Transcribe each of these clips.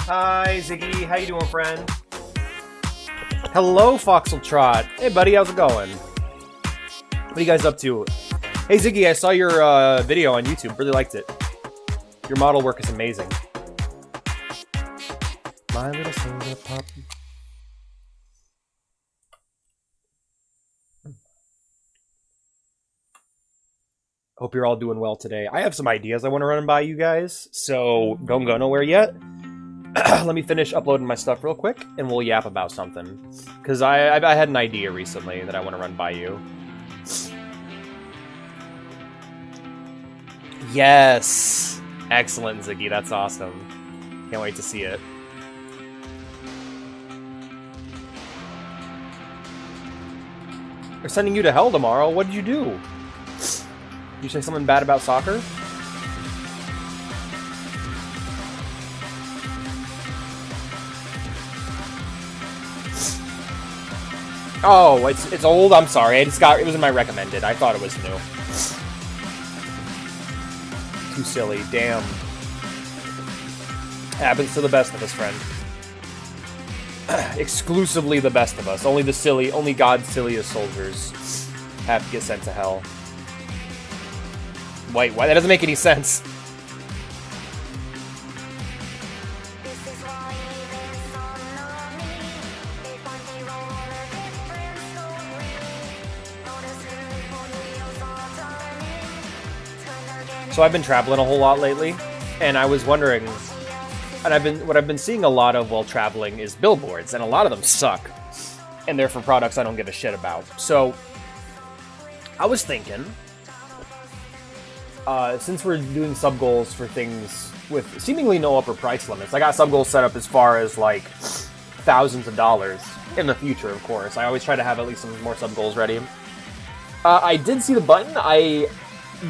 Hi, Ziggy. How you doing, friend? Hello, Foxeltrot. Hey, buddy. How's it going? What are you guys up to? Hey, Ziggy. I saw your video on YouTube. Really liked it. Your model work is amazing. My little soda pop. Hope you're all doing well today. I have some ideas I want to run by you guys, so don't go nowhere yet. Let me finish uploading my stuff real quick, and we'll yap about something. Because I had an idea recently that I want to run by you. Yes! Excellent, Ziggy. That's awesome. Can't wait to see it. They're sending you to hell tomorrow. What did you do? Did you say something bad about soccer? Oh, it's old? I'm sorry. It was in my recommended. I thought it was new. Too silly. Damn. Happens to the best of us, friend. Exclusively the best of us. Only God's silliest soldiers have to get sent to hell. Wait, why? That doesn't make any sense. So I've been traveling a whole lot lately, and I was wondering, and what I've been seeing a lot of while traveling is billboards, and a lot of them suck, and they're for products I don't give a shit about. So I was thinking, since we're doing sub goals for things with seemingly no upper price limits, I got sub goals set up as far as like thousands of dollars in the future. Of course, I always try to have at least some more sub goals ready. I did see the button. I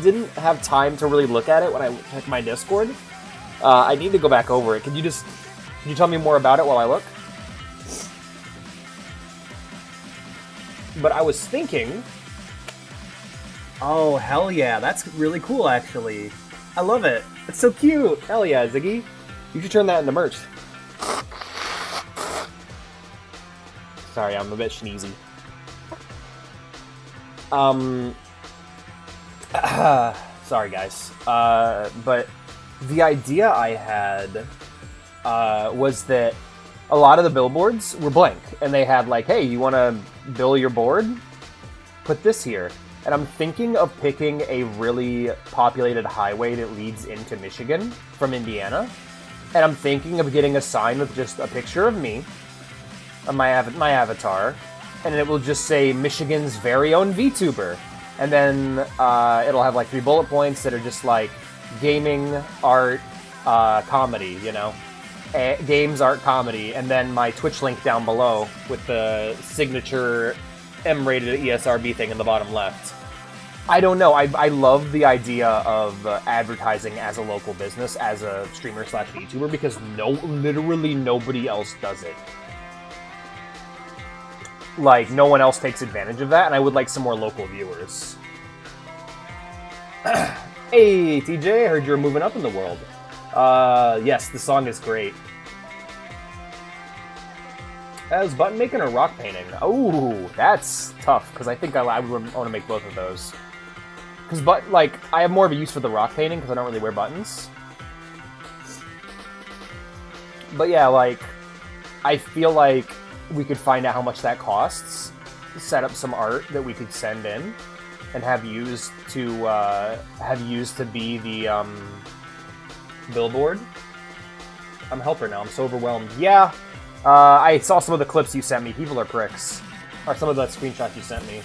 didn't have time to really look at it when I checked my Discord. I need to go back over it. Can you tell me more about it while I look? But I was thinking... Oh, hell yeah. That's really cool, actually. I love it. It's so cute. Hell yeah, Ziggy. You should turn that into merch. Sorry, I'm a bit sneezy. Sorry, guys. But the idea I had was that a lot of the billboards were blank, and they had like, hey, you want to bill your board? Put this here. And I'm thinking of picking a really populated highway that leads into Michigan from Indiana. And I'm thinking of getting a sign with just a picture of me, my avatar, and it will just say Michigan's very own VTuber. And then it'll have like 3 bullet points that are just like gaming, art, comedy, you know? Games, art, comedy. And then my Twitch link down below with the signature M-rated ESRB thing in the bottom left. I don't know. I love the idea of advertising as a local business, as a streamer/VTuber, because literally nobody else does it. Like, no one else takes advantage of that, and I would like some more local viewers. Hey, TJ, I heard you're moving up in the world. Yes, the song is great. Is Button making or rock painting? Oh, that's tough, because I think I would want to make both of those. Because, I have more of a use for the rock painting, because I don't really wear buttons. But yeah, like, I feel like we could find out how much that costs, set up some art that we could send in, and have used to be the billboard. I'm a helper now. I'm so overwhelmed. Yeah, I saw some of the clips you sent me. People are pricks. Or some of the screenshots you sent me.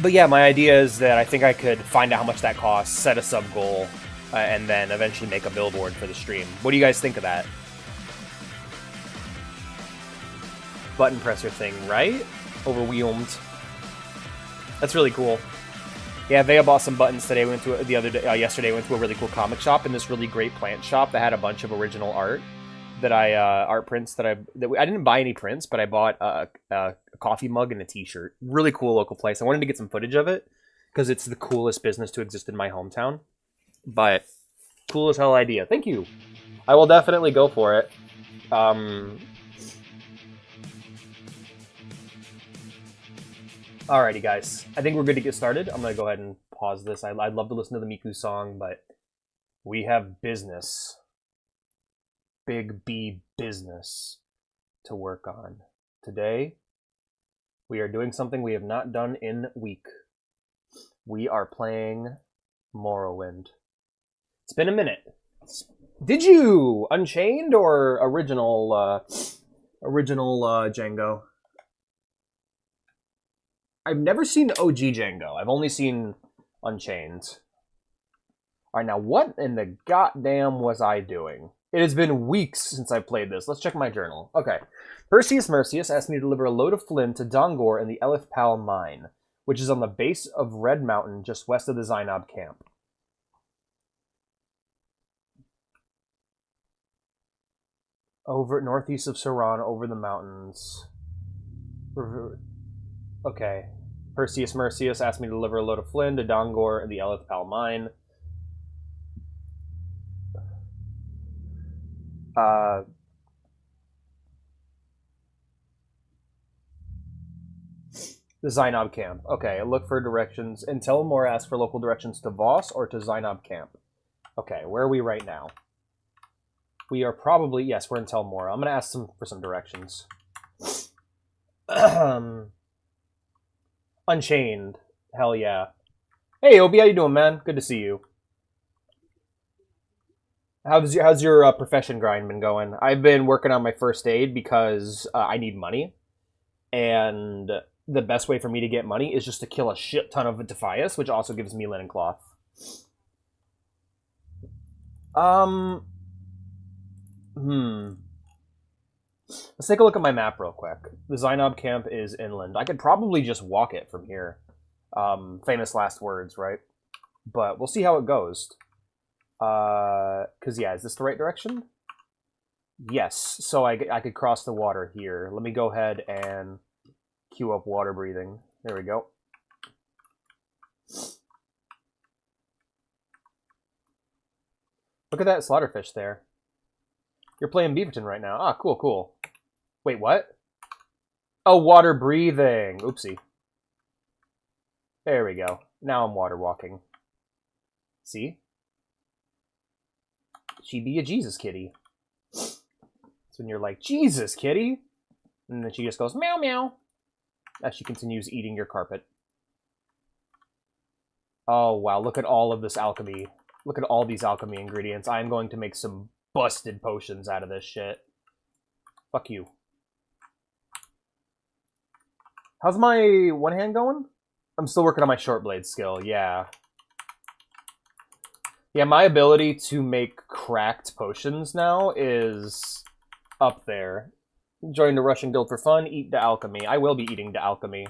But yeah, my idea is that I think I could find out how much that costs, set a sub goal, and then eventually make a billboard for the stream. What do you guys think of that? Button presser thing, right? Overwhelmed. That's really cool. Yeah, Vea bought some buttons today. We went to yesterday. Went to a really cool comic shop in this really great plant shop that had a bunch of original art that art prints that I didn't buy any prints, but I bought a coffee mug and a T-shirt. Really cool local place. I wanted to get some footage of it because it's the coolest business to exist in my hometown. But cool as hell idea. Thank you. I will definitely go for it. Alrighty, guys. I think we're good to get started. I'm going to go ahead and pause this. I'd love to listen to the Miku song, but we have business. Big B business to work on. Today, we are doing something we have not done in a week. We are playing Morrowind. It's been a minute. Did you? Unchained or original Django? I've never seen OG Django. I've only seen Unchained. Alright, now what in the goddamn was I doing? It has been weeks since I played this. Let's check my journal. Okay. Perseus Mercius asked me to deliver a load of flint to Dongor in the Elifpal mine, which is on the base of Red Mountain just west of the Zainab camp. Over northeast of Saran, over the mountains. Okay. Perseus Mercius asked me to deliver a load of flint to Dongor in the Elifpal mine. The Zainab camp. Okay, look for directions. And tell more ask for local directions to Voss or to Zainab camp. Okay, where are we right now? We are probably... Yes, we're in Telmora. I'm going to ask for some directions. Unchained. Hell yeah. Hey, Obi, how you doing, man? Good to see you. How's your profession grind been going? I've been working on my first aid because I need money. And the best way for me to get money is just to kill a shit ton of Defias, which also gives me linen cloth. Let's take a look at my map real quick. The Zainab camp is inland. I could probably just walk it from here. Famous last words, right? But we'll see how it goes. Because, yeah, is this the right direction? Yes, so I could cross the water here. Let me go ahead and queue up water breathing. There we go. Look at that slaughterfish there. You're playing Beaverton right now. Ah, cool, cool. Wait, what? Oh, water breathing. Oopsie. There we go. Now I'm water walking. See? She be a Jesus kitty. It's when you're like, Jesus kitty! And then she just goes, meow meow, as she continues eating your carpet. Oh, wow. Look at all of this alchemy. Look at all these alchemy ingredients. I'm going to make some busted potions out of this shit. Fuck you. How's my one hand going? I'm still working on my short blade skill, yeah. Yeah, my ability to make cracked potions now is up there. Join the Russian guild for fun, eat the alchemy. I will be eating the alchemy.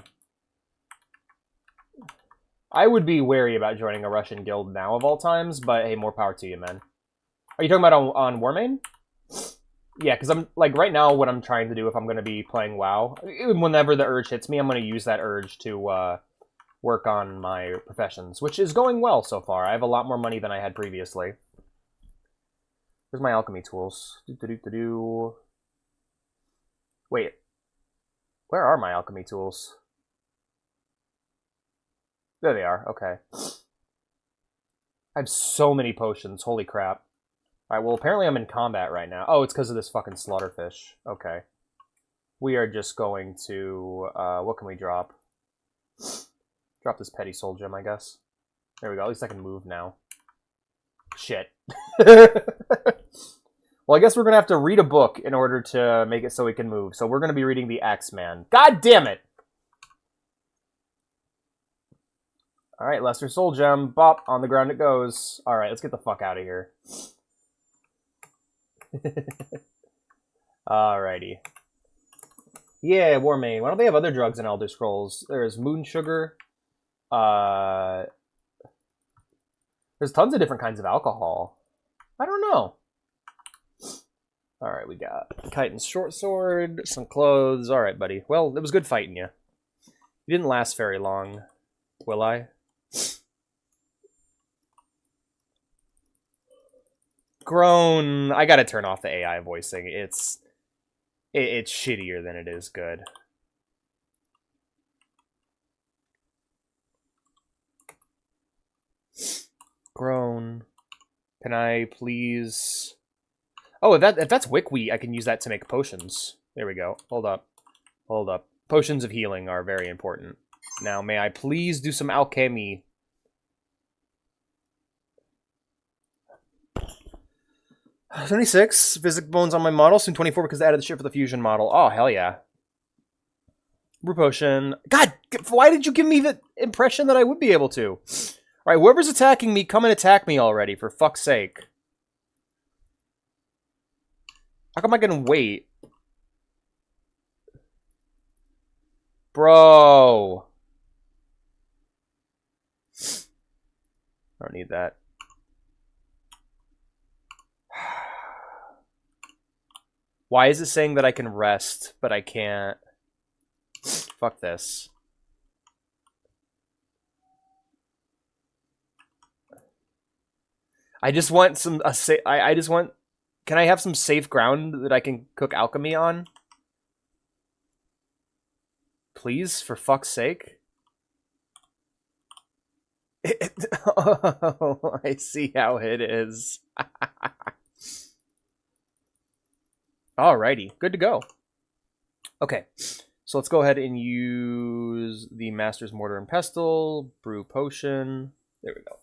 I would be wary about joining a Russian guild now of all times, but hey, more power to you, man. Are you talking about on Warmane? Yeah, because I'm, like, right now what I'm trying to do if I'm going to be playing WoW, whenever the urge hits me, I'm going to use that urge to work on my professions, which is going well so far. I have a lot more money than I had previously. Where's my alchemy tools? Wait. Where are my alchemy tools? There they are. Okay. I have so many potions. Holy crap. Alright, well, apparently I'm in combat right now. Oh, it's because of this fucking slaughterfish. Okay. We are just going to... what can we drop? Drop this petty soul gem, I guess. There we go. At least I can move now. Shit. Well, I guess we're going to have to read a book in order to make it so we can move. So we're going to be reading The Axeman. God damn it! Alright, Lester Soul Gem. Bop, on the ground it goes. Alright, let's get the fuck out of here. Alrighty. Yeah, Warmane. Why don't they have other drugs in Elder Scrolls? There's Moon Sugar. There's tons of different kinds of alcohol. I don't know. Alright, we got Chitin's short sword, some clothes. Alright, buddy. Well, it was good fighting you. You didn't last very long. Will I? Grown. I gotta turn off the AI voicing. It's shittier than it is good. Grown. Can I please... Oh, if that's Wickwheat, I can use that to make potions. There we go. Hold up. Hold up. Potions of healing are very important. Now, may I please do some alchemy? $26 physic bones on my model, soon 24 because they added the shit for the fusion model. Oh, hell yeah. Brew potion. God, why did you give me the impression that I would be able to? Alright, whoever's attacking me, come and attack me already, for fuck's sake. How come I can wait? Bro. I don't need that. Why is it saying that I can rest, but I can't? Fuck this. I just want some... I just want... Can I have some safe ground that I can cook alchemy on? Please, for fuck's sake. Oh, I see how it is. Alrighty, good to go. Okay, so let's go ahead and use the Master's Mortar and Pestle, brew potion. There we go.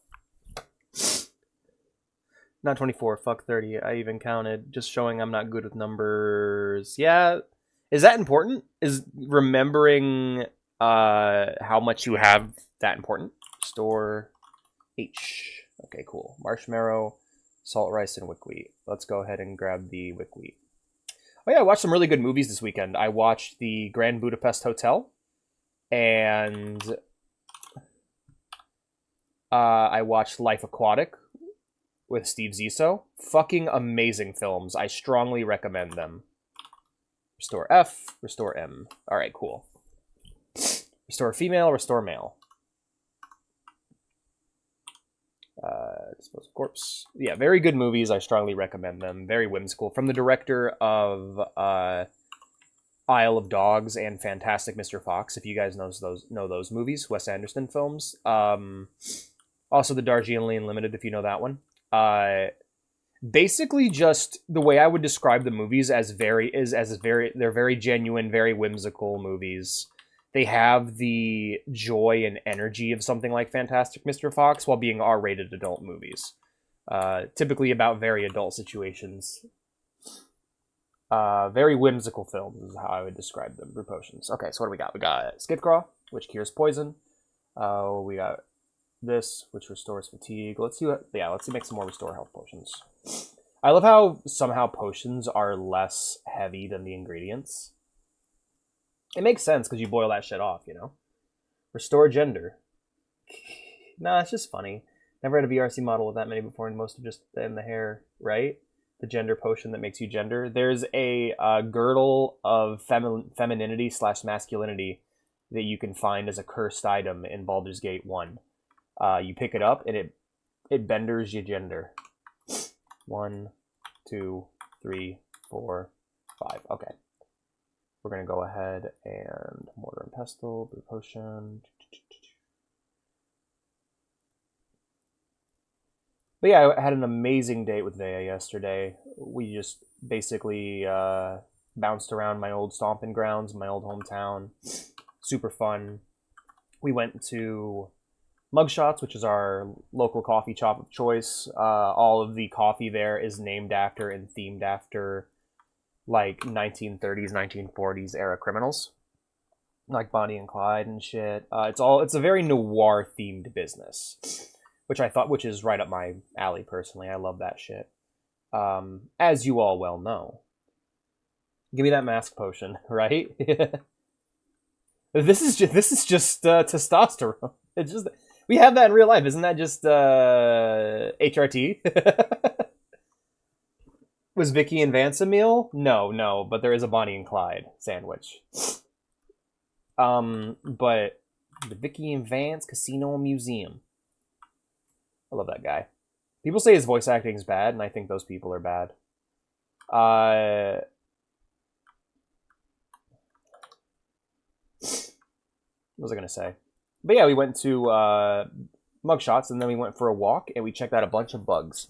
Not 24, fuck 30. I even counted, just showing I'm not good with numbers. Yeah, is that important? Is remembering how much you have that important? Store H. Okay, cool. Marshmallow, salt rice, and wickwheat. Let's go ahead and grab the wickwheat. Oh yeah, I watched some really good movies this weekend. I watched the Grand Budapest Hotel, and I watched Life Aquatic with Steve Zissou. Fucking amazing films. I strongly recommend them. Restore F, restore M. Alright, cool. Restore female, restore male. Dispose of corpse. Yeah, very good movies. I strongly recommend them. Very whimsical. From the director of Isle of Dogs and Fantastic Mr. Fox, if you guys know those movies, Wes Anderson films. Also the Darjeeling Limited, if you know that one. Basically, just the way I would describe the movies they're very genuine, very whimsical movies. They have the joy and energy of something like Fantastic Mr. Fox while being R-rated adult movies. Typically about very adult situations. Very whimsical films is how I would describe them. Brew potions. Okay, so what do we got? We got Skidcraw, which cures poison. We got this, which restores fatigue. Let's see make some more restore health potions. I love how somehow potions are less heavy than the ingredients. It makes sense because you boil that shit off, you know? Restore gender. Nah, it's just funny. Never had a VRC model with that many before, and most of just in the hair, right? The gender potion that makes you gender. There's a girdle of femininity / masculinity that you can find as a cursed item in Baldur's Gate 1. You pick it up, and it benders your gender. 1, 2, 3, 4, 5. Okay. We're going to go ahead and mortar and pestle, brew potion. But yeah, I had an amazing date with Vea yesterday. We just basically bounced around my old stomping grounds, my old hometown. Super fun. We went to Mugshots, which is our local coffee shop of choice. All of the coffee there is named after and themed after like 1930s, 1940s era criminals. like Bonnie and Clyde and shit. It's a very noir themed business, which is right up my alley personally. I love that shit. As you all well know. Give me that mask potion, right? This is just testosterone. It's just we have that in real life, isn't that just HRT? Was Vicky and Vance a meal? No, but there is a Bonnie and Clyde sandwich. But the Vicky and Vance Casino and Museum. I love that guy. People say his voice acting is bad, and I think those people are bad. What was I gonna say? But yeah, we went to Mugshots, and then we went for a walk, and we checked out a bunch of bugs.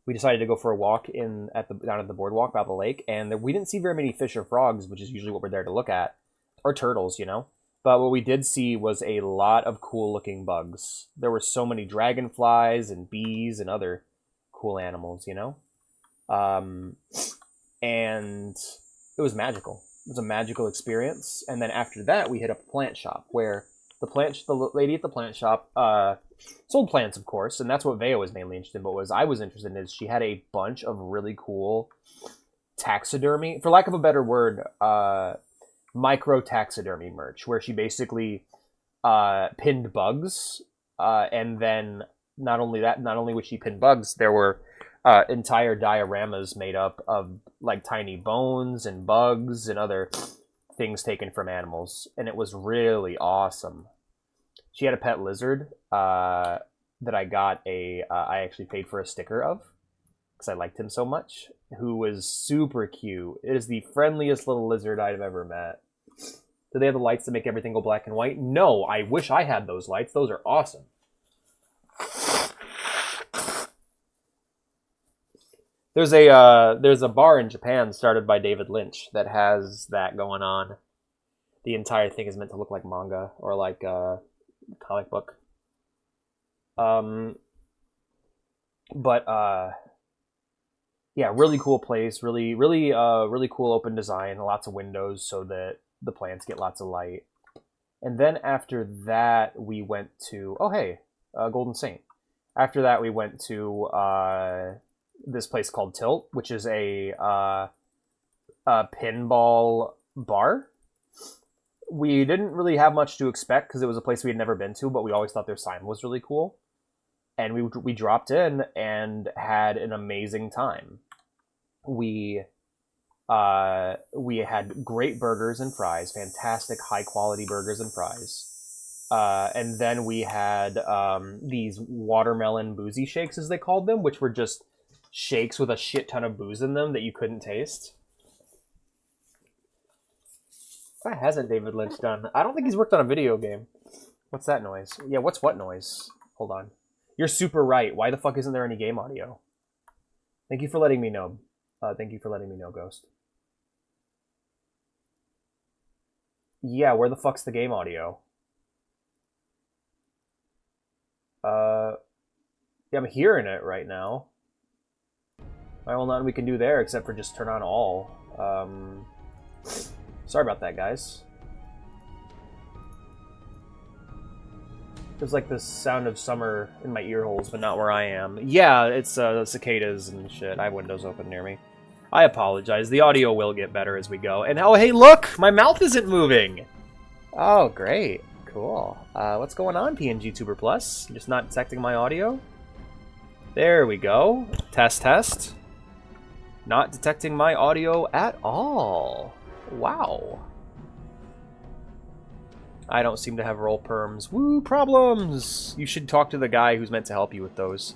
We decided to go for a walk down at the boardwalk by the lake, and we didn't see very many fish or frogs, which is usually what we're there to look at, or turtles, you know. But what we did see was a lot of cool looking bugs. There were so many dragonflies and bees and other cool animals, you know. And it was magical. It was a magical experience. And then after that, we hit up a plant shop where the lady at the plant shop sold plants, of course, and that's what Veo was mainly interested in. But what I was interested in is she had a bunch of really cool taxidermy, for lack of a better word, micro taxidermy merch, where she basically pinned bugs, and then not only would she pin bugs, there were entire dioramas made up of like tiny bones and bugs and other things taken from animals, and it was really awesome. She had a pet lizard that I actually paid for a sticker of because I liked him so much, who was super cute. It is the friendliest little lizard I've ever met. Do they have the lights to make everything go black and white? No, I wish I had those lights. Those are awesome. There's a bar in Japan started by David Lynch that has that going on. The entire thing is meant to look like manga or like a comic book. Yeah, really cool place. Really cool open design. Lots of windows so that the plants get lots of light. And then after that, we went to Golden Saint. After that, we went to this place called Tilt, which is a pinball bar. We didn't really have much to expect because it was a place we had never been to, but we always thought their sign was really cool. And we dropped in and had an amazing time. We had great burgers and fries, fantastic high quality burgers and fries. And then we had these watermelon boozy shakes, as they called them, which were just shakes with a shit ton of booze in them that you couldn't taste. What hasn't David Lynch done? I don't think he's worked on a video game. What's that noise? Yeah, what's what noise? Hold on. You're super right. Why the fuck isn't there any game audio? Thank you for letting me know. Thank you for letting me know, Ghost. Yeah, where the fuck's the game audio? Yeah, I'm hearing it right now. Well, nothing we can do there except for just turn on all. Sorry about that, guys. There's like this sound of summer in my ear holes, but not where I am. Yeah, it's cicadas and shit. I have windows open near me. I apologize. The audio will get better as we go. And oh, hey, look! My mouth isn't moving! Oh, great. Cool. What's going on, PNG Tuber Plus? Just not detecting my audio? There we go. Test, test. Not detecting my audio at all. Wow. I don't seem to have roll perms. Woo, problems! You should talk to the guy who's meant to help you with those.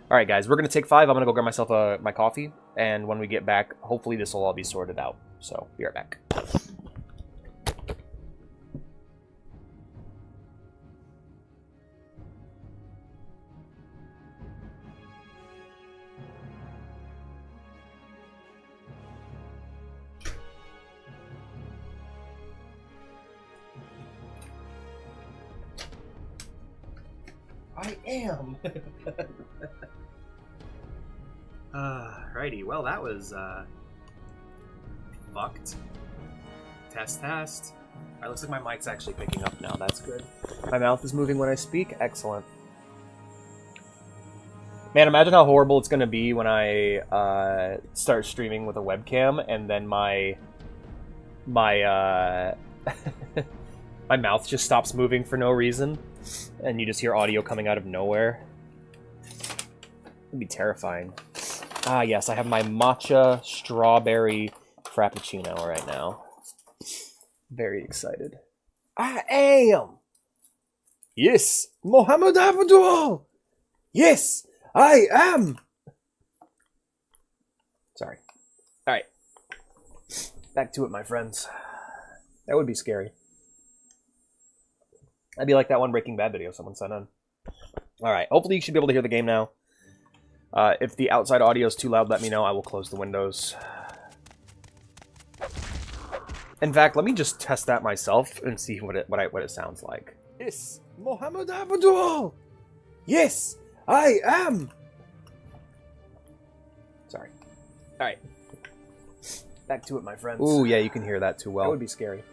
Alright, guys, we're going to take 5. I'm going to go grab myself my coffee. And when we get back, hopefully this will all be sorted out. So, be right back. I am. Righty. Well, that was fucked. Test, test. Alright, looks like my mic's actually picking up now. That's good. My mouth is moving when I speak. Excellent. Man, imagine how horrible it's going to be when I start streaming with a webcam and then my my mouth just stops moving for no reason and you just hear audio coming out of nowhere. It'd be terrifying. Ah, yes, I have my matcha strawberry frappuccino right now. Very excited. I am! Yes! Mohammed Abdul! Yes! I am! Sorry. Alright. Back to it, my friends. That would be scary. I'd be like that one Breaking Bad video someone sent in. Alright, hopefully you should be able to hear the game now. If the outside audio is too loud, let me know. I will close the windows. In fact, let me just test that myself and see what it sounds like. Yes, Mohammed Abdul. Yes, I am. Sorry. All right. Back to it, my friends. Ooh, yeah, you can hear that too well. That would be scary.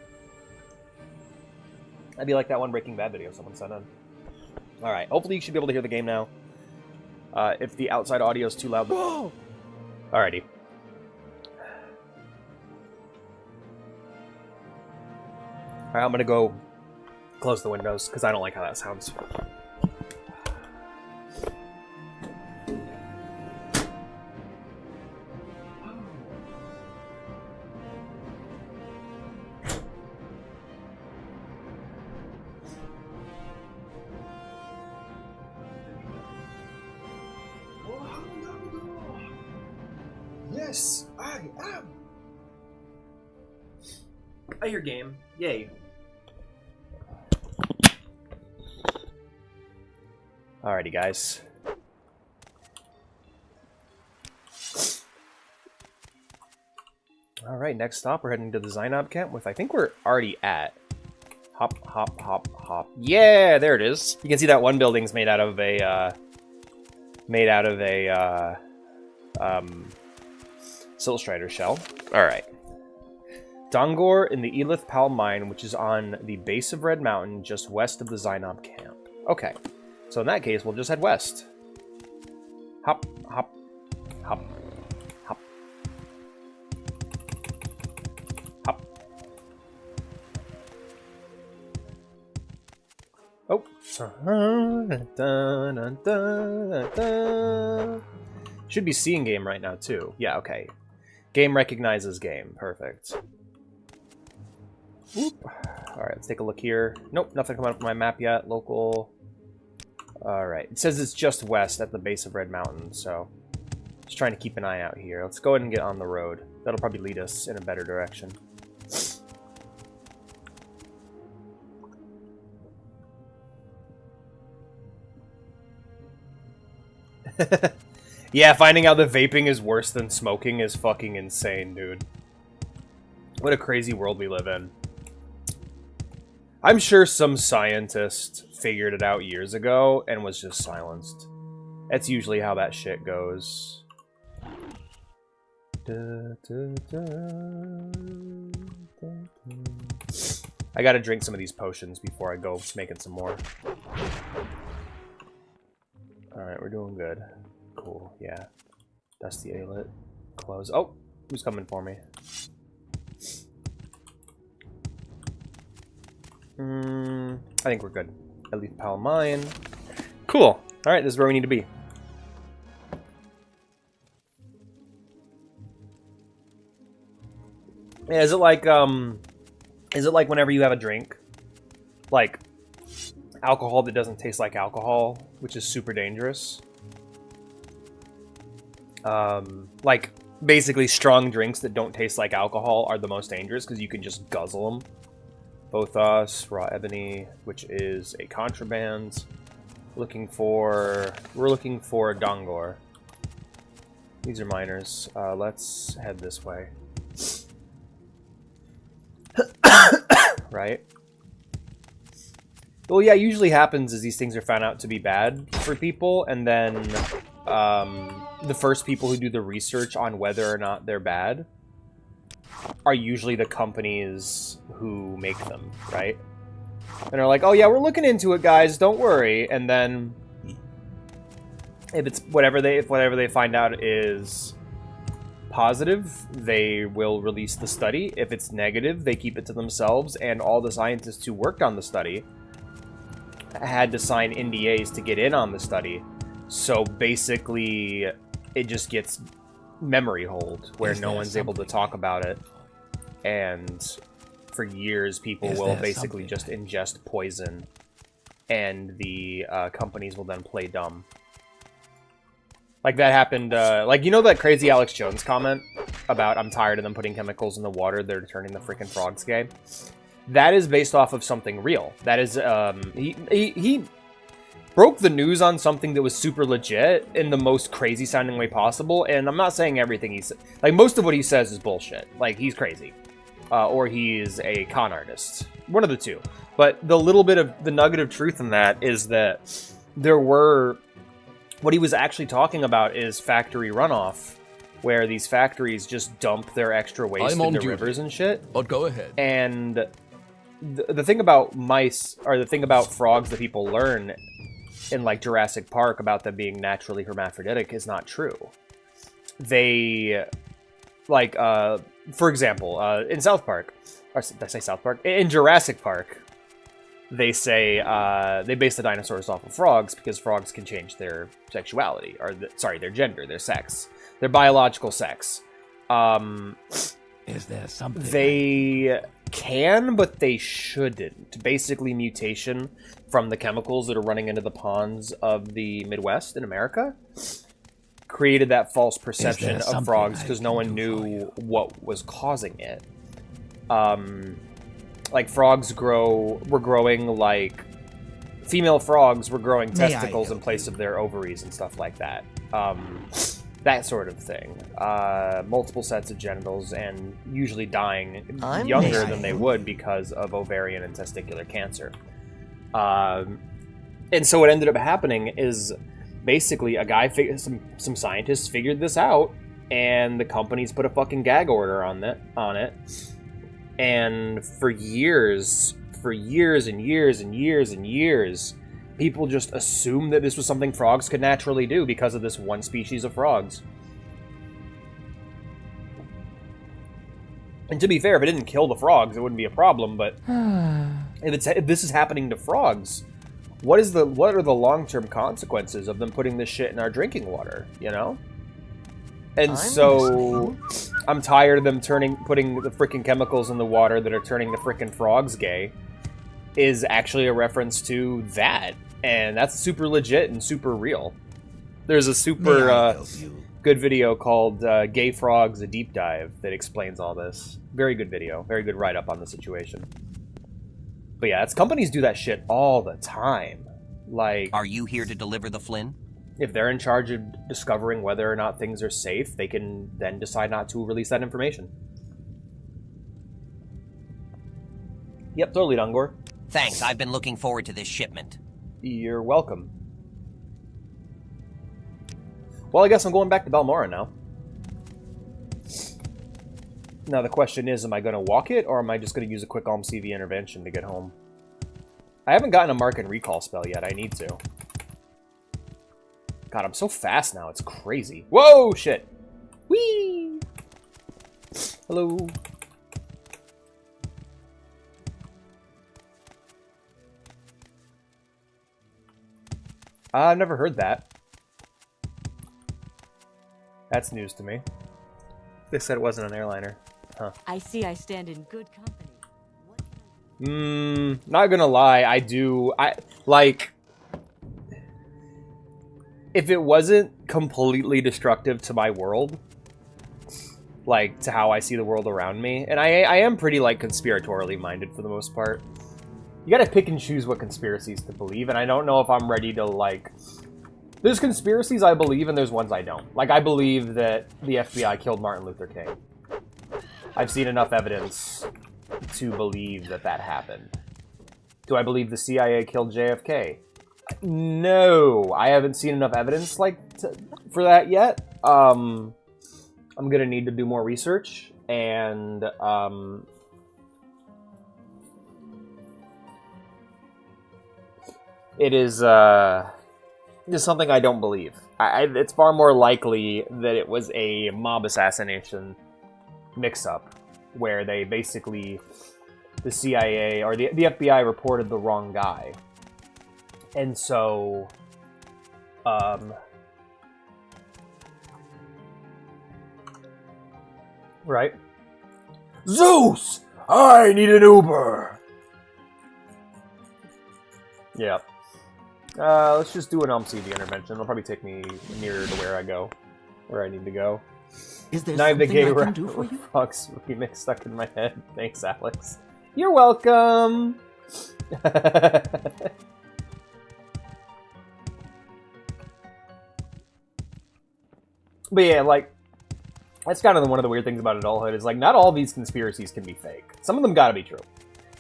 I'd be like that one Breaking Bad video someone sent in. All right. Hopefully you should be able to hear the game now. If the outside audio is too loud. Whoa! Alrighty. Alright, I'm gonna go close the windows, because I don't like how that sounds. Yes, I am! I hear game. Yay. Alrighty, guys. Alright, next stop, we're heading to the Zainab camp, with I think we're already at. Hop, hop, hop, hop. Yeah, there it is. You can see that one building's made out of a, Silstrider shell. Alright. Dongor in the Elith Pal mine, which is on the base of Red Mountain, just west of the Zainab camp. Okay. So in that case, we'll just head west. Hop, hop, hop, hop. Hop. Oh. Should be seeing game right now, too. Yeah, okay. Game recognizes game. Perfect. Whoop. Alright, let's take a look here. Nope, nothing coming up on my map yet. Local. Alright, it says it's just west at the base of Red Mountain, so just trying to keep an eye out here. Let's go ahead and get on the road. That'll probably lead us in a better direction. Yeah, finding out that vaping is worse than smoking is fucking insane, dude. What a crazy world we live in. I'm sure some scientist figured it out years ago and was just silenced. That's usually how that shit goes. I gotta drink some of these potions before I go making some more. Alright, we're doing good. Cool, yeah. Dusty Alet. Close. Oh! Who's coming for me? I think we're good. Elite Pal Mine. Cool! Alright, this is where we need to be. Yeah, is it like whenever you have a drink? Like, alcohol that doesn't taste like alcohol, which is super dangerous? Like, basically strong drinks that don't taste like alcohol are the most dangerous because you can just guzzle them. Bothos, Raw Ebony, which is a contraband. We're looking for Dongor. These are miners. Let's head this way. Right? Well, yeah, usually happens is these things are found out to be bad for people, and then the first people who do the research on whether or not they're bad are usually the companies who make them, right? And they're like, oh yeah, we're looking into it, guys, don't worry. And then if it's whatever they find out is positive, they will release the study. If it's negative, they keep it to themselves, and all the scientists who worked on the study had to sign NDAs to get in on the study. So basically, it just gets memory hold, where no one's able to talk about it. And for years, people will basically just ingest poison, and the companies will then play dumb. Like that happened, like, you know that crazy Alex Jones comment about I'm tired of them putting chemicals in the water, they're turning the freaking frogs gay? That is based off of something real. That is, he broke the news on something that was super legit in the most crazy sounding way possible, and I'm not saying everything he said. Like, most of what he says is bullshit. Like, he's crazy. Or he's a con artist. One of the two. But the little bit of the nugget of truth in that is that there were... What he was actually talking about is factory runoff, where these factories just dump their extra waste into rivers and shit. But go ahead. And the thing about mice, or the thing about frogs that people learn in, like, Jurassic Park about them being naturally hermaphroditic is not true. They, like, for example, in South Park, or did I say South Park? In Jurassic Park, they say, they base the dinosaurs off of frogs because frogs can change their sexuality, or, their gender, their sex, their biological sex. Is there something? They can, but they shouldn't. Basically, mutation from the chemicals that are running into the ponds of the Midwest in America created that false perception of frogs because no one knew what was causing it. Like, frogs were growing, like, female frogs were growing testicles in place of their ovaries and stuff like that. That sort of thing. Multiple sets of genitals, and usually dying younger than they would because of ovarian and testicular cancer. And so what ended up happening is basically a guy, some scientists figured this out, and the companies put a fucking gag order on it. And for years and years, people just assumed that this was something frogs could naturally do because of this one species of frogs. And to be fair, if it didn't kill the frogs, it wouldn't be a problem, but if this is happening to frogs, what are the long-term consequences of them putting this shit in our drinking water, you know? And so I'm tired of them putting the freaking chemicals in the water that are turning the freaking frogs gay is actually a reference to that. And that's super legit and super real. There's a super good video called Gay Frogs, a Deep Dive that explains all this. Very good video. Very good write-up on the situation. But yeah, companies do that shit all the time. Like, are you here to deliver the Flynn? If they're in charge of discovering whether or not things are safe, they can then decide not to release that information. Yep, totally, Dungor. Thanks, I've been looking forward to this shipment. You're welcome. Well, I guess I'm going back to Balmora now. Now the question is, am I going to walk it, or am I just going to use a quick Alm CV intervention to get home? I haven't gotten a mark and recall spell yet. I need to. God, I'm so fast now. It's crazy. Whoa, shit. Whee! Hello. I've never heard that. That's news to me. They said it wasn't an airliner. Huh. I see I stand in good company. Not gonna lie, like, if it wasn't completely destructive to my world, like, to how I see the world around me, and I am pretty, like, conspiratorially minded for the most part. You gotta pick and choose what conspiracies to believe, and I don't know if I'm ready to, like... There's conspiracies I believe, and there's ones I don't. Like, I believe that the FBI killed Martin Luther King. I've seen enough evidence to believe that that happened. Do I believe the CIA killed JFK? No, I haven't seen enough evidence for that yet. I'm gonna need to do more research, and it is something I don't believe. It's far more likely that it was a mob assassination mix-up, where they basically, the CIA or the FBI reported the wrong guy, and so right? Zeus! I need an Uber! Yeah. Let's just do an CB intervention. It'll probably take me nearer to where I need to go. Is there Knife the something Gay I can do for you? Fox remix stuck in my head. Thanks, Alex. You're welcome! But yeah, like, that's kind of one of the weird things about adulthood, is like, not all these conspiracies can be fake. Some of them gotta be true.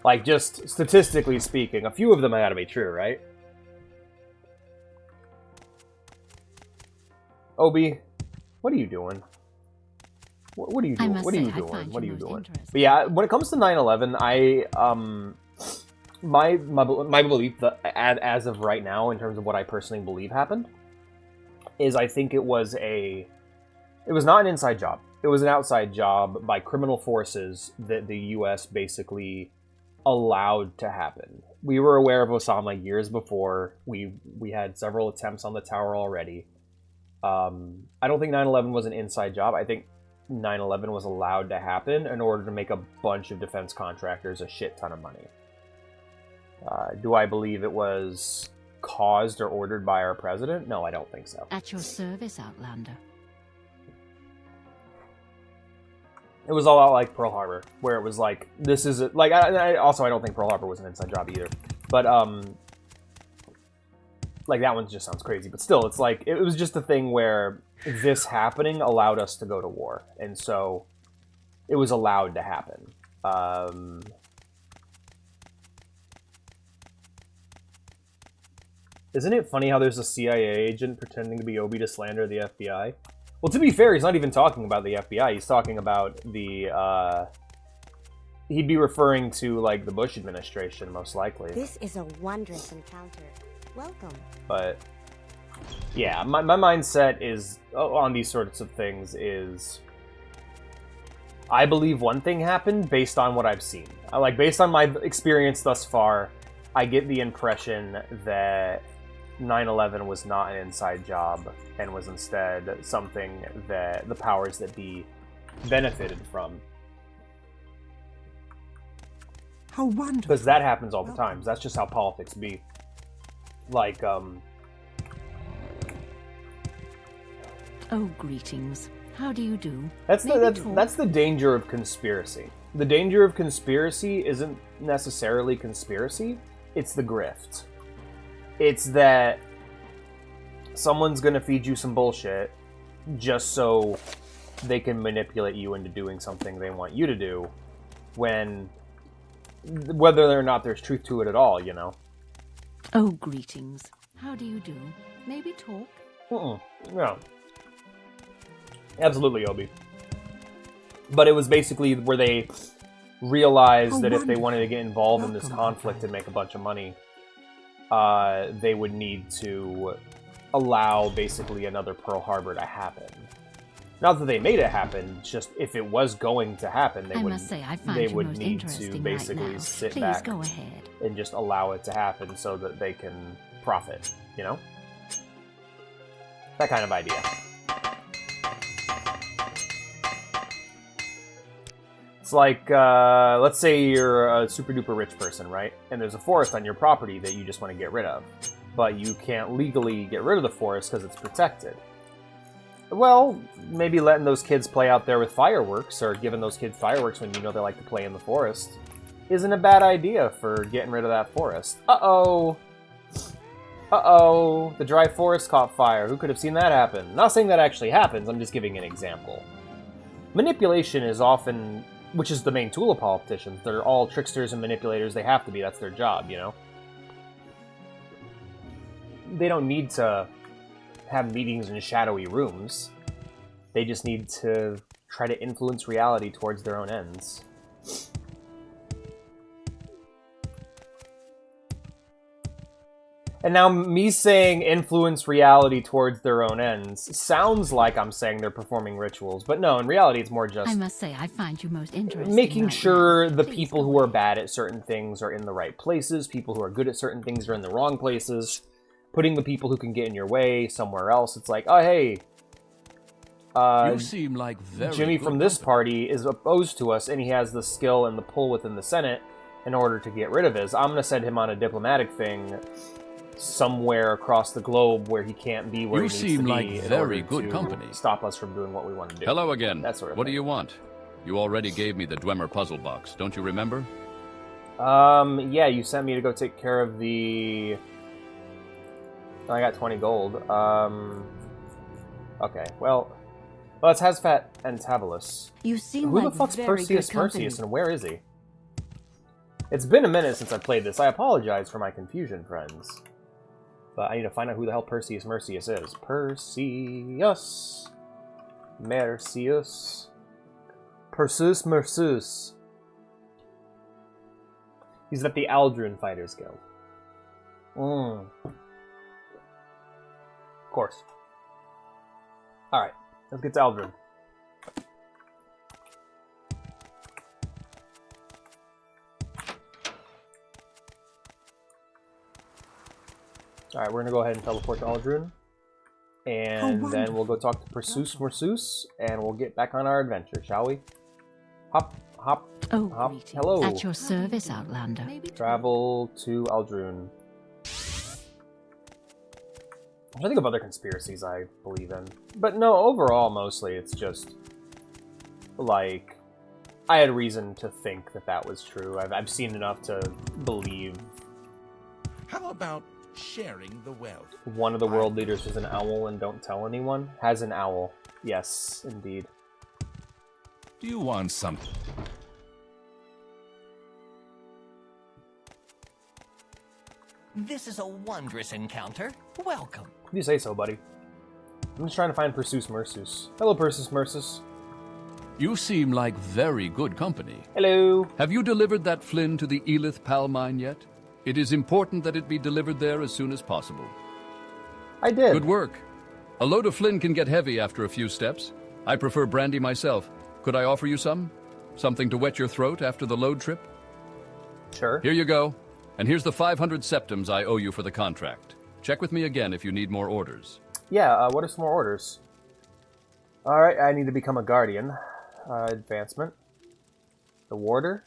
Like, just statistically speaking, a few of them gotta be true, right? Obi, what are you doing? What are you doing? What are you doing? What are you doing? But yeah, when it comes to 9/11, my belief that as of right now, in terms of what I personally believe happened, is I think it was not an inside job. It was an outside job by criminal forces that the U.S. basically allowed to happen. We were aware of Osama years before. We had several attempts on the tower already. I don't think 9/11 was an inside job. I think 9/11 was allowed to happen in order to make a bunch of defense contractors a shit ton of money. Do I believe it was caused or ordered by our president? No, I don't think so. At your service, Outlander. It was a lot like Pearl Harbor, where it was like, this is it. Like, I don't think Pearl Harbor was an inside job either. But, like, that one just sounds crazy. But still, it's like, it was just a thing where this happening allowed us to go to war. And so, it was allowed to happen. Isn't it funny how there's a CIA agent pretending to be Obi to slander the FBI? Well, to be fair, he's not even talking about the FBI. He's talking about the, he'd be referring to, like, the Bush administration, most likely. This is a wondrous encounter. Welcome. But, yeah, my mindset is, on these sorts of things, is I believe one thing happened based on what I've seen. Like, based on my experience thus far, I get the impression that 9/11 was not an inside job and was instead something that the powers that be benefited from. How wonderful. Because that happens all the time. That's just how politics be. Like, Oh, greetings. How do you do? that's the danger of conspiracy. The danger of conspiracy isn't necessarily conspiracy, it's the grift. It's that someone's gonna feed you some bullshit just so they can manipulate you into doing something they want you to do, when whether or not there's truth to it at all, you know? Oh, greetings. How do you do? Maybe talk? No. Absolutely, Obi. But it was basically where they realized that if they wanted to get involved in this conflict and make a bunch of money, they would need to allow basically another Pearl Harbor to happen. Not that they made it happen, just if it was going to happen, they would need to basically sit back and just allow it to happen so that they can profit, you know? That kind of idea. It's like, let's say you're a super duper rich person, right? And there's a forest on your property that you just want to get rid of. But you can't legally get rid of the forest because it's protected. Well, maybe letting those kids play out there with fireworks, or giving those kids fireworks when you know they like to play in the forest, isn't a bad idea for getting rid of that forest. Uh-oh! Uh-oh! The dry forest caught fire. Who could have seen that happen? Not saying that actually happens, I'm just giving an example. Manipulation is often, which is the main tool of politicians. They're all tricksters and manipulators. They have to be. That's their job, you know? They don't need to have meetings in shadowy rooms. They just need to try to influence reality towards their own ends. And now me saying influence reality towards their own ends sounds like I'm saying they're performing rituals, but no, in reality it's more just... I must say, I find you most interesting. making right sure now. the people who are bad at certain things are in the right places, people who are good at certain things are in the wrong places, putting the people who can get in your way somewhere else. It's like, oh hey, you seem like very Jimmy good from this company. party is opposed to us, and he has the skill and the pull within the Senate in order to get rid of us. I'm going to send him on a diplomatic thing somewhere across the globe where he can't be where You he needs seem to like be in very order good to company. stop us from doing what we want to do. Hello again. That sort of What do thing. you want? You already gave me the Dwemer puzzle box, don't you remember? Yeah, you sent me to go take care of the... I got 20 gold. Okay, well, it's Hazfat and Tavalus. You seem Who like the fuck's very Perseus good company. Perseus, and where is he? It's been a minute since I played this. I apologize for my confusion, friends. But I need to find out who the hell Perseus Mercius is. Perseus. Mercius. Perseus Mercius. He's at the Aldrun Fighters Guild. Of course. Alright, let's get to Aldrun. Alright, we're gonna go ahead and teleport to Aldrun. And then we'll go talk to Perseus Merceus, and we'll get back on our adventure, shall we? Hop, hop, Oh, hop. greetings. Hello. At your service, Outlander. Travel to Aldrun. I'm trying to think of other conspiracies I believe in. But no, overall, mostly, it's just... like... I had reason to think that that was true. I've seen enough to believe How about sharing the wealth? one of the world leaders was an owl and don't tell anyone. Has an owl. Yes, indeed. Do you want something? This is a wondrous encounter. Welcome. You say so, buddy. I'm just trying to find Perseus Merceus. Hello, Perseus Merceus. You seem like very good company. Hello. Have you delivered that Flynn to the Elith Pal mine yet? It is important that it be delivered there as soon as possible. I did. Good work. A load of Flynn can get heavy after a few steps. I prefer brandy myself. Could I offer you some? Something to wet your throat after the load trip? Sure. Here you go. And here's the 500 septums I owe you for the contract. Check with me again if you need more orders. Yeah, what are some more orders? Alright, I need to become a guardian. Advancement. The warder.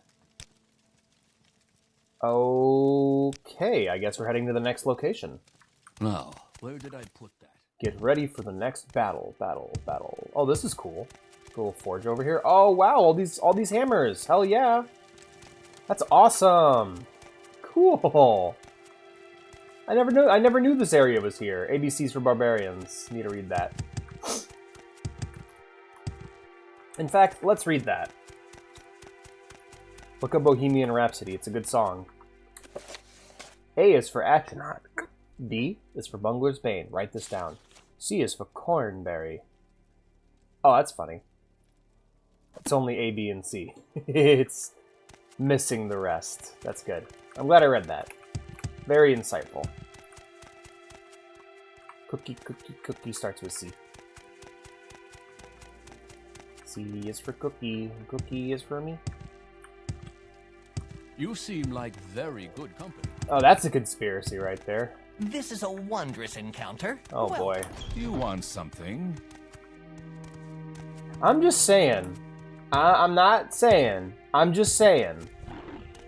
Okay, I guess we're heading to the next location. Now, where did I put that? Get ready for the next battle. Oh, this is cool. Little forge over here. Oh wow, all these hammers. Hell yeah. That's awesome. Cool. I never knew this area was here. ABCs for barbarians. Need to read that. In fact, let's read that. Look up Bohemian Rhapsody. It's a good song. A is for Atronach. B is for Bungler's Bane. Write this down. C is for Cornberry. Oh, that's funny. It's only A, B, and C. It's missing the rest. That's good. I'm glad I read that. Very insightful. Cookie starts with C. C is for cookie. Cookie is for me. You seem like very good company. Oh, that's a conspiracy right there. This is a wondrous encounter. Oh boy. Do you want something? I'm just saying. I'm not saying. I'm just saying.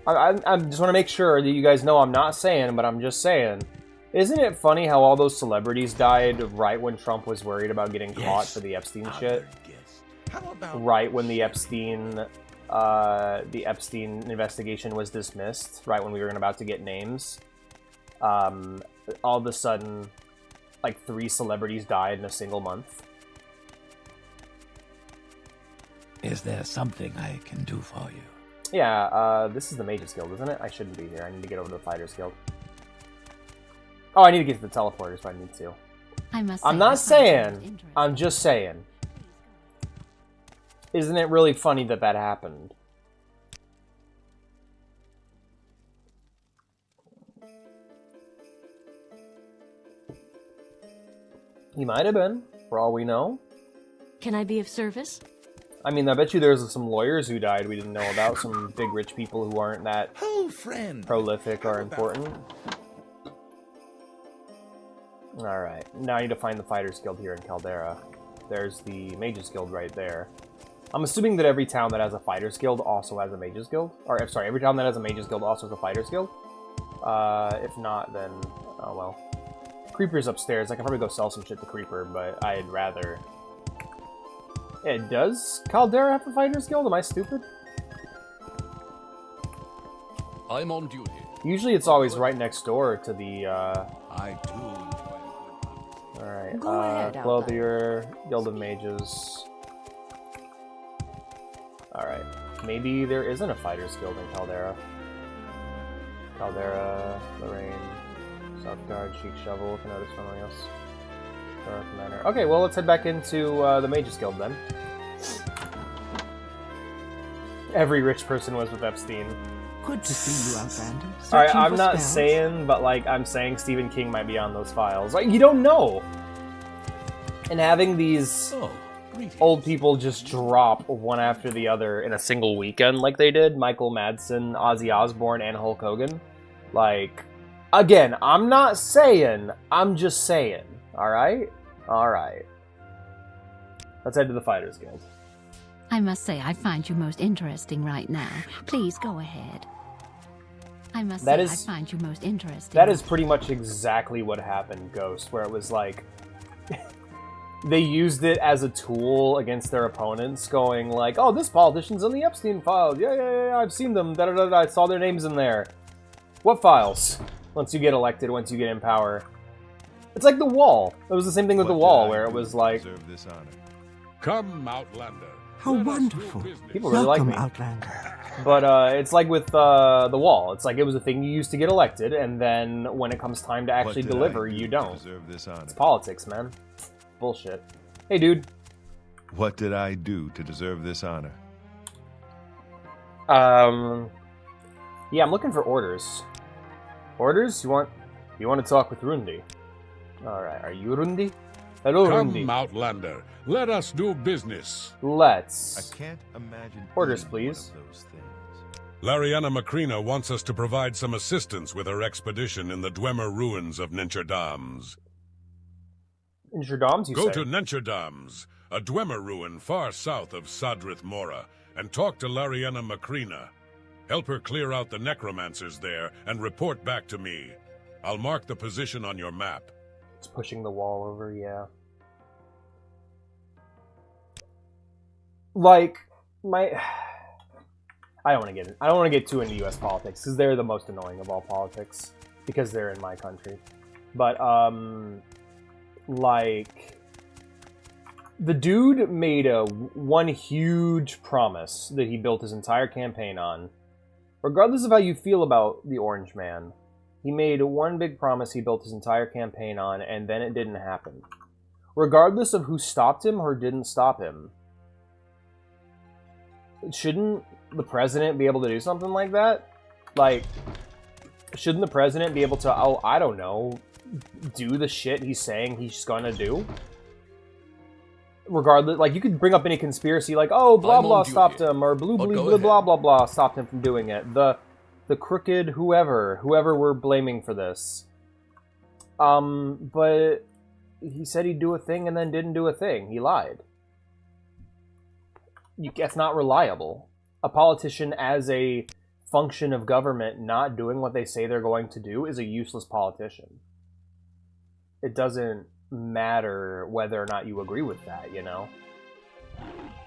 I just want to make sure that you guys know I'm not saying, but I'm just saying. Isn't it funny how all those celebrities died right when Trump was worried about getting caught for the Epstein shit? How about Right when the Epstein investigation was dismissed, right when we were about to get names, all of a sudden, like 3 celebrities died in a single month. Is there something I can do for you? Yeah, this is the Mages Guild, isn't it? I shouldn't be here. I need to get over to the Fighters Guild. Oh, I need to get to the Teleporters if I need to. I must I'm say, not I find you most saying. interesting. I'm just saying. Isn't it really funny that that happened? He might have been, for all we know. Can I be of service? I mean, I bet you there's some lawyers who died we didn't know about, some big rich people who aren't that prolific or important. Alright, now I need to find the Fighters Guild here in Caldera. There's the Mages Guild right there. I'm assuming that every town that has a Fighters Guild also has a Mages Guild. Or, sorry, every town that has a Mages Guild also has a Fighters Guild. If not, then... oh well. Creeper's upstairs. I can probably go sell some shit to Creeper, but I'd rather... does Caldera have a Fighters Guild? Am I stupid? I'm on duty. Usually it's always right next door to the, I too. Alright, Go ahead, Clothier, Guild of Mages. Alright, maybe there isn't a Fighters Guild in Caldera. Caldera, Lorraine, Southguard, Chic Shovel, can notice something else. Dark Manor. Okay, well, let's head back into the Mages Guild then. Every rich person was with Epstein. Good to see you, Outlander. Alright, Searching I'm for not spells? saying, but like, I'm saying Stephen King might be on those files. Like, you don't know! And having these old people just drop one after the other in a single weekend like they did, Michael Madsen, Ozzy Osbourne, and Hulk Hogan. Like, again, I'm not saying, I'm just saying. Alright? Alright. Let's head to the Fighters Guild. I must say, I find you most interesting right now. Please go ahead. I must That say, is- I find you most interesting. That is pretty much exactly what happened, Ghost, where it was like... they used it as a tool against their opponents, going like, oh, this politician's on the Epstein files. Yeah, I've seen them. Da-da-da-da, I saw their names in there. What files? Once you get elected, once you get in power. It's like the Wall. It was the same thing with the Wall, where it was like... Come, Outlander. How wonderful. People really like Welcome, me. Outlander. But it's like with the Wall. It's like it was a thing you used to get elected, and then when it comes time to actually deliver, you don't. It's politics, man. Bullshit. Hey, dude. What did I do to deserve this honor? Yeah, I'm looking for orders. Orders? You want to talk with Rundi? Alright, are you Rundi? Hello, Come, Rundi. Outlander. Let us do business. Let's. I can't imagine Orders, doing please. one of those things. Lariana Macrina wants us to provide some assistance with her expedition in the Dwemer ruins of Nencherdams. Introdoms, you Go say? to Nencherdams, a Dwemer ruin far south of Sadrith Mora, and talk to Lariana Macrina. Help her clear out the necromancers there and report back to me. I'll mark the position on your map. It's pushing the wall over, yeah. Like, I don't want to get too into U.S. politics, because they're the most annoying of all politics, because they're in my country. But, like, the dude made one huge promise that he built his entire campaign on. Regardless of how you feel about the Orange Man, he made one big promise he built his entire campaign on, and then it didn't happen. Regardless of who stopped him or didn't stop him, shouldn't the president be able to do something like that? Like, shouldn't the president be able to, oh, I don't know, do the shit he's saying he's gonna do? Regardless, like, you could bring up any conspiracy, like, oh, blah blah stopped him, or blue But blue go blah ahead. blah blah blah stopped him from doing it. The crooked whoever we're blaming for this. But he said he'd do a thing and then didn't do a thing. He lied. That's not reliable. A politician as a function of government not doing what they say they're going to do is a useless politician. It doesn't matter whether or not you agree with that, you know?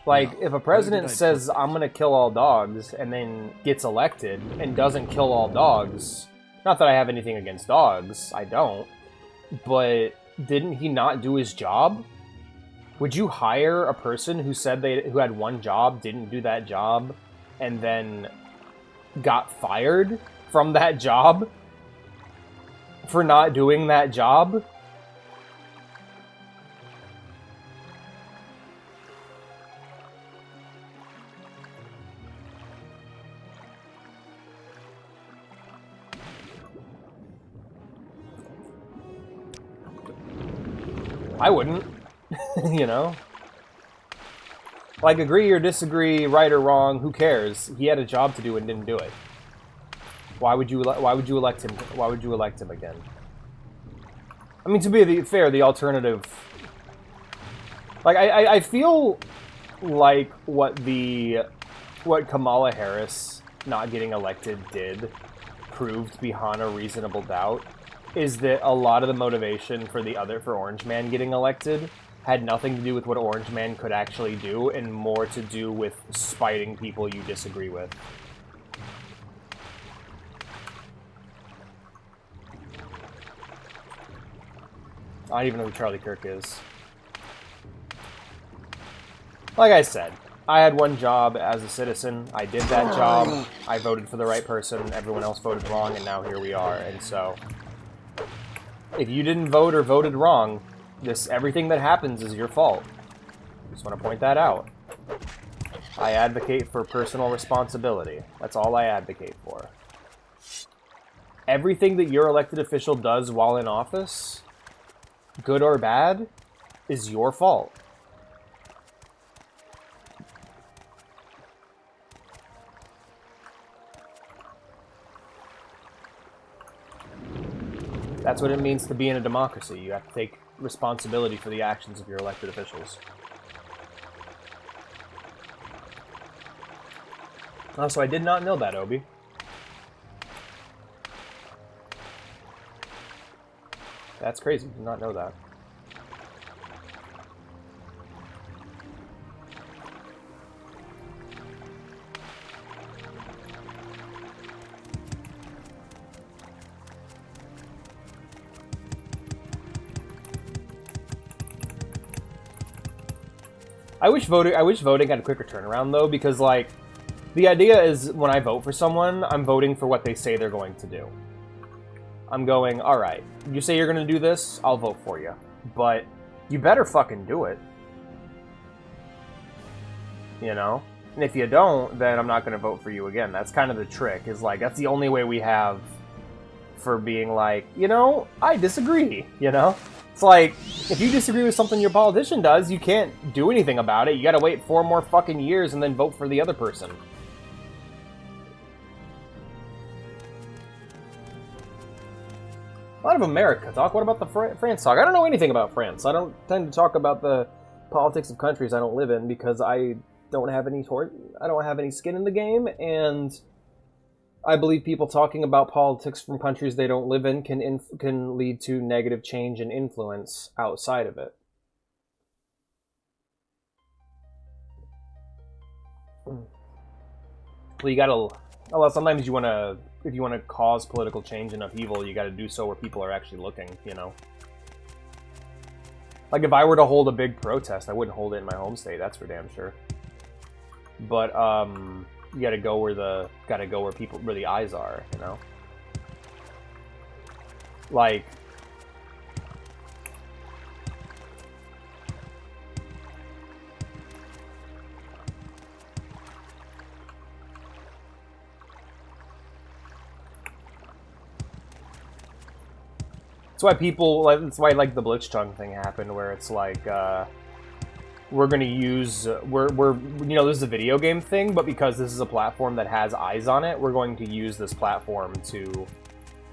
Like, if a president says, I'm gonna kill all dogs, and then gets elected and doesn't kill all dogs, not that I have anything against dogs, I don't, but didn't he not do his job? Would you hire a person who said who had one job, didn't do that job, and then got fired from that job for not doing that job? I wouldn't. You know? Like, agree or disagree, right or wrong, who cares? He had a job to do and didn't do it. Why would you elect him? Why would you elect him again? I mean, to be fair, the alternative... Like, I feel like what Kamala Harris not getting elected did, proved beyond a reasonable doubt, is that a lot of the motivation for Orange Man getting elected had nothing to do with what Orange Man could actually do, and more to do with spiting people you disagree with. I don't even know who Charlie Kirk is. Like I said, I had one job as a citizen. I did that job. I voted for the right person. Everyone else voted wrong, and now here we are. And so, if you didn't vote or voted wrong, everything that happens is your fault. Just want to point that out. I advocate for personal responsibility. That's all I advocate for. Everything that your elected official does while in office, good or bad, is your fault. That's what it means to be in a democracy. You have to take responsibility for the actions of your elected officials. Also, I did not know that, Obi. That's crazy. Did not know that. I wish voting had a quicker turnaround, though, because, like, the idea is when I vote for someone, I'm voting for what they say they're going to do. I'm going, alright, you say you're going to do this, I'll vote for you. But you better fucking do it. You know? And if you don't, then I'm not going to vote for you again. That's kind of the trick, is, like, that's the only way we have for being like, you know, I disagree, you know? It's like, if you disagree with something your politician does, you can't do anything about it. You gotta wait 4 more fucking years and then vote for the other person. A lot of America talk. What about the France talk? I don't know anything about France. I don't tend to talk about the politics of countries I don't live in because I don't have any skin in the game, and I believe people talking about politics from countries they don't live in can lead to negative change and influence outside of it. Well, you gotta... Well, sometimes you wanna... If you want to cause political change and upheaval, you gotta do so where people are actually looking, you know? Like, if I were to hold a big protest, I wouldn't hold it in my home state, that's for damn sure. But, you gotta go where where the eyes are, you know? Like... That's why like the Blitzchung thing happened, where it's like, we're gonna use, you know, this is a video game thing, but because this is a platform that has eyes on it, we're going to use this platform to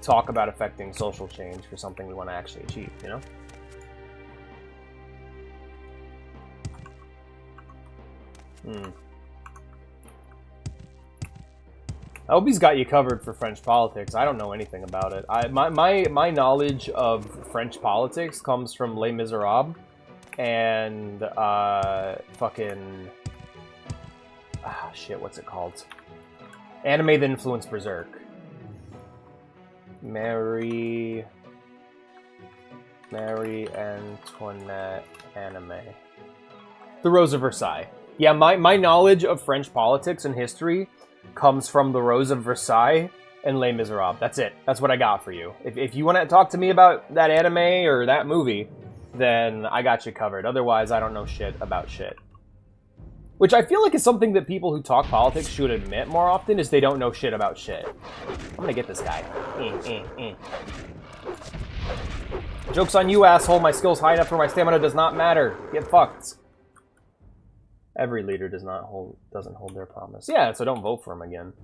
talk about affecting social change for something we want to actually achieve, you know? I hope he's got you covered for French politics. I don't know anything about it. My knowledge of French politics comes from Les Miserables and fucking shit. What's it called? Anime that influenced Berserk. Marie Antoinette anime. The Rose of Versailles. Yeah, my knowledge of French politics and history comes from The Rose of Versailles and Les Miserables. That's it. That's what I got for you. If you want to talk to me about that anime or that movie, then I got you covered. Otherwise, I don't know shit about shit. Which I feel like is something that people who talk politics should admit more often, is they don't know shit about shit. I'm gonna get this guy. Joke's on you, asshole. My skill's high enough for my stamina does not matter. Get fucked. Every leader doesn't hold their promise. Yeah, so don't vote for him again.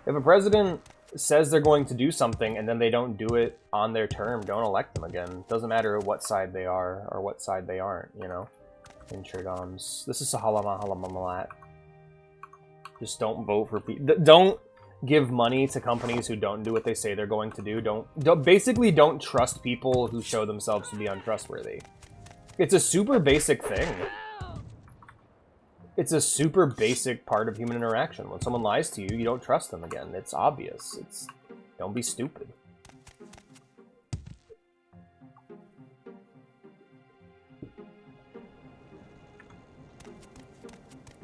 If a president says they're going to do something and then they don't do it on their term, don't elect them again. Doesn't matter what side they are or what side they aren't, you know? Intrigoms. This is Sahalama Halamalat. Just don't vote for people. Don't give money to companies who don't do what they say they're going to do. Basically don't trust people who show themselves to be untrustworthy. It's a super basic thing. It's a super basic part of human interaction. When someone lies to you, you don't trust them again. It's obvious. Don't be stupid.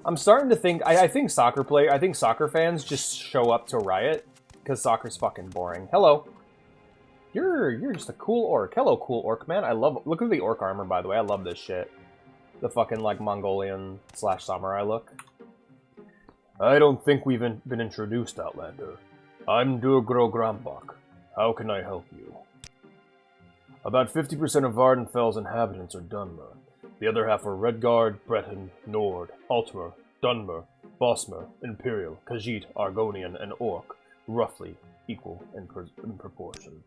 I'm starting to think, I think soccer fans just show up to Riot because soccer's fucking boring. Hello. You're just a cool orc. Hello, cool orc man. Look at the orc armor, by the way. I love this shit. The fucking, like, Mongolian/samurai look. I don't think we've been introduced, Outlander. I'm Durgro Grambach. How can I help you? About 50% of Vardenfell's inhabitants are Dunmer. The other half are Redguard, Breton, Nord, Altmer, Dunmer, Bosmer, Imperial, Khajiit, Argonian, and Orc, roughly equal in proportion.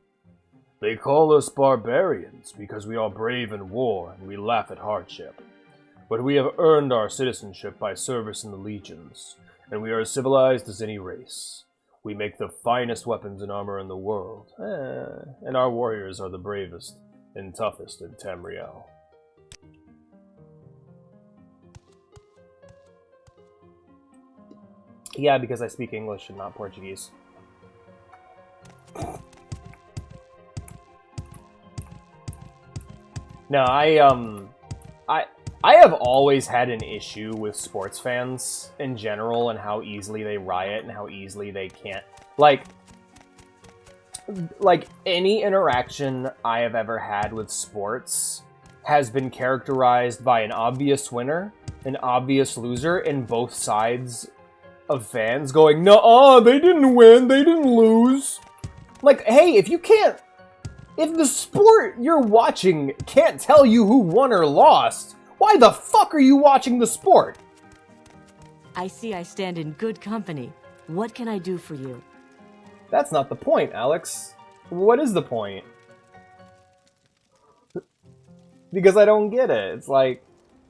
They call us barbarians because we are brave in war and we laugh at hardship. But we have earned our citizenship by service in the legions, and we are as civilized as any race. We make the finest weapons and armor in the world, and our warriors are the bravest and toughest in Tamriel. Yeah, because I speak English and not Portuguese. No, I have always had an issue with sports fans in general and how easily they riot and how easily they can't... Like any interaction I have ever had with sports has been characterized by an obvious winner, an obvious loser, and both sides of fans going, "Nuh-uh, they didn't win, they didn't lose." Like, hey, if the sport you're watching can't tell you who won or lost, why the fuck are you watching the sport? I see I stand in good company. What can I do for you? That's not the point, Alex. What is the point? Because I don't get it. It's like,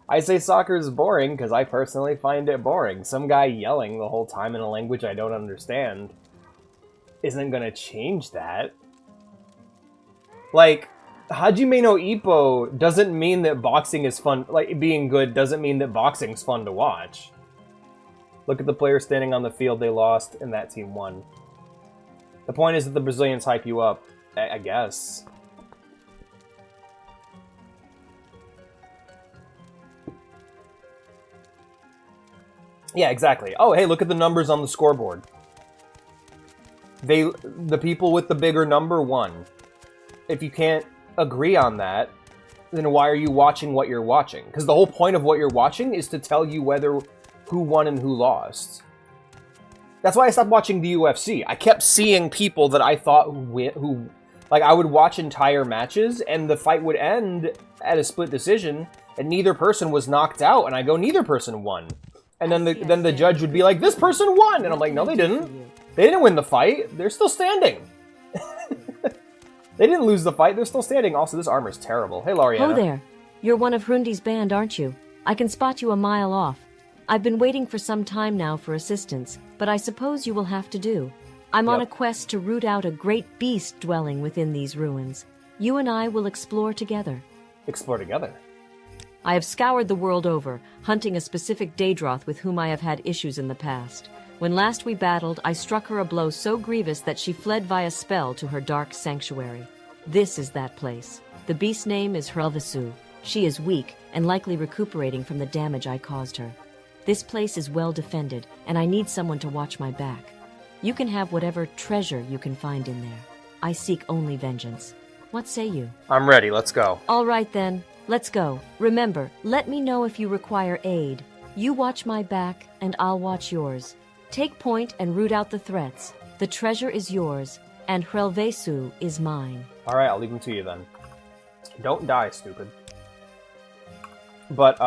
I say soccer is boring because I personally find it boring. Some guy yelling the whole time in a language I don't understand isn't gonna change that. Like, Hajime no Ippo doesn't mean that boxing is fun. Like, being good doesn't mean that boxing's fun to watch. Look at the players standing on the field, they lost, and that team won. The point is that the Brazilians hype you up, I guess. Yeah, exactly. Oh, hey, look at the numbers on the scoreboard. The people with the bigger number won. If you can't agree on that, then why are you watching what you're watching? Because the whole point of what you're watching is to tell you who won and who lost. That's why I stopped watching the UFC. I kept seeing people that I thought who like, I would watch entire matches, and the fight would end at a split decision, and neither person was knocked out, and I go, neither person won. And then the judge would be like, this person won! And I'm like, no, they didn't. They didn't win the fight. They're still standing. They didn't lose the fight. They're still standing. Also, this armor's terrible. Hey, Lariana. Oh there. You're one of Hrundi's band, aren't you? I can spot you a mile off. I've been waiting for some time now for assistance, but I suppose you will have to do. I'm on a quest to root out a great beast dwelling within these ruins. You and I will explore together. Explore together? I have scoured the world over, hunting a specific Daedroth with whom I have had issues in the past. When last we battled, I struck her a blow so grievous that she fled via spell to her dark sanctuary. This is that place. The beast's name is Hrelvisu. She is weak and likely recuperating from the damage I caused her. This place is well defended, and I need someone to watch my back. You can have whatever treasure you can find in there. I seek only vengeance. What say you? I'm ready, let's go. All right then, let's go. Remember, let me know if you require aid. You watch my back, and I'll watch yours. Take point and root out the threats. The treasure is yours. and Hrelvesu is mine. Alright, I'll leave them to you then. Don't die, stupid. But,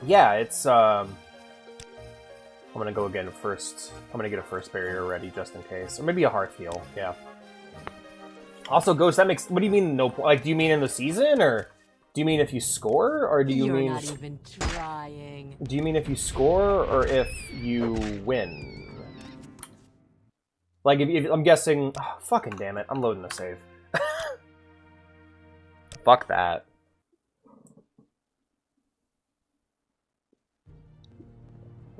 yeah, it's, I'm gonna go again first. I'm gonna get a first barrier ready just in case. Or maybe a hearth heal, yeah. Also, Ghost, that makes... What do you mean no point? Like, do you mean in the season, or... Do you mean if you score, or do you mean... You're not even trying. Do you mean if you score, or if you win? Like, if I'm guessing... Oh, fucking damn it, I'm loading a save. Fuck that.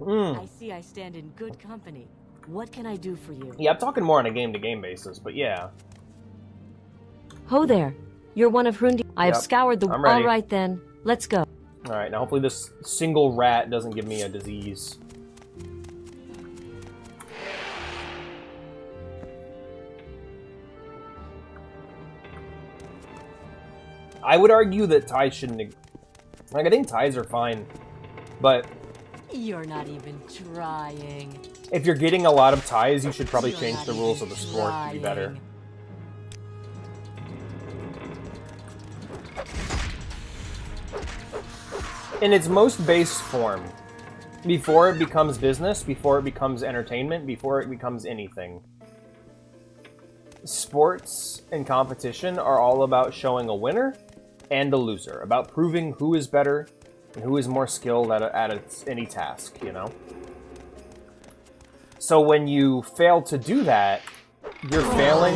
I see I stand in good company. What can I do for you? Yeah, I'm talking more on a game-to-game basis, but yeah. Ho there. You're one of Hrundi. I have Yep, scoured the... I'm ready. Alright then. Let's go. Alright, now hopefully this single rat doesn't give me a disease. I would argue that ties shouldn't... Like, I think ties are fine, but... You're not even trying. If you're getting a lot of ties, you should probably change the rules of the sport to be better. In its most base form, before it becomes business, before it becomes entertainment, before it becomes anything, sports and competition are all about showing a winner and a loser, about proving who is better and who is more skilled at any task, you know? So when you fail to do that, you're failing.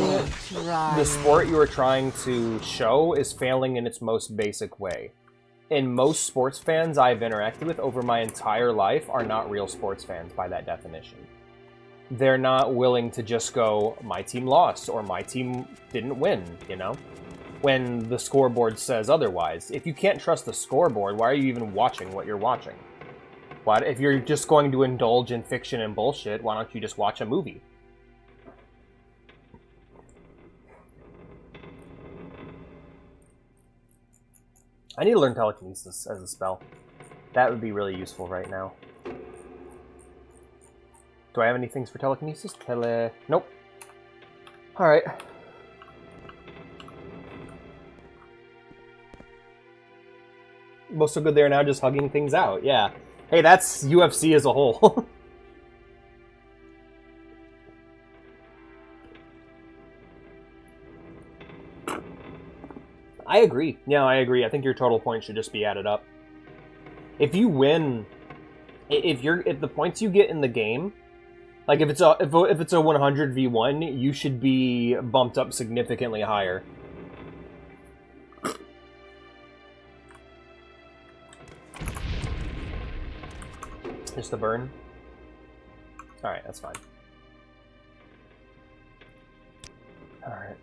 The sport you are trying to show is failing in its most basic way. And most sports fans I've interacted with over my entire life are not real sports fans by that definition. They're not willing to just go, my team lost, or my team didn't win, you know? When the scoreboard says otherwise. If you can't trust the scoreboard, why are you even watching what you're watching? If you're just going to indulge in fiction and bullshit, why don't you just watch a movie? I need to learn telekinesis as a spell. That would be really useful right now. Do I have any things for telekinesis? Nope. Alright. Most so good there now, just hugging things out, yeah. Hey, that's UFC as a whole. I agree. Yeah, I agree. I think your total points should just be added up. If you win, if the points you get in the game, like if it's a 100v1, you should be bumped up significantly higher. Just the burn. All right, that's fine. All right.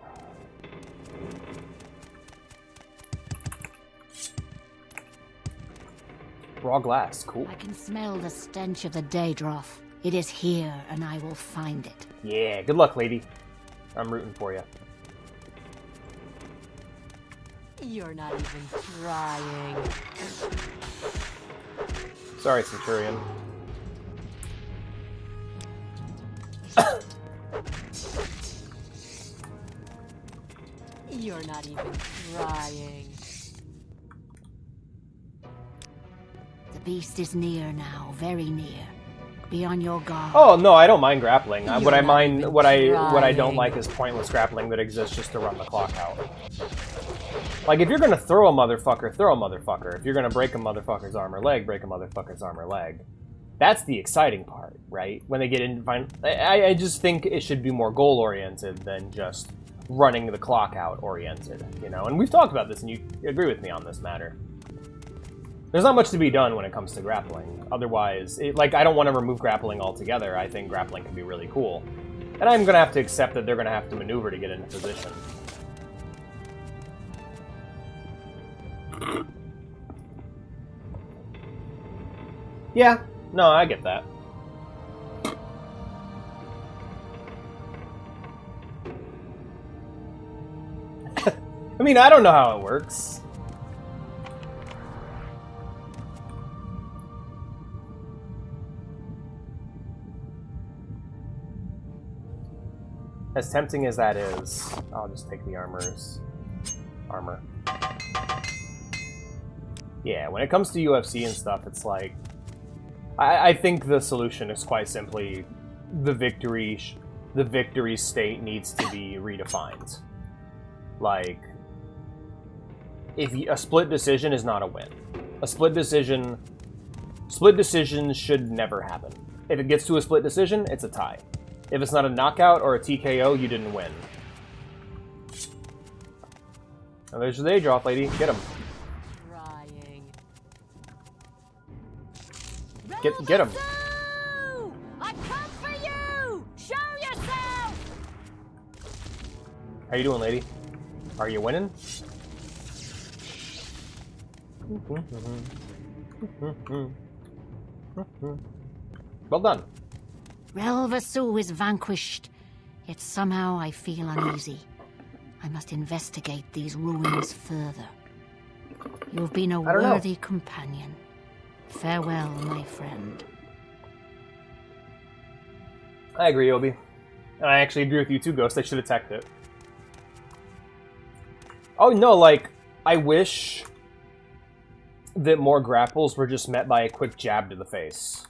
Raw glass, cool. I can smell the stench of the Daedroth. It is here, and I will find it. Yeah, good luck, lady. I'm rooting for you. You're not even trying. Sorry, Centurion. You're not even trying. The beast is near now, very near. Be on your guard. Oh no, I don't mind grappling. You're What I not mind, even what I don't trying. like is pointless grappling that exists just to run the clock out. Like if you're gonna throw a motherfucker, throw a motherfucker. If you're gonna break a motherfucker's arm or leg, break a motherfucker's arm or leg. That's the exciting part, right? When they get in, I just think it should be more goal oriented than just running the clock out oriented, you know. And we've talked about this, and you agree with me on this matter. There's not much to be done when it comes to grappling. Otherwise, like, I don't want to remove grappling altogether. I think grappling can be really cool. And I'm going to have to accept that they're going to have to maneuver to get into position. Yeah, no, I get that. I mean, I don't know how it works. As tempting as that is, I'll just take the armor. Yeah, when it comes to UFC and stuff, it's like... I think the solution is quite simply the victory state needs to be redefined. Like, a split decision is not a win. A split decision should never happen. If it gets to a split decision, it's a tie. If it's not a knockout or a TKO, you didn't win. And there's the Daedroth lady. Get him. Get him. I come for you! Show yourself! How you doing, lady? Are you winning? Well done. Relvasu is vanquished, yet somehow I feel uneasy. I must investigate these ruins further. You've been a worthy companion. Farewell, my friend. I agree, Obi. And I actually agree with you too, Ghost. I should have teched it. Oh, no, like, I wish that more grapples were just met by a quick jab to the face.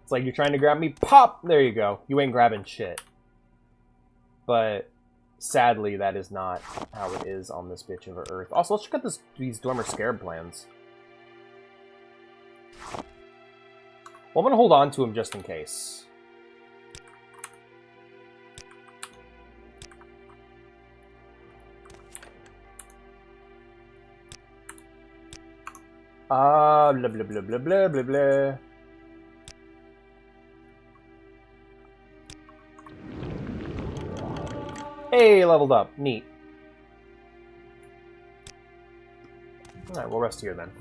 It's like, you're trying to grab me, pop! There you go. You ain't grabbing shit. But, sadly, that is not how it is on this bitch of Earth. Also, let's check out these Dwemer Scarab plans. Well, I'm gonna hold on to him just in case. Blah, blah, blah, blah, blah, blah, blah. Hey, leveled up. Neat. Alright, we'll rest here then.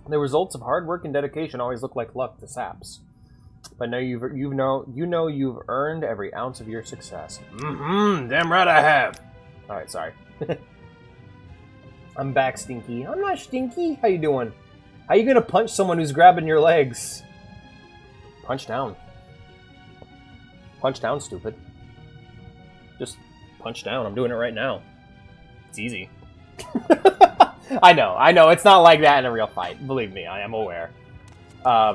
The results of hard work and dedication always look like luck to saps. But now you know you've earned every ounce of your success. Damn right I have. All right, sorry. I'm back, Stinky. I'm not Stinky. How you doing? How you gonna punch someone who's grabbing your legs? Punch down. Punch down, stupid. Just punch down. I'm doing it right now. It's easy. I know. It's not like that in a real fight. Believe me, I am aware. I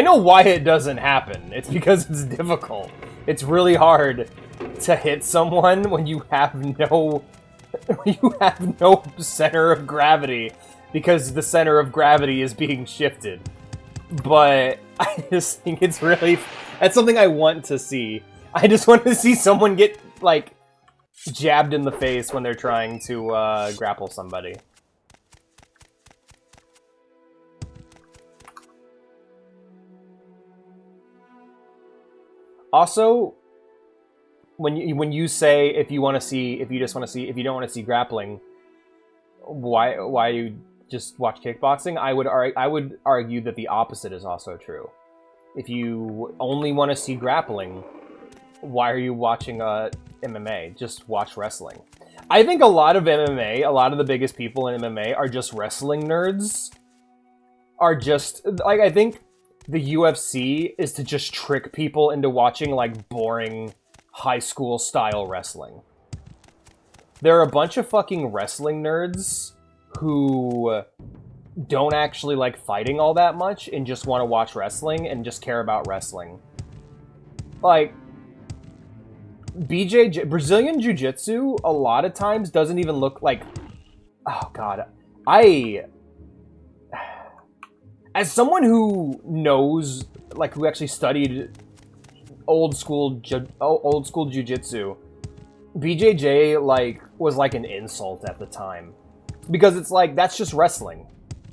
know why it doesn't happen. It's because it's difficult. It's really hard to hit someone when you have no center of gravity, because the center of gravity is being shifted. But I just think it's really... That's something I want to see. I just want to see someone get, like, jabbed in the face when they're trying to grapple somebody. Also, when you say if you don't want to see grappling, why you just watch kickboxing? I would argue that the opposite is also true. If you only want to see grappling, why are you watching MMA? Just watch wrestling. I think a lot of MMA, a lot of the biggest people in MMA are just wrestling nerds. Are just, like, I think the UFC is to just trick people into watching, like, boring high school style wrestling. There are a bunch of fucking wrestling nerds who don't actually like fighting all that much and just want to watch wrestling and just care about wrestling. Like, Brazilian Jiu-Jitsu a lot of times doesn't even look like... Oh, God. As someone who knows, like, who actually studied old school Jiu-Jitsu, BJJ, like, was like an insult at the time. Because it's like, that's just wrestling.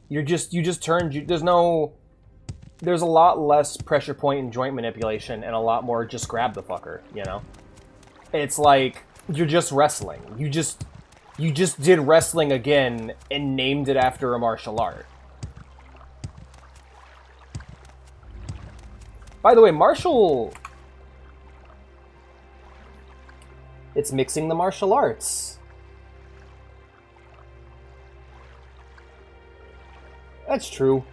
You just turn... There's a lot less pressure point and joint manipulation and a lot more just grab the fucker, you know? It's like, you're just wrestling. You just did wrestling again and named it after a martial art. By the way, martial It's mixing the martial arts. That's true.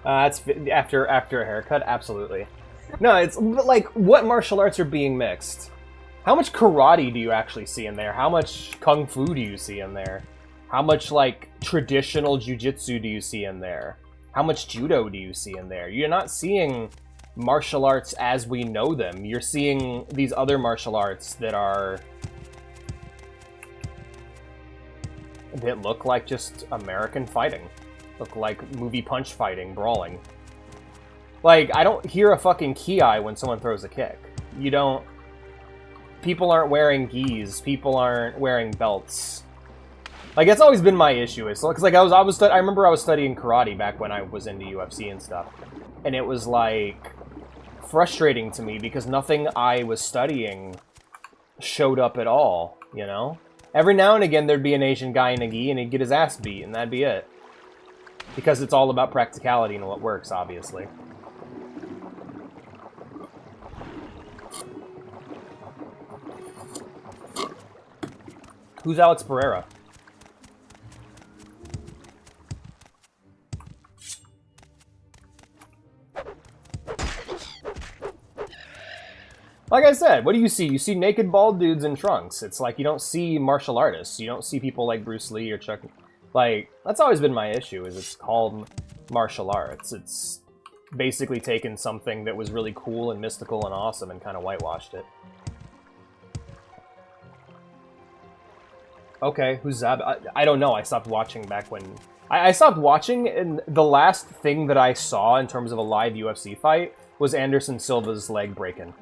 That's after a haircut, absolutely. No, it's like, what martial arts are being mixed? How much karate do you actually see in there? How much kung fu do you see in there? How much, like, traditional jujitsu do you see in there? How much judo do you see in there? You're not seeing martial arts as we know them. You're seeing these other martial arts that look like just American fighting. Look like movie punch fighting, brawling. Like, I don't hear a fucking ki when someone throws a kick. You don't... People aren't wearing gis. People aren't wearing belts. Like, that's always been my issue. Is because, like, I remember I was studying karate back when I was into UFC and stuff. And it was, like, frustrating to me because nothing I was studying showed up at all, you know? Every now and again, there'd be an Asian guy in a gi and he'd get his ass beat, and that'd be it. Because it's all about practicality and what works, obviously. Who's Alex Pereira? Like I said, what do you see? You see naked bald dudes in trunks. It's like you don't see martial artists. You don't see people like Bruce Lee or Chuck. Like, that's always been my issue, is it's called martial arts. It's basically taken something that was really cool and mystical and awesome and kind of whitewashed it. Okay, who's Zab? I don't know. I stopped watching back when... I stopped watching, and the last thing that I saw in terms of a live UFC fight was Anderson Silva's leg breaking.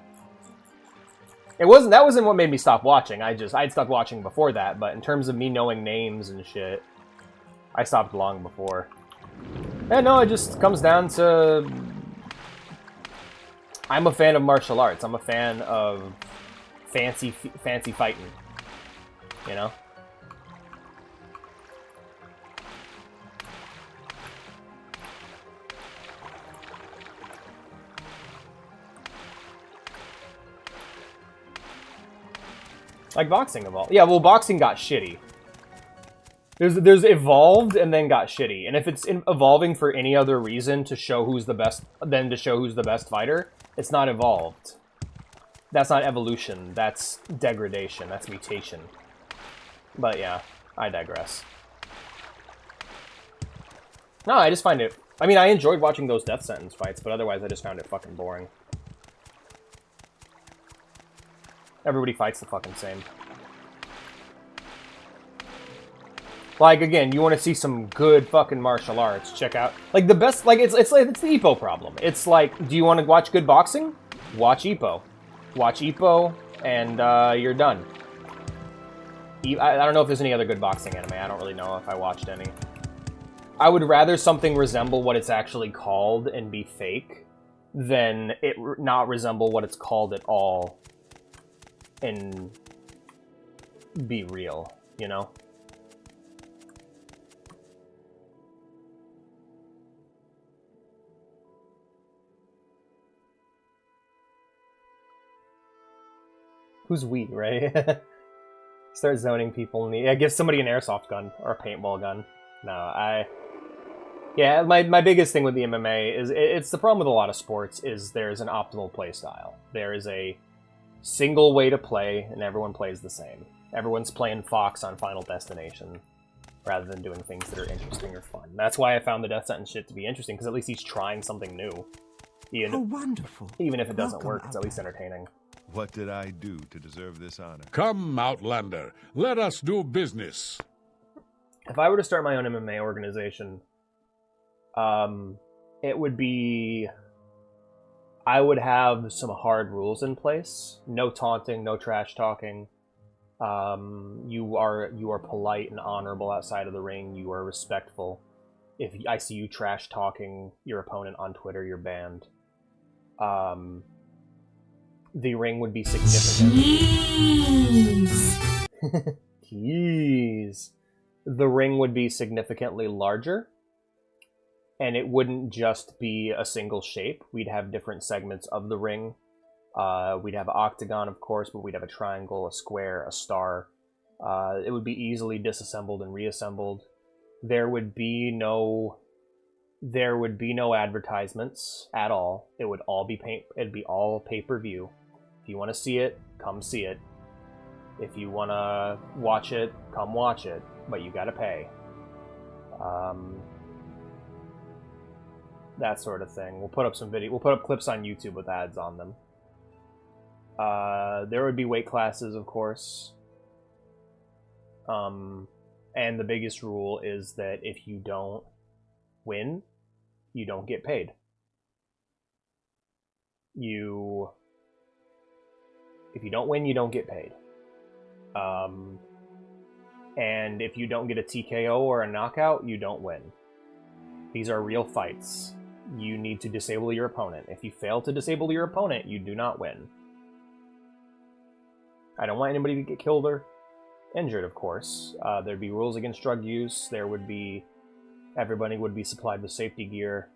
That wasn't what made me stop watching. I'd stopped watching before that, but in terms of me knowing names and shit, I stopped long before. Yeah, no, it just comes down to... I'm a fan of martial arts. I'm a fan of fancy fighting. You know? Like boxing evolved. Yeah, well, boxing got shitty. There's evolved and then got shitty. And if it's evolving for any other reason to show who's the best, than to show who's the best fighter, it's not evolved. That's not evolution. That's degradation. That's mutation. But yeah, I digress. No, I just find it... I mean, I enjoyed watching those death sentence fights, but otherwise I just found it fucking boring. Everybody fights the fucking same. Like, again, you want to see some good fucking martial arts, check out... Like, the best... Like, it's the Ippo problem. It's like, do you want to watch good boxing? Watch Ippo. Watch Ippo, and you're done. I don't know if there's any other good boxing anime. I don't really know if I watched any. I would rather something resemble what it's actually called and be fake than it not resemble what it's called at all and be real, you know? Who's we, right? Start zoning people in the... Yeah, give somebody an airsoft gun or a paintball gun. No, Yeah, my biggest thing with the MMA is... It's the problem with a lot of sports is there's an optimal play style. There is a single way to play, and everyone plays the same. Everyone's playing Fox on Final Destination, rather than doing things that are interesting or fun. That's why I found the Death Sentence shit to be interesting, because at least he's trying something new. Wonderful. Even if it doesn't work, it's at least entertaining. What did I do to deserve this honor? Come, Outlander. Let us do business. If I were to start my own MMA organization, it would be... I would have some hard rules in place. No taunting, no trash talking. You are polite and honorable outside of the ring. You are respectful. If I see you trash talking your opponent on Twitter, you're banned. The ring would be significant. Jeez. The ring would be significantly larger. And it wouldn't just be a single shape. We'd have different segments of the ring. We'd have an octagon, of course, but we'd have a triangle, a square, a star. It would be easily disassembled and reassembled. There would be no advertisements at all. It would all be it'd be all pay-per-view. If you want to see it, come see it. If you want to watch it, come watch it. But you gotta pay. That sort of thing. We'll put up some video. We'll put up clips on YouTube with ads on them. There would be weight classes, of course. And the biggest rule is that if you don't win, you don't get paid. If you don't win, you don't get paid. And if you don't get a TKO or a knockout, you don't win. These are real fights. You need to disable your opponent. If you fail to disable your opponent, you do not win. I don't want anybody to get killed or injured, of course. There'd be rules against drug use. Everybody would be supplied with safety gear.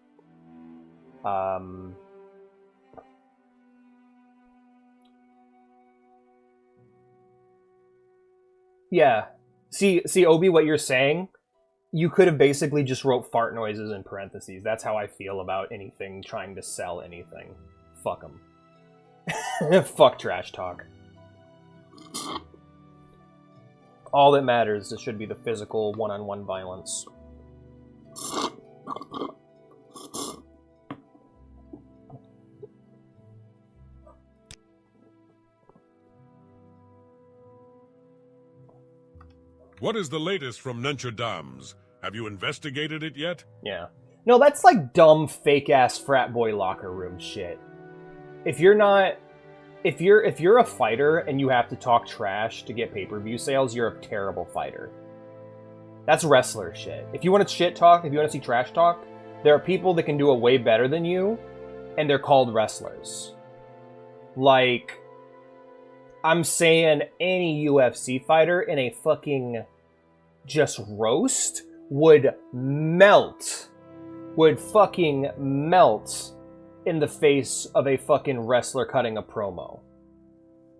Yeah. See, Obi, what you're saying, you could have basically just wrote fart noises in parentheses. That's how I feel about anything trying to sell anything. Fuck them. Fuck trash talk. All that matters, this should be the physical one-on-one violence. What is the latest from Notre Dame's? Have you investigated it yet? Yeah. No, that's like dumb, fake-ass frat boy locker room shit. If you're a fighter and you have to talk trash to get pay-per-view sales, you're a terrible fighter. That's wrestler shit. If you want to shit talk, if you want to see trash talk, there are people that can do it way better than you, and they're called wrestlers. Like, I'm saying any UFC fighter in a fucking just roast would fucking melt in the face of a fucking wrestler cutting a promo.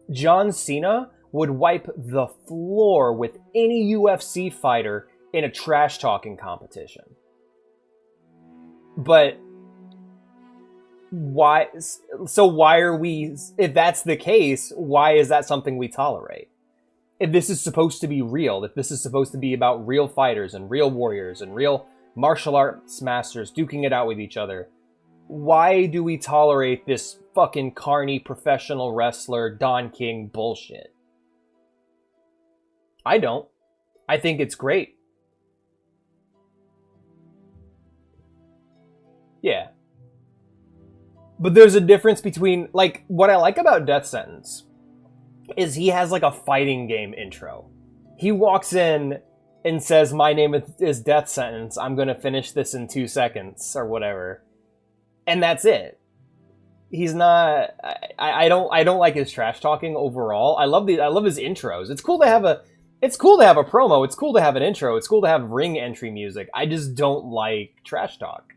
John Cena would wipe the floor with any UFC fighter in a trash talking competition. But why? So why are we? If that's the case, why is that something we tolerate? If this is supposed to be real, if this is supposed to be about real fighters and real warriors and real martial arts masters duking it out with each other, why do we tolerate this fucking carny professional wrestler Don King bullshit? I don't. I think it's great. Yeah. But there's a difference between, like, what I like about Death Sentence is he has, like, a fighting game intro. He walks in and says, my name is Death Sentence, I'm gonna finish this in 2 seconds, or whatever. And that's it. He's not... I don't like his trash talking overall. I love his intros. It's cool to have a promo, it's cool to have an intro, it's cool to have ring entry music. I just don't like trash talk.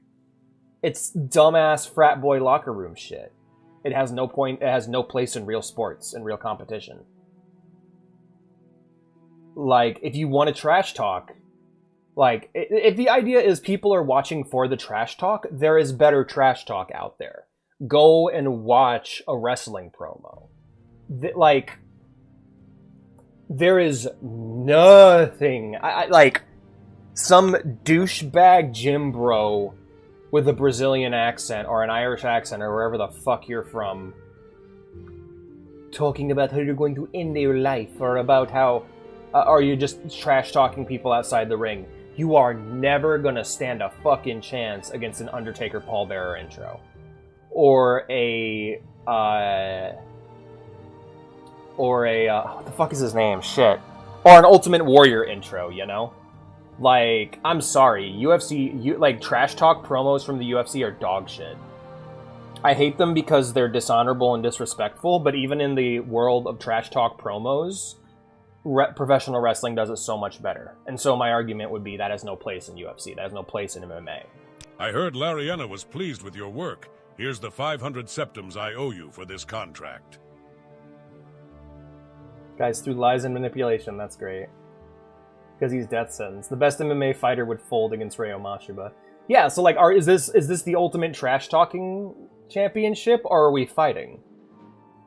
It's dumbass frat boy locker room shit. It has no point, it has no place in real sports, in real competition. Like, if you want to trash talk, like, if the idea is people are watching for the trash talk, there is better trash talk out there. Go and watch a wrestling promo. Like, there is nothing, like, some douchebag gym bro with a Brazilian accent or an Irish accent or wherever the fuck you're from, talking about how you're going to end your life, or about how, or you're just trash talking people outside the ring. You are never gonna stand a fucking chance against an Undertaker Paul Bearer intro, or a what the fuck is his name? Shit. Or an Ultimate Warrior intro, you know? Like, I'm sorry, like, trash talk promos from the UFC are dog shit. I hate them because they're dishonorable and disrespectful, but even in the world of trash talk promos, professional wrestling does it so much better. And so my argument would be that has no place in UFC, that has no place in MMA. I heard Lariana was pleased with your work. Here's the 500 septums I owe you for this contract. Guys, through lies and manipulation, that's great. Because he's death sentence. The best MMA fighter would fold against Ryo Mashiba. Yeah, so like, is this the ultimate trash talking championship, or are we fighting?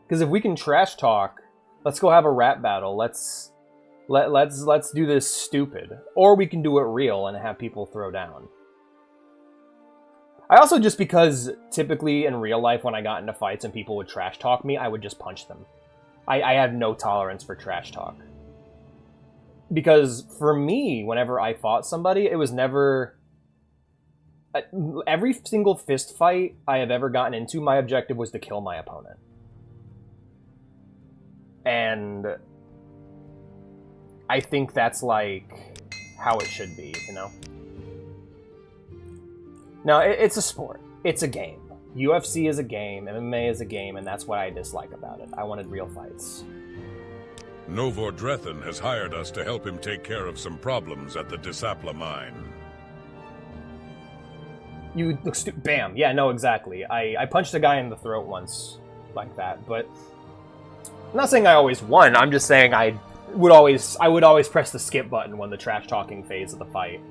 Because if we can trash talk, let's go have a rap battle. Let's do this stupid, or we can do it real and have people throw down. I also, just because typically in real life when I got into fights and people would trash talk me, I would just punch them. I have no tolerance for trash talk. Because for me, whenever I fought somebody, it was never... Every single fist fight I have ever gotten into, my objective was to kill my opponent. And I think that's like how it should be, you know? No, it's a sport. It's a game. UFC is a game, MMA is a game, and that's what I dislike about it. I wanted real fights. Novor Drethan has hired us to help him take care of some problems at the Disapla mine. You look stupid. Bam. Yeah, no, exactly. I punched a guy in the throat once like that, but I'm not saying I always won. I'm just saying I would always press the skip button when the trash talking phase of the fight.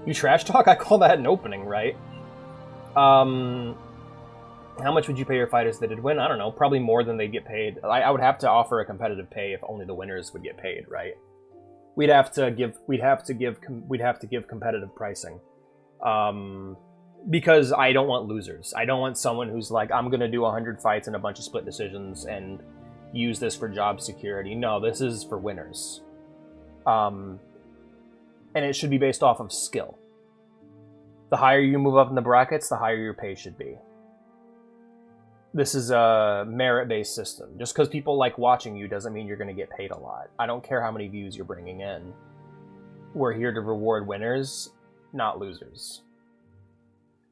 You trash talk? I call that an opening, right? How much would you pay your fighters that did win? I don't know. Probably more than they'd get paid. I would have to offer a competitive pay if only the winners would get paid, right? We'd have to give competitive pricing. Because I don't want losers. I don't want someone who's like, I'm going to do 100 fights and a bunch of split decisions and use this for job security. No, this is for winners. And it should be based off of skill. The higher you move up in the brackets, the higher your pay should be. This is a merit-based system. Just because people like watching you doesn't mean you're going to get paid a lot. I don't care how many views you're bringing in. We're here to reward winners, not losers.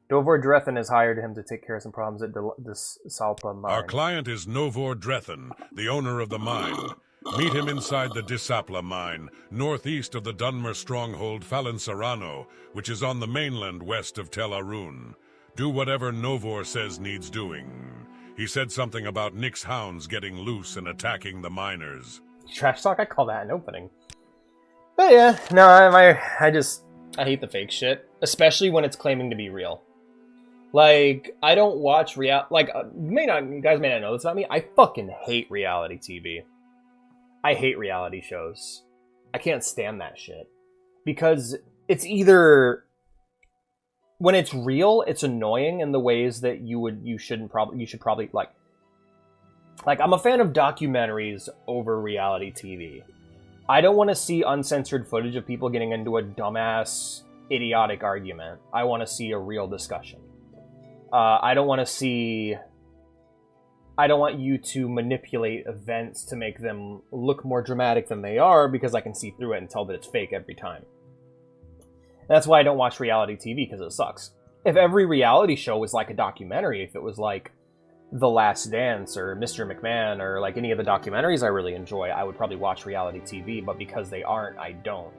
Novor Drethan has hired him to take care of some problems at this Salpa mine. Our client is Novor Drethan, the owner of the mine. Meet him inside the Disapla mine, northeast of the Dunmer stronghold Fallen Serrano, which is on the mainland west of Tel Arun. Do whatever Novor says needs doing. He said something about Nick's hounds getting loose and attacking the miners. Trash talk? I call that an opening. But yeah, no, I hate the fake shit. Especially when it's claiming to be real. Like, I don't watch you guys may not know this about me, I fucking hate reality TV. I hate reality shows. I can't stand that shit. Because it's either... When it's real, it's annoying in the ways that you should probably like I'm a fan of documentaries over reality TV. I don't want to see uncensored footage of people getting into a dumbass, idiotic argument. I want to see a real discussion. I don't want you to manipulate events to make them look more dramatic than they are, because I can see through it and tell that it's fake every time. That's why I don't watch reality TV, because it sucks. If every reality show was like a documentary, if it was like The Last Dance or Mr. McMahon or like any of the documentaries I really enjoy, I would probably watch reality TV, but because they aren't, I don't.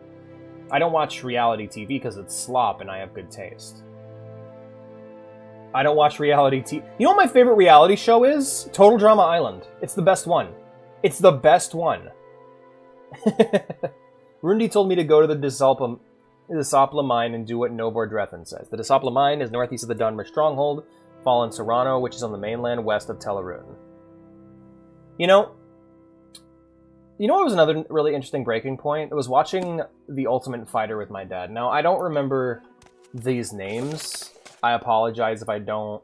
I don't watch reality TV because it's slop and I have good taste. I don't watch reality TV. You know what my favorite reality show is? Total Drama Island. It's the best one. It's the best one. Rundi told me to go to the Disapla mine and do what Novor Drethan says. The Disapla mine is northeast of the Dunmer stronghold, Fallen Serrano, which is on the mainland west of Tel Arun. You know what was another really interesting breaking point? It was watching The Ultimate Fighter with my dad. Now, I don't remember these names. I apologize if I don't.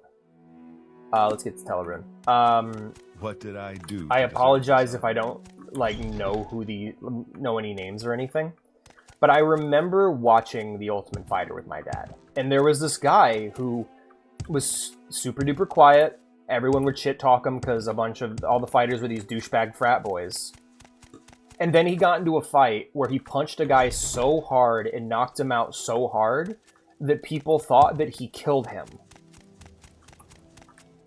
Let's get to Tel Arun. What did I do? I apologize if I don't know any names or anything. But I remember watching The Ultimate Fighter with my dad. And there was this guy who was super duper quiet. Everyone would shit talk him because all the fighters were these douchebag frat boys. And then he got into a fight where he punched a guy so hard and knocked him out so hard that people thought that he killed him.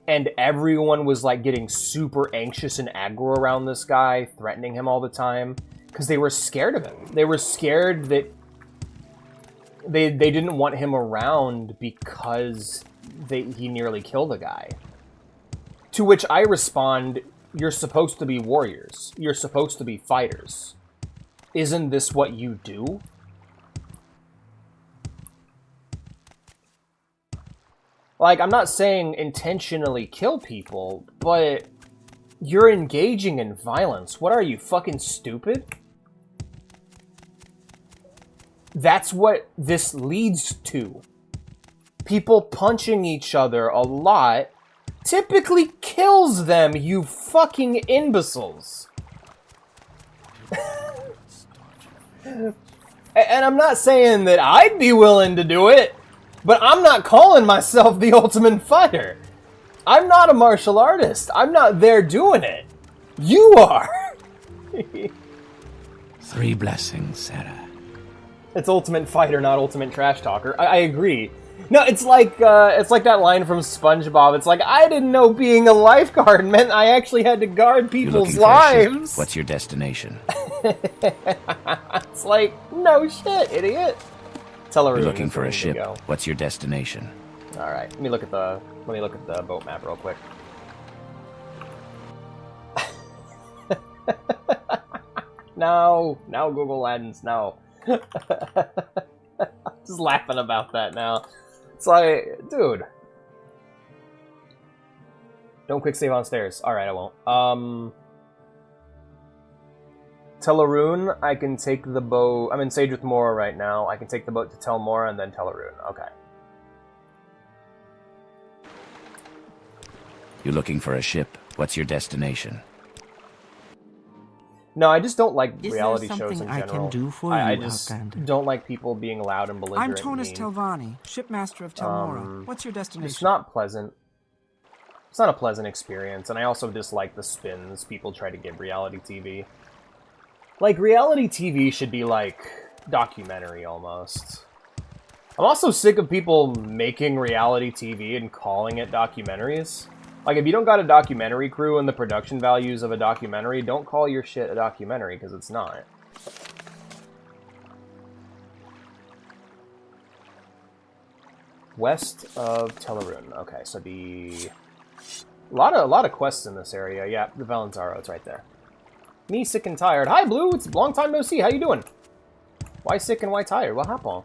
And everyone was like getting super anxious and aggro around this guy, threatening him all the time. Because they were scared of him. They were scared that they didn't want him around because he nearly killed a guy. To which I respond, you're supposed to be warriors. You're supposed to be fighters. Isn't this what you do? Like, I'm not saying intentionally kill people, but you're engaging in violence. What are you, fucking stupid? That's what this leads to. People punching each other a lot typically kills them, you fucking imbeciles. And I'm not saying that I'd be willing to do it, but I'm not calling myself the ultimate fighter. I'm not a martial artist. I'm not there doing it. You are. 3 blessings, Sarah. It's ultimate fighter, not ultimate trash talker. I agree. No, it's like that line from SpongeBob. It's like, I didn't know being a lifeguard meant I actually had to guard people's lives. What's your destination? It's like, no shit, idiot. You're looking for a ship. What's your destination? All right, let me look at the boat map real quick. No, Google Lens, no. Just laughing about that now. It's like, dude. Don't quick save on stairs. Alright, I won't. Teleroon, I can take the boat. I'm in Sadrith Mora right now. I can take the boat to Tel Mora and then Teleroon. Okay. You're looking for a ship. What's your destination? No, I just don't like reality shows in I general. can do for I you, just Outlander? don't like people being loud and belligerent. I'm and Tonus mean. Telvanni, shipmaster of Telmora. What's your destination? It's not pleasant. It's not a pleasant experience, and I also dislike the spins people try to give reality TV. Like, reality TV should be like documentary almost. I'm also sick of people making reality TV and calling it documentaries. Like, if you don't got a documentary crew and the production values of a documentary, don't call your shit a documentary, because it's not. West of Teleroon. Okay, so a lot of quests in this area. Yeah, the Valanzaro, it's right there. Me sick and tired. Hi, Blue. It's a long time no see. How you doing? Why sick and why tired? What happened?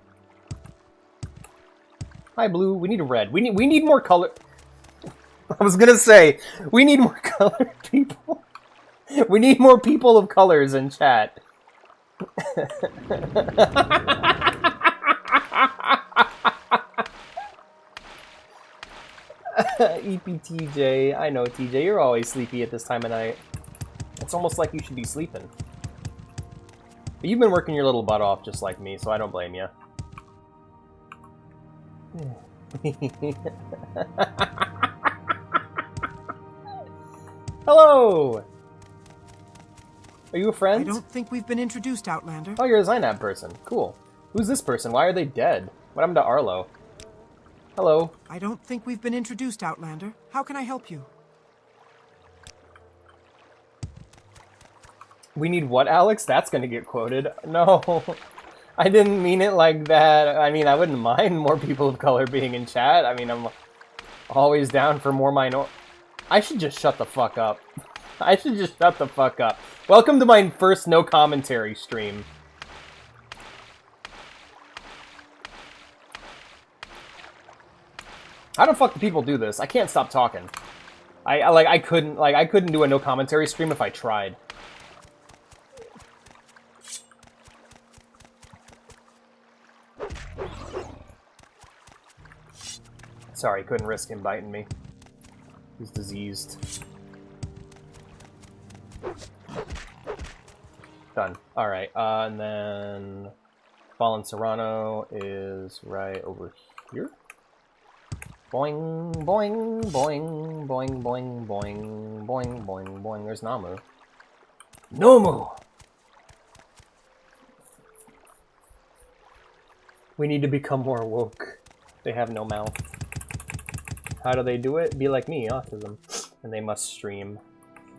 Hi, Blue. We need a red. We need more color. I was gonna say, we need more colored people. We need more people of colors in chat. EPTJ, I know TJ, you're always sleepy at this time of night. It's almost like you should be sleeping. But you've been working your little butt off just like me, so I don't blame you. Hello! Are you a friend? I don't think we've been introduced, Outlander. Oh, you're a Zynab person. Cool. Who's this person? Why are they dead? What happened to Arlo? Hello. I don't think we've been introduced, Outlander. How can I help you? We need what, Alex? That's gonna get quoted. No. I didn't mean it like that. I mean, I wouldn't mind more people of color being in chat. I mean, I'm always down for more I should just shut the fuck up. I should just shut the fuck up. Welcome to my first no commentary stream. How the fuck do people do this? I can't stop talking. I couldn't do a no commentary stream if I tried. Sorry, couldn't risk him biting me. He's diseased. Done. Alright, and then Fallen Serrano is right over here. Boing, boing, boing, boing, boing, boing, boing, boing, boing. There's Namu. Nomu! We need to become more woke. They have no mouth. How do they do it? Be like me, autism. And they must stream.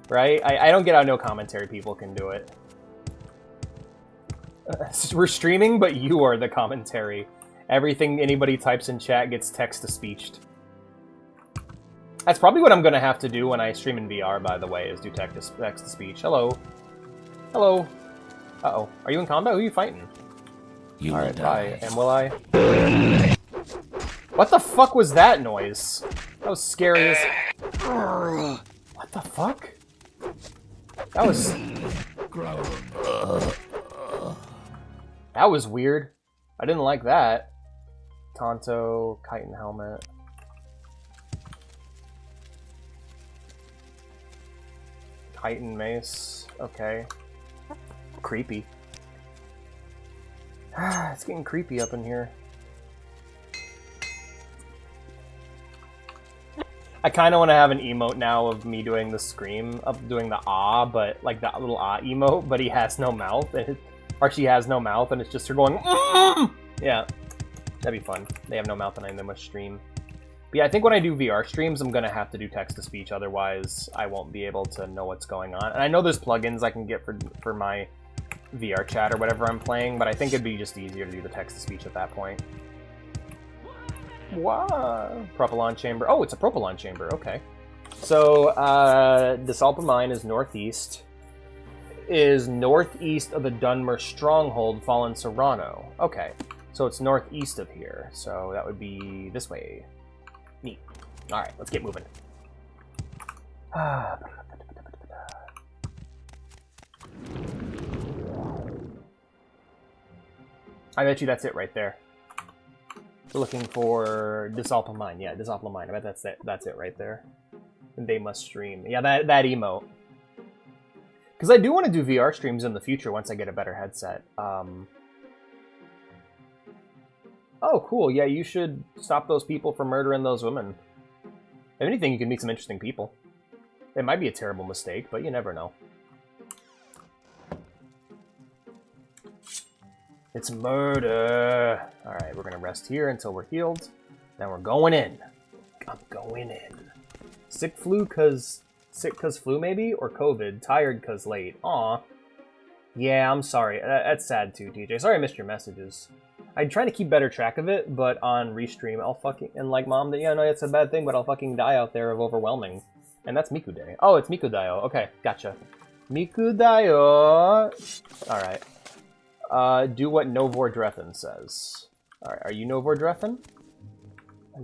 Right? I don't get how no commentary people can do it. We're streaming, but you are the commentary. Everything anybody types in chat gets text-to-speeched. That's probably what I'm gonna have to do when I stream in VR, by the way, is do text-to-speech. Hello. Hello. Uh-oh. Are you in combat? Who are you fighting? You Alright, will bye. die. And will I? What the fuck was that noise? That was scary as... What the fuck? That was... That was weird. I didn't like that. Tonto, chitin helmet. Chitin mace. Okay. Creepy. It's getting creepy up in here. I kind of want to have an emote now of me doing the scream, of doing the ah, but like that little ah emote, but he has no mouth, and or she has no mouth, and it's just her going, yeah, that'd be fun. They have no mouth and they must stream. But yeah, I think when I do VR streams, I'm gonna have to do text-to-speech, otherwise I won't be able to know what's going on. And I know there's plugins I can get for my VR chat or whatever I'm playing, but I think it'd be just easier to do the text-to-speech at that point. Wow. Propylon chamber. Oh, it's a propylon chamber. Okay. So, Disalpa Mine is northeast. Is northeast of the Dunmer Stronghold, Fallen Serrano. Okay. So it's northeast of here. So that would be this way. Neat. Alright, let's get moving. I bet you that's it right there. We're looking for Disalpa Mine. Yeah, Disalpa Mine. I bet that's it. That's it right there. And they must stream. Yeah, that emote. Because I do want to do VR streams in the future once I get a better headset. Oh, cool. Yeah, you should stop those people from murdering those women. If anything, you can meet some interesting people. It might be a terrible mistake, but you never know. It's murder. Alright, we're gonna rest here until we're healed. Then we're going in. I'm going in. Sick cause flu maybe? Or COVID. Tired cause late. Aw. Yeah, I'm sorry. That's sad too, TJ. Sorry I missed your messages. I try to keep better track of it, but on Restream, I'll fucking... And like, Mom, yeah, no, it's a bad thing, but I'll fucking die out there of overwhelming. And that's Miku Day. Oh, it's Miku Dayo. Okay, gotcha. Miku Dayo. Alright. Do what Novor Drethen says. Alright, are you Novor Drethen?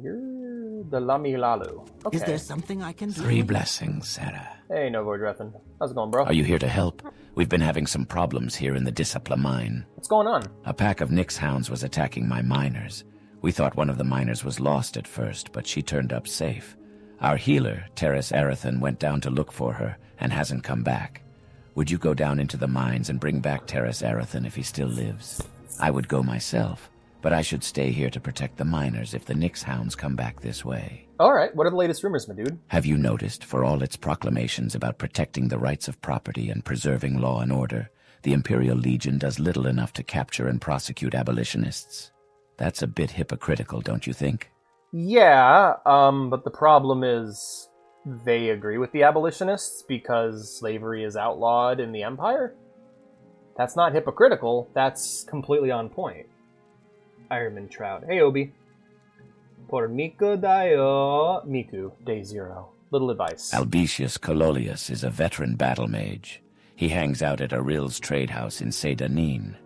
You're the Lamilalu. Okay. Is there something I can do? 3 blessings, Sarah. Hey, Novor Drethen. How's it going, bro? Are you here to help? We've been having some problems here in the Disapla mine. What's going on? A pack of Nyx hounds was attacking my miners. We thought one of the miners was lost at first, but she turned up safe. Our healer, Teres Arathan, went down to look for her and hasn't come back. Would you go down into the mines and bring back Teres Arathan if he still lives? I would go myself, but I should stay here to protect the miners if the Nyx hounds come back this way. Alright, what are the latest rumors, my dude? Have you noticed, for all its proclamations about protecting the rights of property and preserving law and order, the Imperial Legion does little enough to capture and prosecute abolitionists? That's a bit hypocritical, don't you think? Yeah, but the problem is they agree with the abolitionists because slavery is outlawed in the Empire? That's not hypocritical, that's completely on point. Ironman Trout. Hey, Obi. Por Miku Dayo. Miku, Day 0. Little advice. Albicius Cololius is a veteran battle mage. He hangs out at Aril's trade house in Sedanin.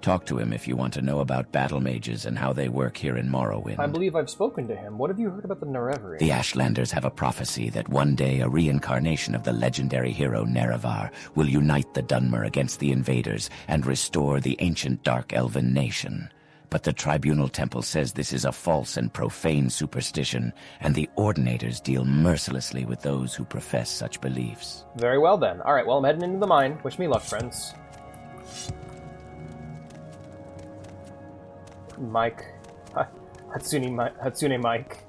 Talk to him if you want to know about battle mages and how they work here in Morrowind. I believe I've spoken to him. What have you heard about the Nerevari? The Ashlanders have a prophecy that one day a reincarnation of the legendary hero Nerevar will unite the Dunmer against the invaders and restore the ancient Dark Elven nation. But the Tribunal Temple says this is a false and profane superstition, and the Ordinators deal mercilessly with those who profess such beliefs. Very well then. Alright, well I'm heading into the mine. Wish me luck, friends. Mike. Hatsune Mike.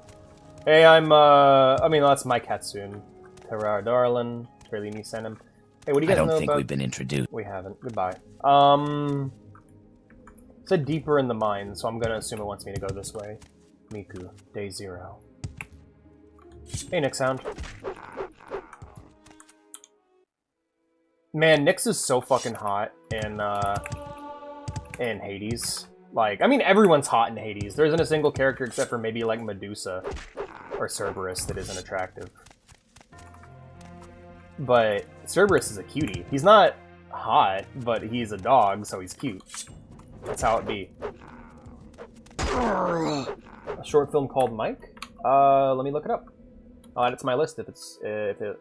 Hey, that's Mike Hatsune. Terrar Darlin. Trelini sent him. Hey, what do you guys know about... I don't think we've been introduced. We haven't. Goodbye. It said deeper in the mine, so I'm gonna assume it wants me to go this way. Miku, Day 0. Hey, Nyx Hound. Man, Nyx is so fucking hot in Hades. Like, I mean, everyone's hot in Hades. There isn't a single character except for maybe, like, Medusa or Cerberus that isn't attractive. But Cerberus is a cutie. He's not hot, but he's a dog, so he's cute. That's how it be. A short film called Mike? Let me look it up. I'll add it to my list if it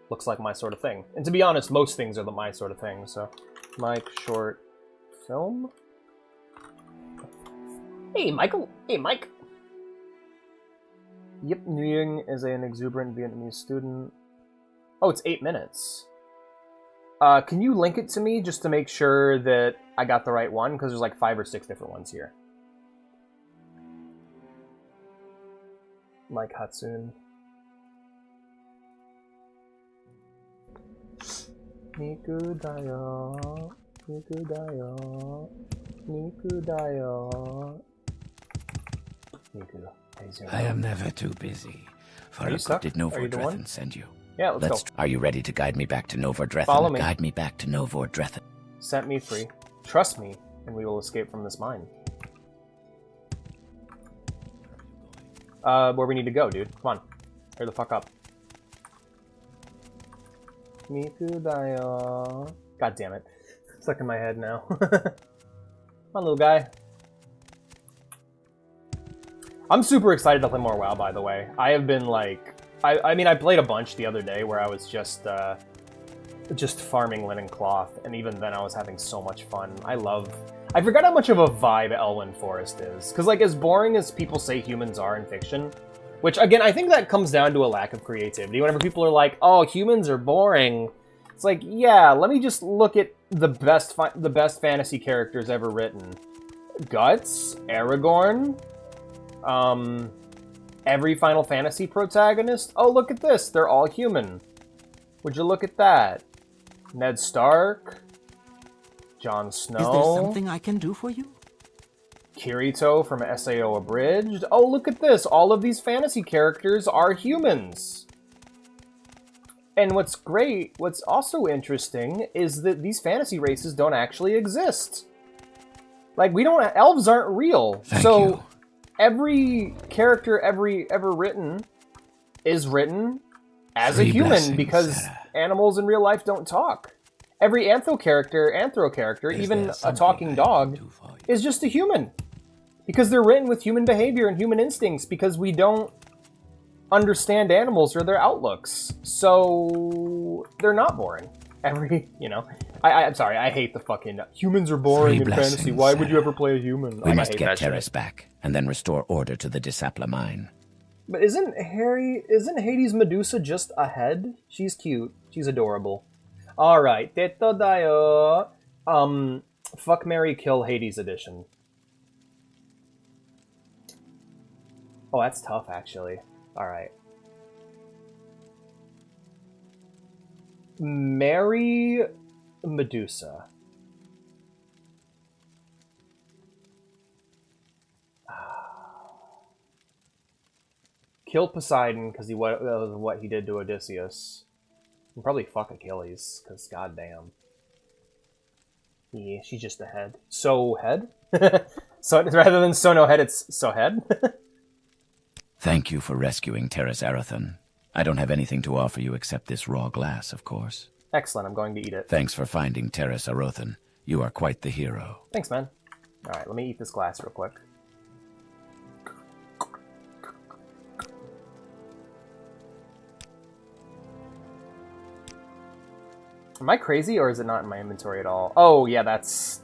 looks like my sort of thing. And to be honest, most things are my sort of thing, so... Mike short film? Hey, Michael! Hey, Mike! Yep, Nguyen is an exuberant Vietnamese student. Oh, it's 8 minutes. Can you link it to me just to make sure that I got the right one? Because there's like 5 or 6 different ones here. Mike Hatsune. Niku dayo, Niku dayo, Niku dayo. Niku. I am never too busy. For a good did Novordrethan send you? Yeah, let's go. Are you ready to guide me back to Novordrethan? Follow me. Guide me back to Novordrethan. Set me free. Trust me, and we will escape from this mine. Where we need to go, dude. Come on. Hurry the fuck up. Miku dayo. God damn it. Stuck in my head now. Come on, little guy. I'm super excited to play more WoW, by the way. I have been, like... I mean, I played a bunch the other day where I was just farming linen cloth, and even then I was having so much fun. I forgot how much of a vibe Elwyn Forest is. Because, like, as boring as people say humans are in fiction, which, again, I think that comes down to a lack of creativity. Whenever people are like, oh, humans are boring, it's like, yeah, let me just look at the best fantasy characters ever written. Guts, Aragorn, every Final Fantasy protagonist. Oh, look at this, they're all human. Would you look at that? Ned Stark, Jon Snow. Is there something I can do for you? Kirito from SAO Abridged. Oh, look at this. All of these fantasy characters are humans. And what's great, what's also interesting, is that these fantasy races don't actually exist. Like, elves aren't real. Thank you. Every character ever written is written as a human, because animals in real life don't talk. Every anthro character, even a talking dog, is just a human. Because they're written with human behavior and human instincts, because we don't understand animals or their outlooks. So they're not boring. I'm sorry, I hate the fucking humans are boring in fantasy. Why would you ever play a human? We must get Terrace back, and then restore order to the Disapla mine. But isn't Hades' Medusa just a head? She's cute. She's adorable. Alright, Teto dayo. Fuck, marry, kill Hades edition. Oh, that's tough, actually. Alright. Marry Medusa. Kill Poseidon, because what he did to Odysseus. And probably fuck Achilles, because goddamn. Yeah, she's just a head. So head? So rather than so no head, it's so head? Thank you for rescuing Terrace Arathan. I don't have anything to offer you except this raw glass, of course. Excellent, I'm going to eat it. Thanks for finding Terrace Arathan. You are quite the hero. Thanks, man. Alright, let me eat this glass real quick. Am I crazy, or is it not in my inventory at all? Oh, yeah, it's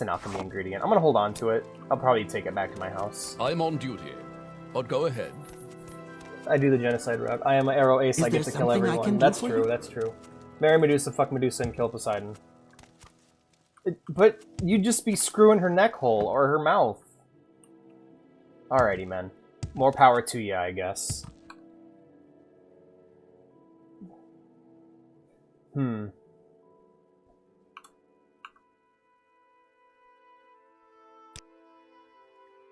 an alchemy ingredient. I'm gonna hold on to it. I'll probably take it back to my house. I'm on duty, but go ahead. I do the genocide route. I am an arrow ace, I get to kill everyone. That's true, that's true. Marry Medusa, fuck Medusa, and kill Poseidon. But you'd just be screwing her neck hole, or her mouth. Alrighty, man. More power to ya, I guess. I'm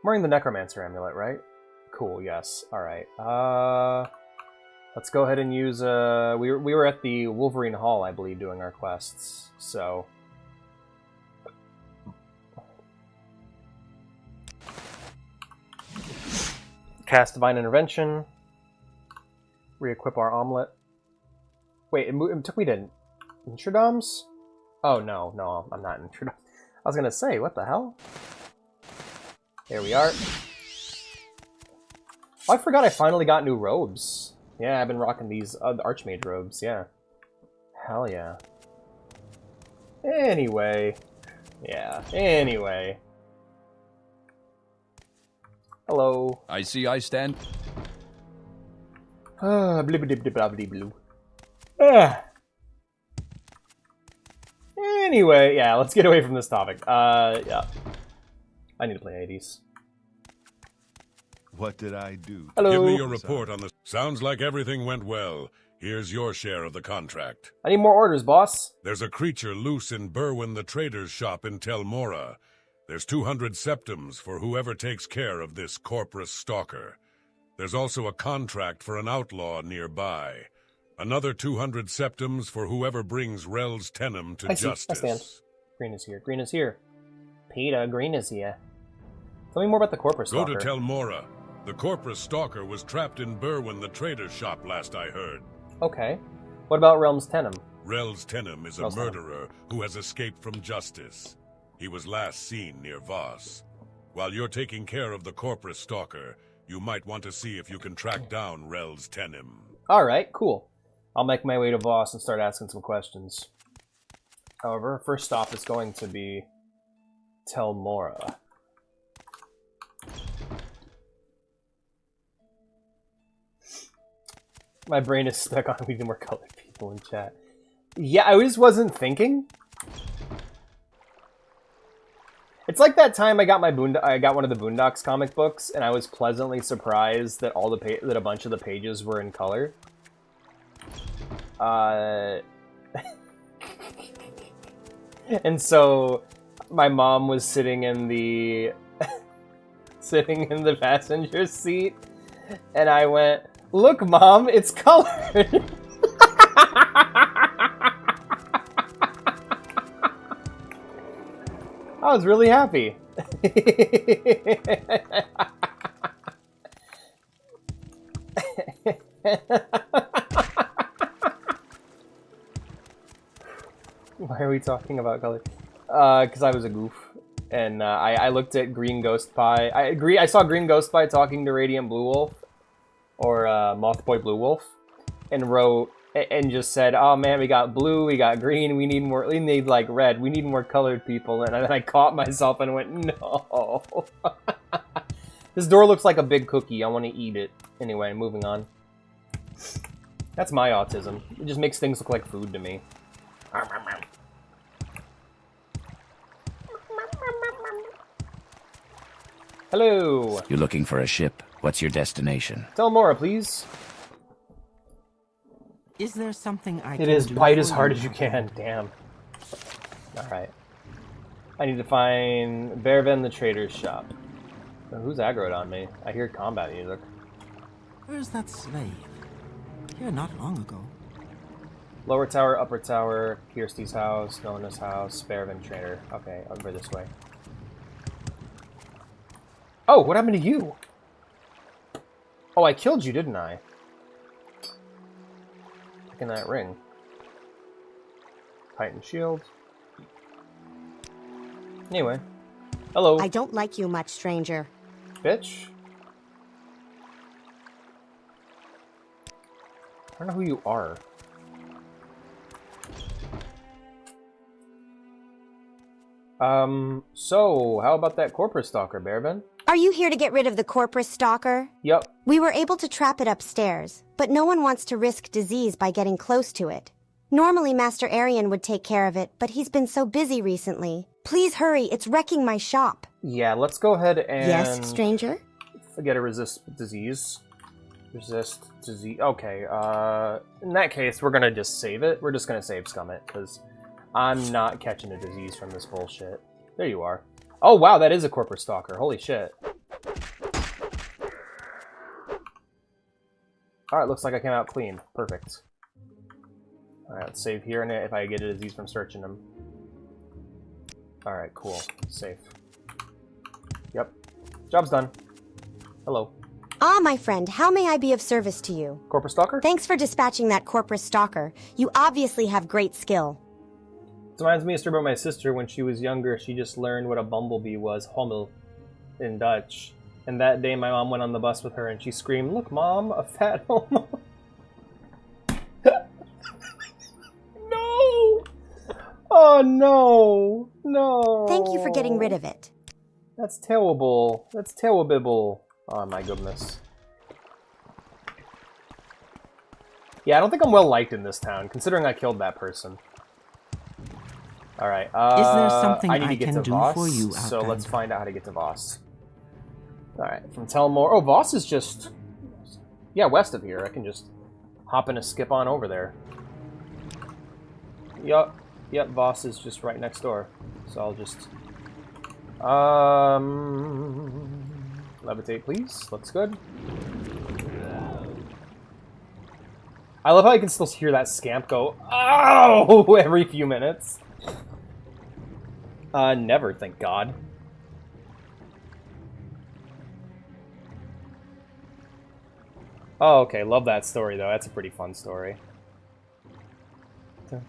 wearing the Necromancer amulet, right? Cool, yes. Alright. Let's go ahead and use, we were at the Wolverine Hall, I believe, doing our quests, so... Cast Divine Intervention. re-equip our omelet. Wait, it took me to Introdoms? Oh, no, I'm not in Introdoms. I was gonna say, what the hell? There we are. Oh, I forgot I finally got new robes. Yeah, I've been rocking these Archmage robes, yeah. Hell yeah. Anyway. Yeah, anyway. Hello. I see I stand. Blue. Anyway, yeah, let's get away from this topic. Yeah. I need to play Hades. What did I do? Hello. Give me your report on the... Sounds like everything went well. Here's your share of the contract. I need more orders, boss. There's a creature loose in Berwyn the trader's shop in Tel Mora. There's 200 septims for whoever takes care of this corporate stalker. There's also a contract for an outlaw nearby. Another 200 septims for whoever brings Rel's Tenem to justice. I stand. Green is here. Green is here. Peter, Green is here. Tell me more about the corporate stalker. Go to Tel Mora. The corporate stalker was trapped in Berwyn the trader's shop last I heard. Okay. What about Rel's Tenem? Rel's Tenem is a murderer who has escaped from justice. He was last seen near Voss. While you're taking care of the corporate stalker, you might want to see if you can track down Rel's Tenem. Alright, cool. I'll make my way to Voss and start asking some questions. However, first stop is going to be Tel Mora. My brain is stuck on we need more colored people in chat. Yeah, I just wasn't thinking. It's like that time I got I got one of the Boondocks comic books, and I was pleasantly surprised that that a bunch of the pages were in color. And so my mom was sitting in the passenger seat, and I went, "Look, Mom, it's colored." I was really happy. Why are we talking about color? Because I was a goof. And I looked at Green Ghost Pie. I saw Green Ghost Pie talking to Radiant Blue Wolf. Or Mothboy Blue Wolf. And wrote... And just said, "Oh man, we got blue, we got green, we need like red, we need more colored people." And then I caught myself and went, no. This door looks like a big cookie, I want to eat it. Anyway, moving on. That's my autism. It just makes things look like food to me. Hello. You're looking for a ship. What's your destination? Tel Mora, please. Is there something I can do? It is bite as hard as you can, damn. Alright. I need to find Berwyn the trader's shop. Oh, who's aggroed on me? I hear combat music. Where's that slave? Here not long ago. Lower tower, upper tower, Kirsty's house, Nona's house, Berwyn trader. Okay, over this way. Oh, what happened to you? Oh, I killed you, didn't I? In that ring. Titan shield. Anyway. Hello. I don't like you much, stranger. Bitch. I don't know who you are. So, how about that corporate stalker, Berwyn? Are you here to get rid of the corporate stalker? Yep. We were able to trap it upstairs, but no one wants to risk disease by getting close to it. Normally, Master Arian would take care of it, but he's been so busy recently. Please hurry, it's wrecking my shop. Yeah, let's go ahead and... Yes, stranger? Forget a resist disease. Resist disease. Okay, in that case, we're gonna just save it. We're just gonna save scum it, because I'm not catching a disease from this bullshit. There you are. Oh, wow, that is a corporate stalker. Holy shit. Alright, looks like I came out clean. Perfect. Alright, let's save here, and if I get a disease from searching them. Alright, cool. Safe. Yep. Job's done. Hello. Ah, my friend, how may I be of service to you? Corporate Stalker? Thanks for dispatching that corporate stalker. You obviously have great skill. This reminds me of a story about my sister. When she was younger, she just learned what a bumblebee was, hommel, in Dutch. And that day my mom went on the bus with her and she screamed, "Look, Mom, a fat homo." No! Oh, no. No. Thank you for getting rid of it. That's terrible. That's terrible. Oh, my goodness. Yeah, I don't think I'm well liked in this town, considering I killed that person. Alright, Is there something I need to get can to do Voss, for you, so Outlander? let's find out how to get to Voss. Alright, from Telmore... Oh, Voss is just... Yeah, west of here. I can just hop in and skip on over there. Yup, Voss is just right next door. So I'll just... Levitate, please. Looks good. I love how I can still hear that scamp go, "Ow!" every few minutes. Never, thank God. Oh, okay, love that story, though. That's a pretty fun story. God,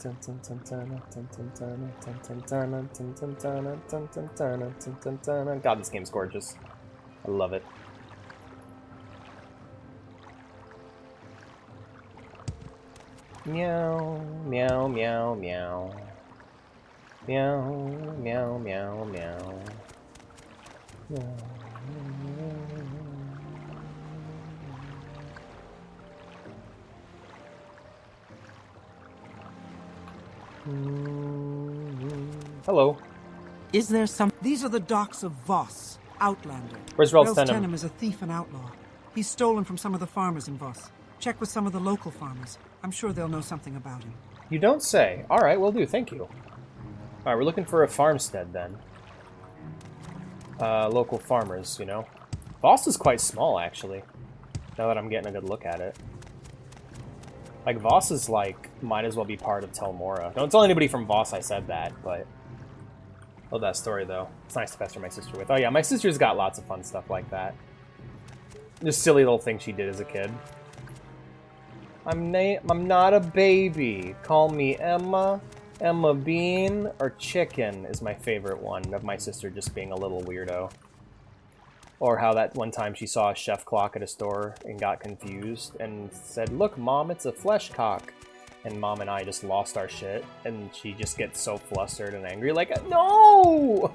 this game's gorgeous. I love it. Meow, meow, meow, meow. Meow, meow, meow, meow. Meow. Hello. Is there some... These are the docks of Voss, Outlander. Where's Rel's Tenem? Tenem is a thief and outlaw. He's stolen from some of the farmers in Voss. Check with some of the local farmers. I'm sure they'll know something about him. You don't say. Alright, will do. Thank you. Alright, we're looking for a farmstead, then. Local farmers, you know. Voss is quite small, actually. Now that I'm getting a good look at it. Like, Voss is, like, might as well be part of Telmora. Don't tell anybody from Voss I said that, but... Love that story, though. It's nice to pester my sister with. Oh, yeah, my sister's got lots of fun stuff like that. Just silly little thing she did as a kid. I'm not a baby. Call me Emma. Emma Bean or Chicken is my favorite one of my sister just being a little weirdo. Or how that one time she saw a chef clock at a store and got confused and said, "Look, Mom, it's a flesh cock." And Mom and I just lost our shit, and she just gets so flustered and angry, like, no!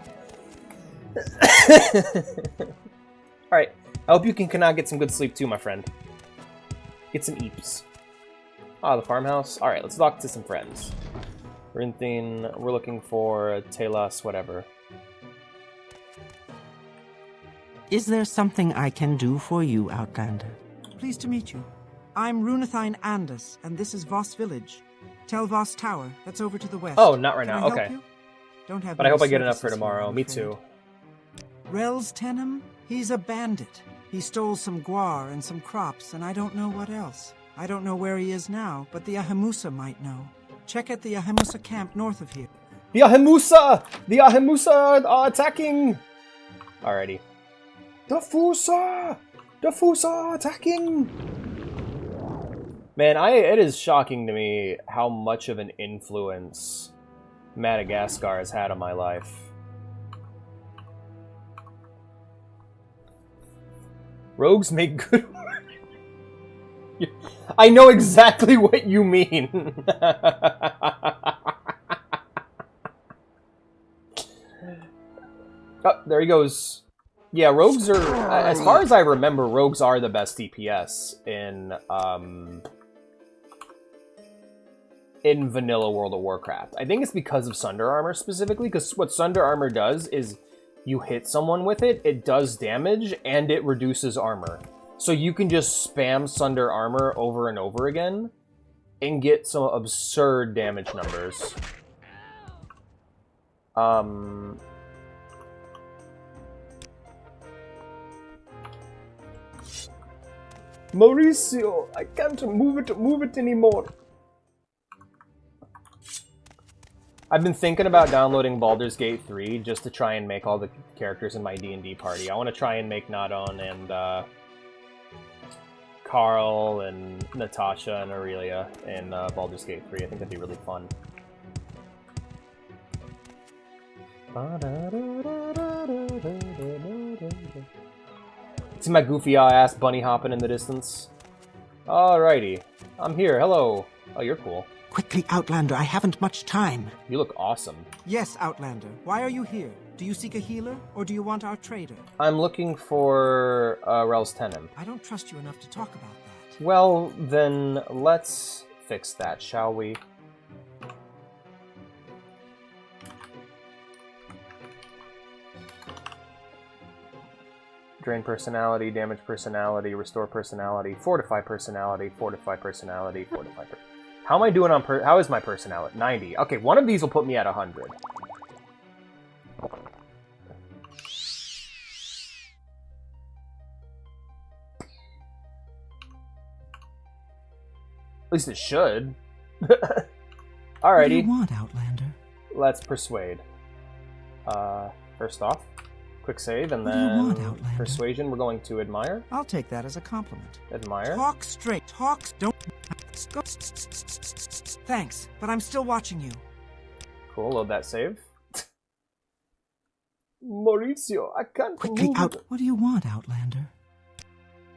Alright, I hope you can get some good sleep too, my friend. Get some eeps. Ah, the farmhouse. Alright, let's talk to some friends. Rinthine, we're looking for Telas, whatever. Is there something I can do for you, Outlander? Pleased to meet you. I'm Runathine Andus, and this is Voss Village. Tell Voss Tower, that's over to the west. Oh, not right Can now, I help okay. you? Don't have But I hope I get many enough for services tomorrow. here, I'm Me afraid. too. Rel's Tenem? He's a bandit. He stole some guar and some crops, and I don't know what else. I don't know where he is now, but the Ahemusa might know. Check at the Ahemusa camp north of here. The Ahemusa! The Ahemusa are attacking! Alrighty. The Fusa! The Fusa are attacking! Man, it is shocking to me how much of an influence Madagascar has had on my life. Rogues make good work. I know exactly what you mean. Oh, there he goes. Yeah, rogues are, as far as I remember, rogues are the best DPS in vanilla World of Warcraft. I think it's because of Sunder Armor specifically, because what Sunder Armor does is you hit someone with it, it does damage, and it reduces armor. So you can just spam Sunder Armor over and over again and get some absurd damage numbers. Mauricio, I can't move it anymore. I've been thinking about downloading Baldur's Gate 3 just to try and make all the characters in my D&D party. I want to try and make Nadon Carl and Natasha and Aurelia in Baldur's Gate 3. I think that'd be really fun. See my goofy ass bunny hopping in the distance? Alrighty. I'm here. Hello. Oh, you're cool. Quickly, Outlander, I haven't much time. You look awesome. Yes, Outlander. Why are you here? Do you seek a healer, or do you want our trader? I'm looking for Rel's Tenem. I don't trust you enough to talk about that. Well, then let's fix that, shall we? Drain personality, damage personality, restore personality, fortify personality, fortify personality, fortify personality. How am I doing on how is my personality? 90. Okay, one of these will put me at 100. At least it should. Alrighty. What do you want, Outlander? Let's persuade. First off, quick save, and what do you then want, Outlander? persuasion. We're going to admire. I'll take that as a compliment. Admire. Talk straight. Talk. Don't. Go. Thanks, but I'm still watching you. Cool. Load that save. Mauricio, I can't Quickly move. out. What do you want, Outlander?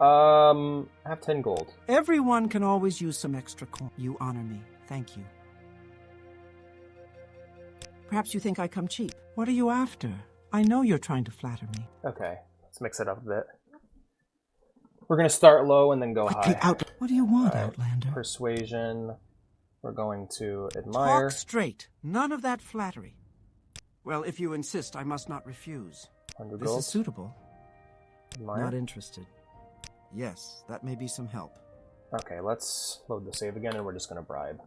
Have 10 gold. Everyone can always use some extra coin. You honor me. Thank you. Perhaps you think I come cheap. What are you after? I know you're trying to flatter me. Okay, let's mix it up a bit. We're gonna start low and then go Quickly high. out. What do you want, Alright, Outlander? Persuasion. We're going to admire. Talk straight. None of that flattery. Well, if you insist, I must not refuse. 100 This gold. is suitable. Admire. Not interested. Yes, that may be some help. Okay, let's load the save again, and we're just gonna bribe.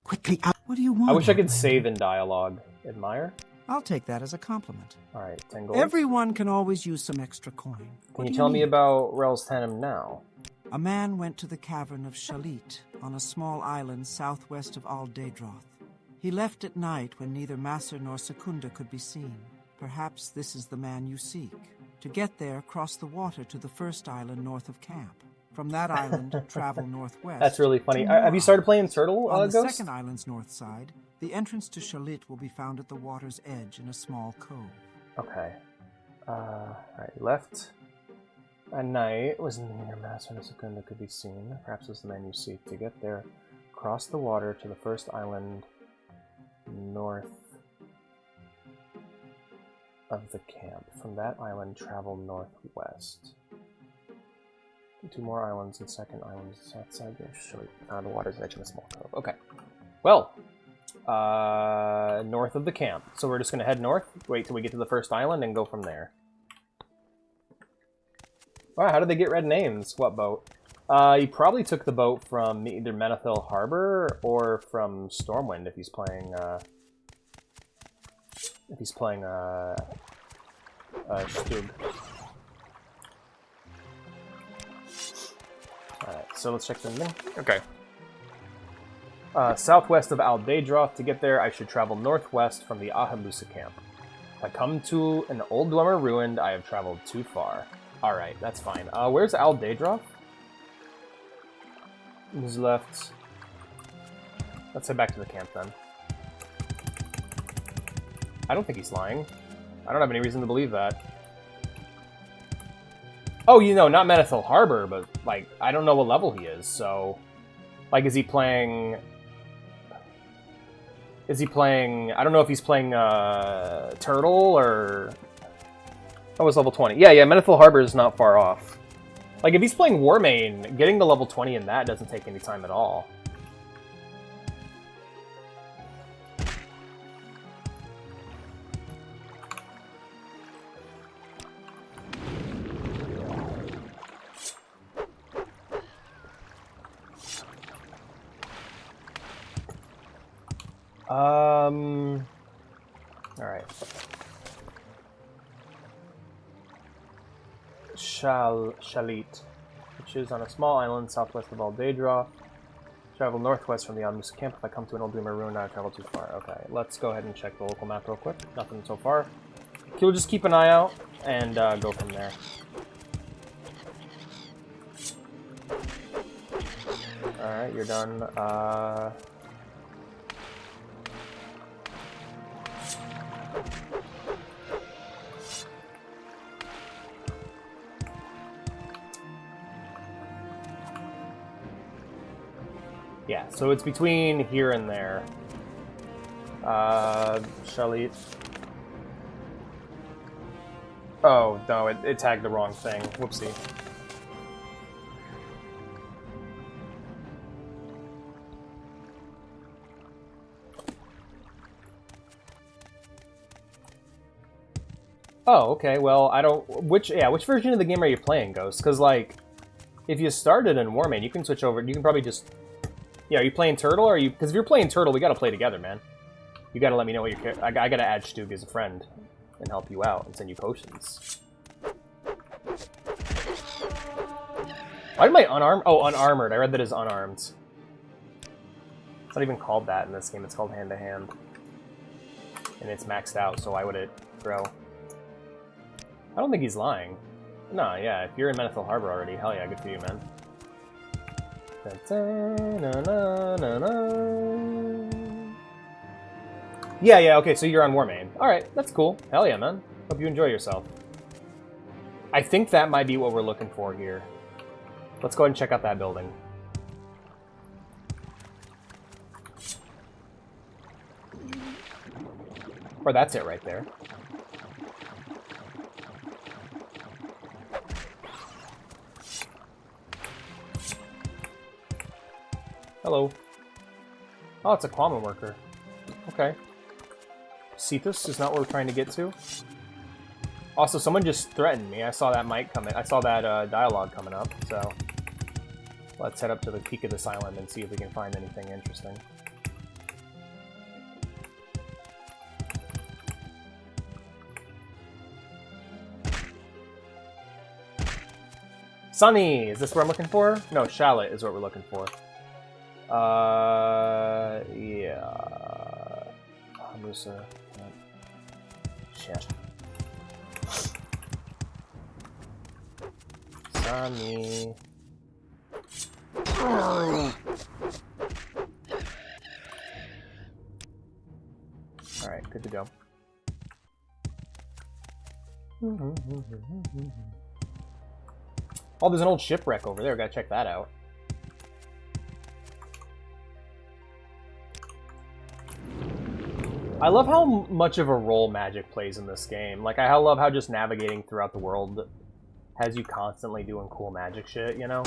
Quickly out. What do you want? I wish I could Outlander? save in dialogue. Admire. I'll take that as a compliment. Alright, 10 gold. Everyone can always use some extra coin. Can you tell me about Rel's Tenem now? A man went to the cavern of Shalit on a small island southwest of Aldedroth. He left at night when neither Masser nor Secunda could be seen. Perhaps this is the man you seek. To get there, cross the water to the first island north of camp. From that island, travel northwest. That's really funny. to Have you started Morrowind. playing Turtle, On the Ghost? second island's north side, the entrance to Shalit will be found at the water's edge in a small cove. Okay. Alright, left. At night, was neither Master nor Secunda could be seen. Perhaps it's the man you seek. To get there, cross the water to the first island north of the camp. From that island, travel northwest. Two more islands and second islands south side. The water's edge in a small cove. Okay. Well, north of the camp. So we're just going to head north, wait till we get to the first island, and go from there. Wow, how did they get red names? What boat? He probably took the boat from either Menethil Harbor or from Stormwind if he's playing, Stug. Alright, so let's check the thing. Okay. Southwest of Aldedroth. To get there, I should travel northwest from the Ahamusa camp. If I come to an old Dwemer ruined, I have traveled too far. Alright, that's fine. Where's Aldedroth? Who's left? Let's head back to the camp then. I don't think he's lying. I don't have any reason to believe that. Oh, you know, not Menethil Harbor, but, like, I don't know what level he is, so... Like, is he playing... I don't know if he's playing, Turtle, or... Oh, it's level 20. Yeah, Menethil Harbor is not far off. Like, if he's playing Warmane, getting the level 20 in that doesn't take any time at all. Alright. Shalit, which is on a small island southwest of Aldedroth. Travel northwest from the Ahamusa camp. If I come to an old Dwemer ruin, I travel too far. Okay, let's go ahead and check the local map real quick. Nothing so far. We'll just keep an eye out and go from there. Alright, you're done. Yeah, so it's between here and there. Shelly. Oh, no, it tagged the wrong thing. Whoopsie. Oh, okay, well, I don't... Which version of the game are you playing, Ghost? Because, like, if you started in Warmane, you can switch over... You can probably just... Yeah, are you playing Turtle, or are you... Because if you're playing Turtle, we gotta play together, man. You gotta let me know what you're... I gotta add Stug as a friend and help you out and send you potions. Why did my unarmed... Oh, unarmored. I read that as unarmed. It's not even called that in this game. It's called hand-to-hand. And it's maxed out, so why would it grow? I don't think he's lying. No, yeah, if you're in Menethil Harbor already, hell yeah, good for you, man. Yeah, okay, so you're on Warmane. Alright, that's cool. Hell yeah, man. Hope you enjoy yourself. I think that might be what we're looking for here. Let's go ahead and check out that building. Or that's it right there. Hello. Oh, it's a common worker. Okay. Cetus is not what we're trying to get to. Also, someone just threatened me. I saw that mic coming. I saw that dialogue coming up, so... Let's head up to the peak of this island and see if we can find anything interesting. Sunny! Is this what I'm looking for? No, Shallot is what we're looking for. Yeah. Hamusa. Shit. Sunny. Alright, good to go. Oh, there's an old shipwreck over there. Gotta check that out. I love how much of a role magic plays in this game. Like, I love how just navigating throughout the world has you constantly doing cool magic shit, you know?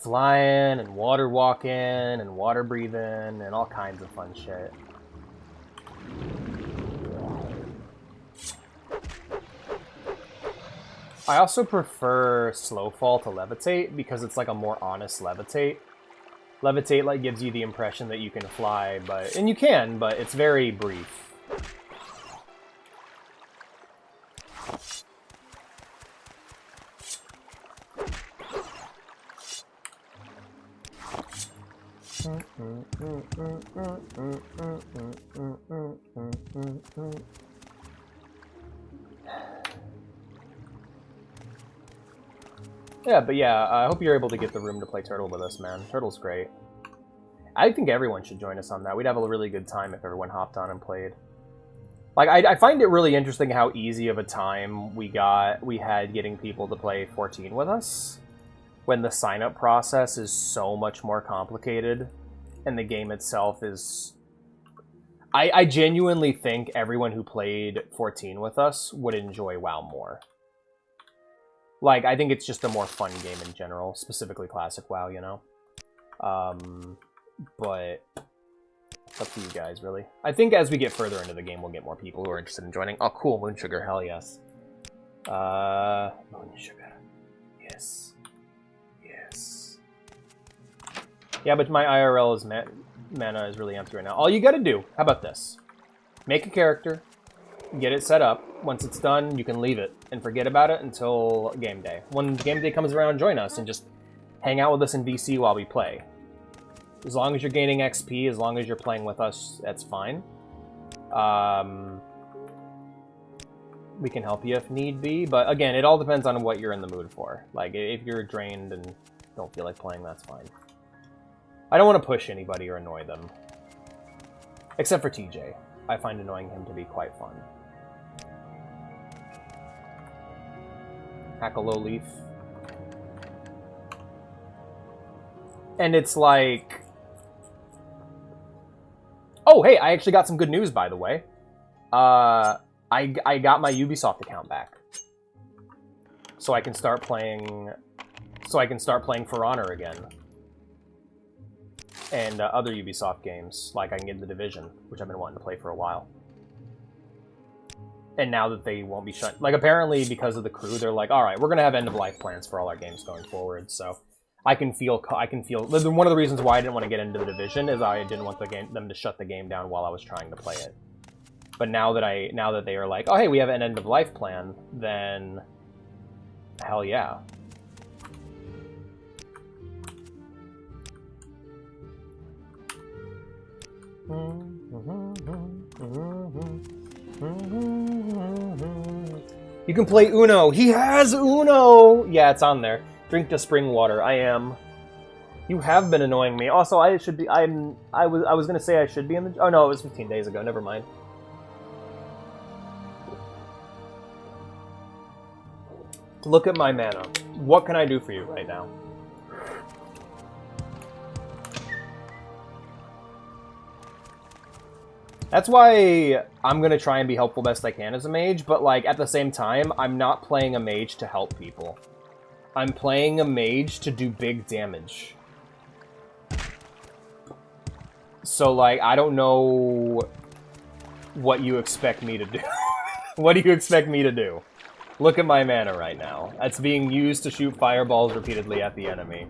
Flying, and water walking, and water breathing, and all kinds of fun shit. I also prefer Slowfall to Levitate, because it's like a more honest Levitate. Levitate like gives you the impression that you can fly, but... And you can, but it's very brief. Yeah, but yeah, I hope you're able to get the room to play Turtle with us, man. Turtle's great. I think everyone should join us on that. We'd have a really good time if everyone hopped on and played. Like, I find it really interesting how easy of a time we had getting people to play 14 with us, when the sign-up process is so much more complicated, and the game itself is... I genuinely think everyone who played 14 with us would enjoy WoW more. Like, I think it's just a more fun game in general, specifically Classic WoW, you know? But it's up to you guys, really. I think as we get further into the game, we'll get more people who are interested in joining. Oh, cool, Moon Sugar, hell yes. Moon Sugar. Yes. Yes. Yeah, but my IRL is mana is really empty right now. All you gotta do, how about this? Make a character, get it set up. Once it's done, you can leave it and forget about it until game day. When game day comes around, join us and just hang out with us in VC while we play. As long as you're gaining XP, as long as you're playing with us, that's fine. we can help you if need be. But again, it all depends on what you're in the mood for. Like, if you're drained and don't feel like playing, that's fine. I don't want to push anybody or annoy them. Except for TJ. I find annoying him to be quite fun. Hack a low leaf. And it's like... Oh, hey, I actually got some good news, by the way. I got my Ubisoft account back. So I can start playing... For Honor again. And other Ubisoft games, like I can get The Division, which I've been wanting to play for a while. And now that they won't be shut... Like, apparently, because of the crew, they're like, alright, we're gonna have end-of-life plans for all our games going forward, so... I can feel... One of the reasons why I didn't want to get into The Division is I didn't want them to shut the game down while I was trying to play it. But now that they are like, oh, hey, we have an end-of-life plan, then... Hell yeah. You can play Uno. He has Uno. Yeah, it's on there. Drink the spring water. I am. You have been annoying me. Also, I should be. I was gonna say I should be in the. Oh no, it was 15 days ago. Never mind. Look at my mana. What can I do for you right now? That's why I'm gonna try and be helpful best I can as a mage, but like at the same time, I'm not playing a mage to help people. I'm playing a mage to do big damage. So like, I don't know what you expect me to do. What do you expect me to do? Look at my mana right now. That's being used to shoot fireballs repeatedly at the enemy.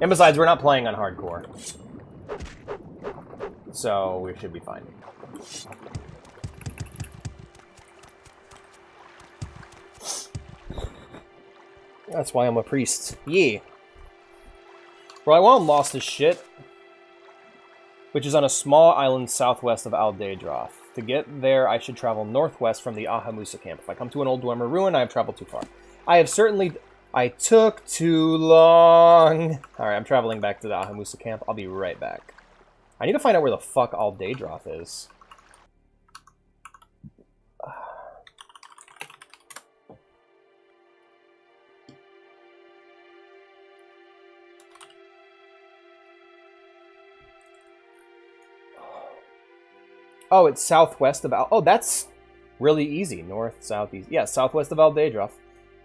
And besides, we're not playing on hardcore. So we should be fine. That's why I'm a priest. Yeah. Rywalm lost his shit, which is on a small island southwest of Aldadroth. To get there, I should travel northwest from the Ahamusa camp. If I come to an old Dwemer ruin, I have traveled too far. I took too long. Alright, I'm traveling back to the Ahamusa camp. I'll be right back. I need to find out where the fuck Aldadroth is. Oh, it's southwest of Oh, that's really easy. North, southeast. Yeah, southwest of Aldadroth.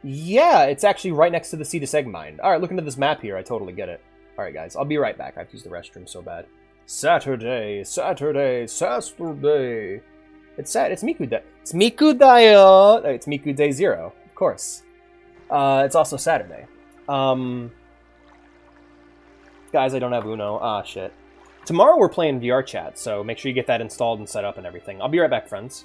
Yeah, it's actually right next to the Cetus Egg Mine. Alright, looking at this map here, I totally get it. Alright, guys, I'll be right back. I have to use the restroom so bad. Saturday. It's Miku Day. It's Miku Day. It's Miku Day 0, of course. It's also Saturday. Guys, I don't have Uno. Ah, shit. Tomorrow we're playing VR chat, so make sure you get that installed and set up and everything. I'll be right back, friends.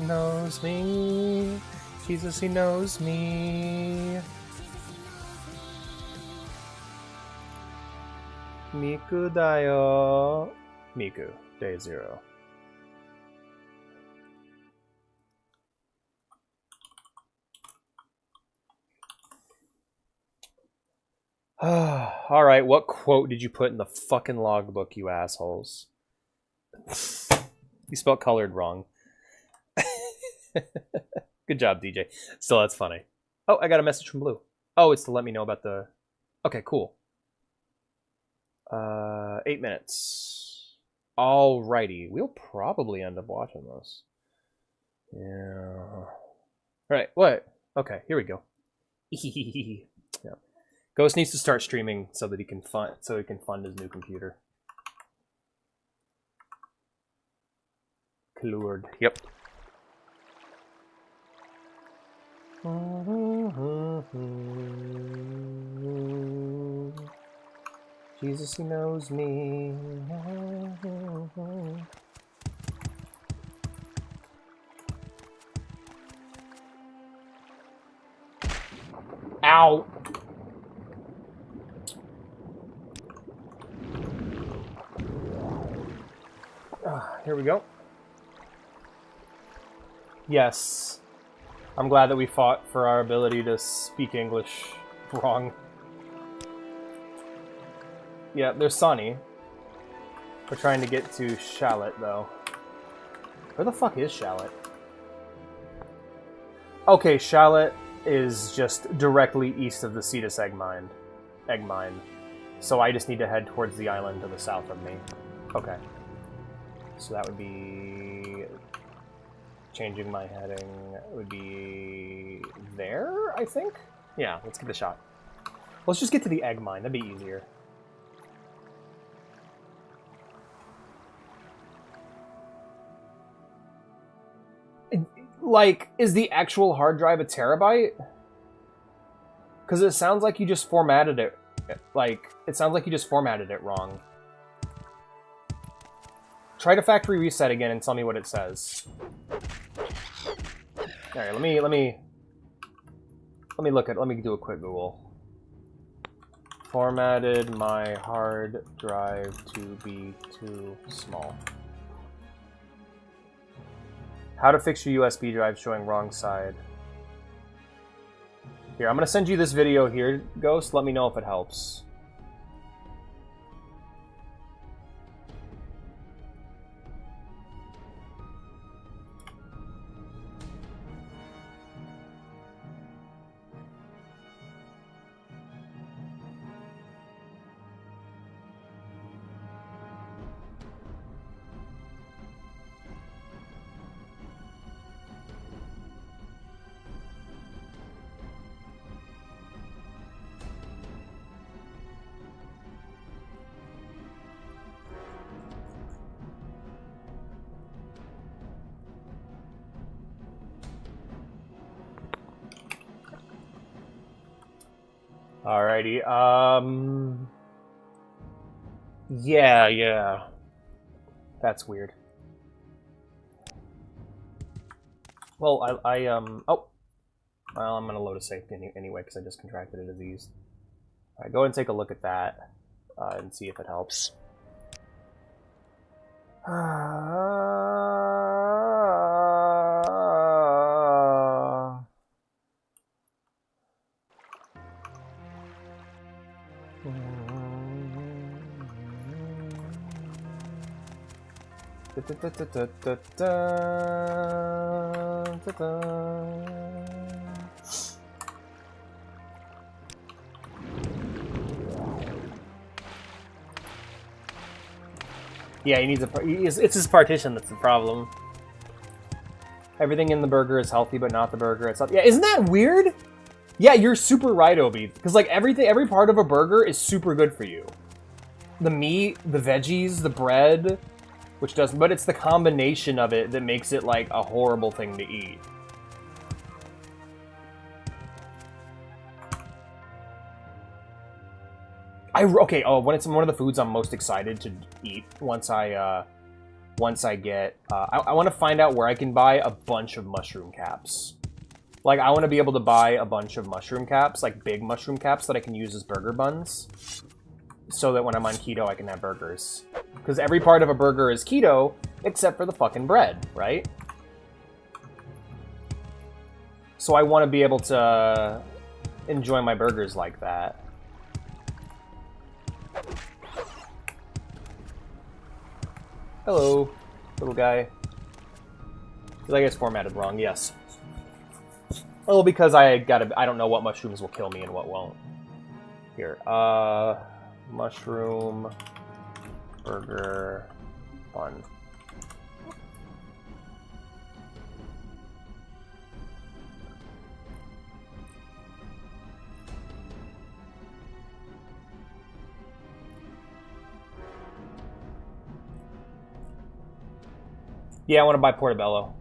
knows me. Jesus, he knows me. Miku da yo. Miku, day 0. Alright, what quote did you put in the fucking logbook, you assholes? You spelled colored wrong. Good job, DJ. Still, that's funny. Oh, I got a message from Blue. Oh, it's to let me know about the... Okay, cool. 8 minutes. Alrighty. We'll probably end up watching this. Yeah. Alright, what? Okay, here we go. Yeah. Ghost needs to start streaming so that he can fund his new computer. Colored. Yep. Jesus, he knows me. Ow! Here we go. Yes. I'm glad that we fought for our ability to speak English wrong. Yeah, there's Sonny. We're trying to get to Shallot, though. Where the fuck is Shallot? Okay, Shallot is just directly east of the Cetus egg mine. So I just need to head towards the island to the south of me. Okay. So that would be... Changing my heading would be there, I think? Yeah, let's give it a shot. Let's just get to the egg mine. That'd be easier. Like, is the actual hard drive a terabyte? Because it sounds like you just formatted it. Like, it sounds like you just formatted it wrong. Try to factory reset again and tell me what it says. Alright, let me do a quick Google. Formatted my hard drive to be too small. How to fix your USB drive showing wrong side. Here, I'm gonna send you this video here, Ghost. Let me know if it helps. Alrighty, yeah. That's weird. Well, oh. Well, I'm gonna load a save anyway, because I just contracted a disease. Alright, go ahead and take a look at that, and see if it helps. Yeah, he needs it's his partition that's the problem. Everything in the burger is healthy, but not the burger itself. Yeah, isn't that weird? Yeah, you're super right, Obi. Because like every part of a burger is super good for you. The meat, the veggies, the bread, which doesn't, but it's the combination of it that makes it like a horrible thing to eat. Okay, oh, when it's one of the foods I'm most excited to eat once I once I get... I want to find out where I can buy a bunch of mushroom caps. Like, I want to be able to buy a bunch of mushroom caps, like big mushroom caps that I can use as burger buns, so that when I'm on keto, I can have burgers. Because every part of a burger is keto, except for the fucking bread, right? So I want to be able to enjoy my burgers like that. Hello, little guy. I feel like it's formatted wrong, yes. Well, because I don't know what mushrooms will kill me and what won't. Here, mushroom burger bun. Yeah, I want to buy portobello.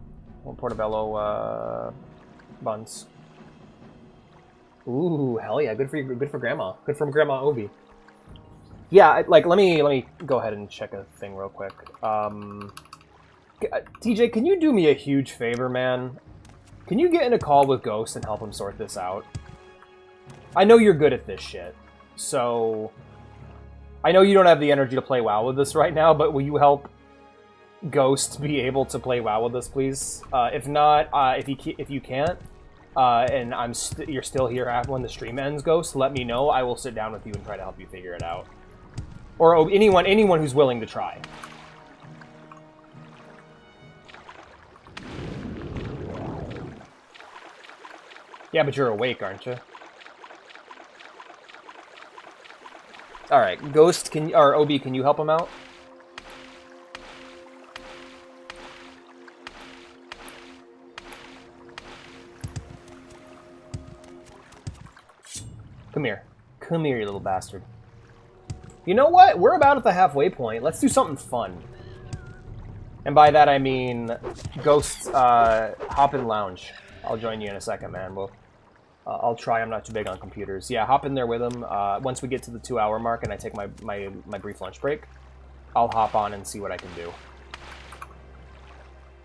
I want portobello buns. Ooh, hell yeah! Good for you. Good for Grandma. Good for Grandma Obi. Yeah, like let me go ahead and check a thing real quick. TJ, can you do me a huge favor, man? Can you get in a call with Ghost and help him sort this out? I know you're good at this shit, so I know you don't have the energy to play WoW with us right now, but will you help Ghost be able to play WoW with us, please? If not, if you can't, and you're still here when the stream ends, Ghost, let me know. I will sit down with you and try to help you figure it out. Or anyone who's willing to try. Yeah, but you're awake, aren't you? All right, Ghost, or Obi, can you help him out? Come here. Come here, you little bastard. You know what? We're about at the halfway point. Let's do something fun. And by that, I mean Ghosts, hop in lounge. I'll join you in a second, man. I'll try. I'm not too big on computers. Yeah, hop in there with him. Once we get to the 2-hour mark and I take my brief lunch break, I'll hop on and see what I can do.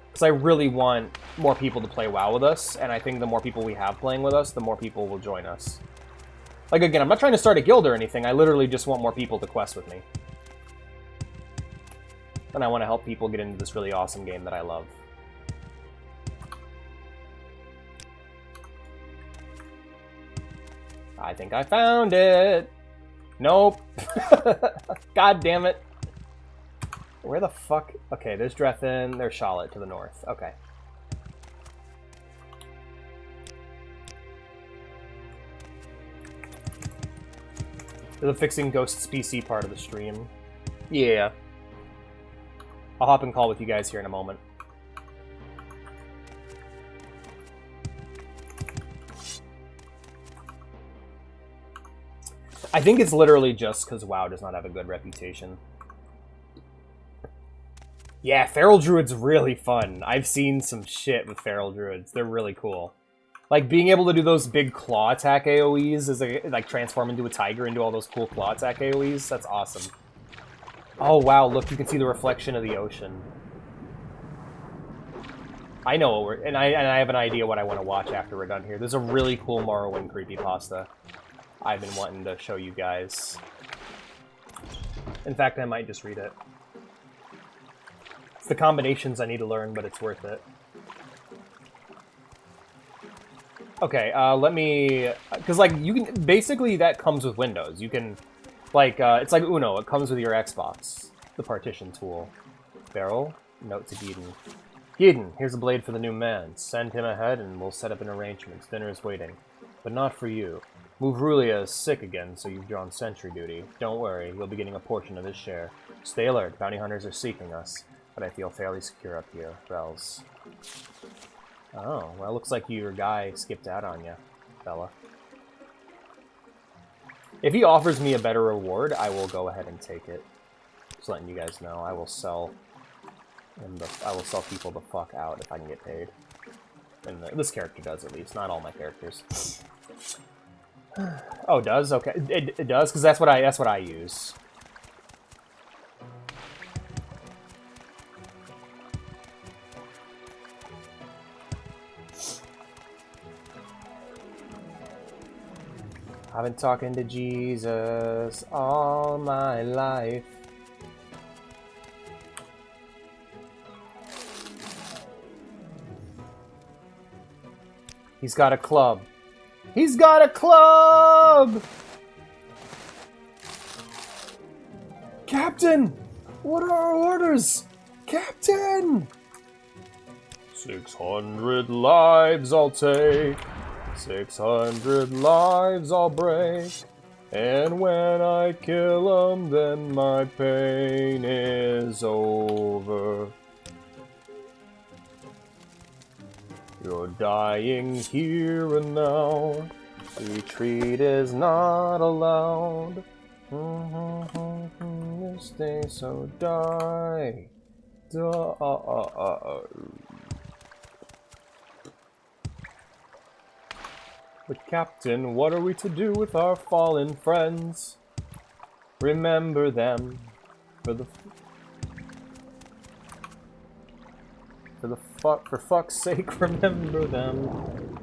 Because I really want more people to play WoW with us, and I think the more people we have playing with us, the more people will join us. Like, again, I'm not trying to start a guild or anything. I literally just want more people to quest with me. And I want to help people get into this really awesome game that I love. I think I found it. Nope. God damn it. Where the fuck? Okay, there's Drethin, there's Charlotte to the north. Okay. The fixing Ghost's PC part of the stream. Yeah. I'll hop and call with you guys here in a moment. I think it's literally just because WoW does not have a good reputation. Yeah, Feral Druid's really fun. I've seen some shit with Feral Druids. They're really cool. Like, being able to do those big claw attack AoEs, like, transform into a tiger and do all those cool claw attack AoEs, that's awesome. Oh, wow, look, you can see the reflection of the ocean. I know what and I have an idea what I want to watch after we're done here. There's a really cool Morrowind creepypasta I've been wanting to show you guys. In fact, I might just read it. It's the combinations I need to learn, but it's worth it. Okay, let me... Because, like, you can... Basically, that comes with Windows. You can... Like, it's like Uno. It comes with your Xbox. The partition tool. Barrel. Note to Gideon. Gideon, here's a blade for the new man. Send him ahead and we'll set up an arrangement. Dinner is waiting. But not for you. Muvrulia is sick again, so you've drawn sentry duty. Don't worry, you'll be getting a portion of his share. Stay alert. Bounty hunters are seeking us. But I feel fairly secure up here. Rels. Oh, well, looks like your guy skipped out on you, fella. If he offers me a better reward, I will go ahead and take it. Just letting you guys know, I will sell people the fuck out if I can get paid. And this character does, at least. Not all my characters. Oh, it does? Okay, it does, because that's what I use. I've been talking to Jesus all my life. He's got a club. He's got a club! Captain! What are our orders? Captain! 600 lives I'll take. 600 lives I'll break. And when I kill 'em, then my pain is over. You're dying here and now. Retreat is not allowed. This day, so die. But Captain, what are we to do with our fallen friends? Remember them for fuck's sake, remember them.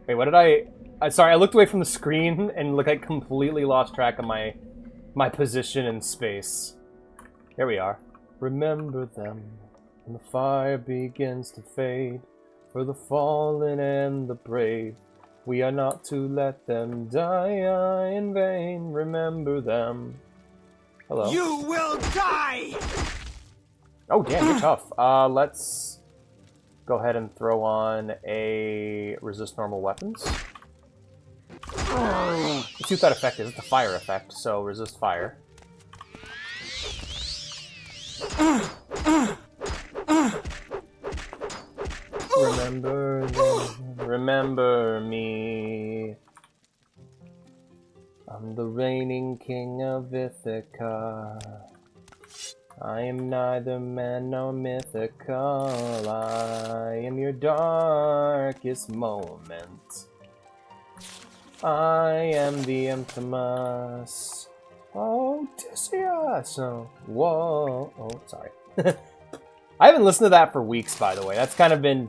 Wait, what did I sorry, I looked away from the screen and I completely lost track of my position in space. Here we are. Remember them when the fire begins to fade. For the fallen and the brave, we are not to let them die in vain. Remember them. Hello. You will die! Oh, damn, you're tough. Let's go ahead and throw on a resist normal weapons. Let's see what that effect is. It's a fire effect, so resist fire. Remember them, remember me. I'm the reigning king of Ithaca. I am neither man nor mythical. I am your darkest moment. I am the infamous Odysseus. Oh, whoa. Oh, sorry. I haven't listened to that for weeks, by the way. That's kind of been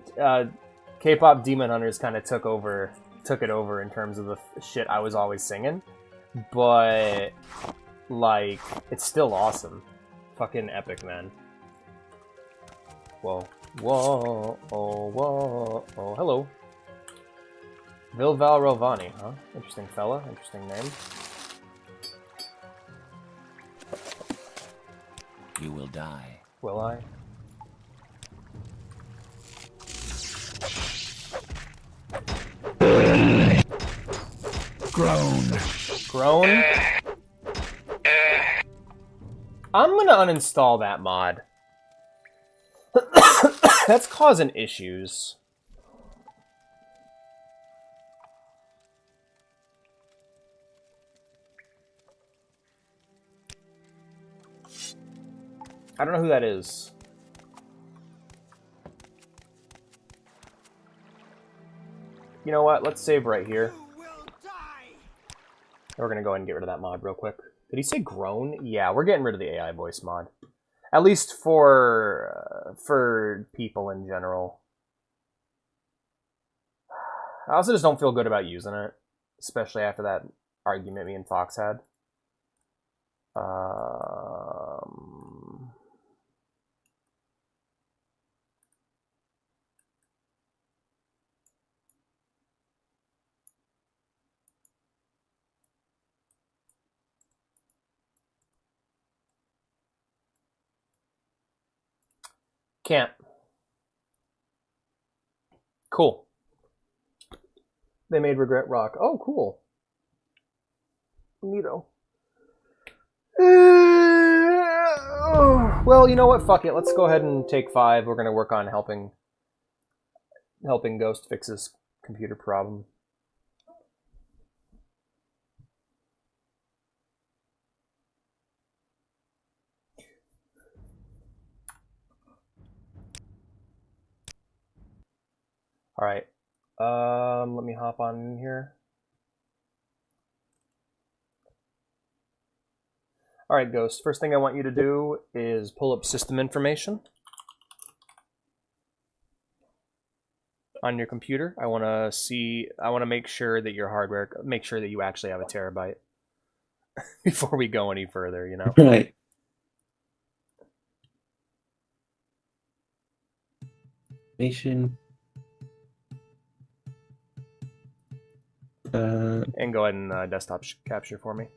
K-pop Demon Hunters kind of took it over in terms of the shit I was always singing. But like, it's still awesome. Fucking epic, man. Whoa, whoa, oh, whoa, oh, hello. Vilval Rovani, huh? Interesting fella, interesting name. You will die. Will I? Groan. Groan? I'm gonna uninstall that mod. That's causing issues. I don't know who that is. You know what? Let's save right here. We're gonna go ahead and get rid of that mod real quick. Did he say groan? Yeah, we're getting rid of the AI voice mod. At least for people in general. I also just don't feel good about using it. Especially after that argument me and Fox had. Can't. Cool. They made Regret Rock. Oh, cool. Neato. Well, you know what? Fuck it. Let's go ahead and take 5. We're going to work on helping Ghost fix his computer problem. All right. Let me hop on in here. All right, Ghost. First thing I want you to do is pull up system information. on your computer. I want to make sure that your hardware, make sure that you actually have a terabyte before we go any further, you know? Right. Nation. And go ahead and desktop capture for me.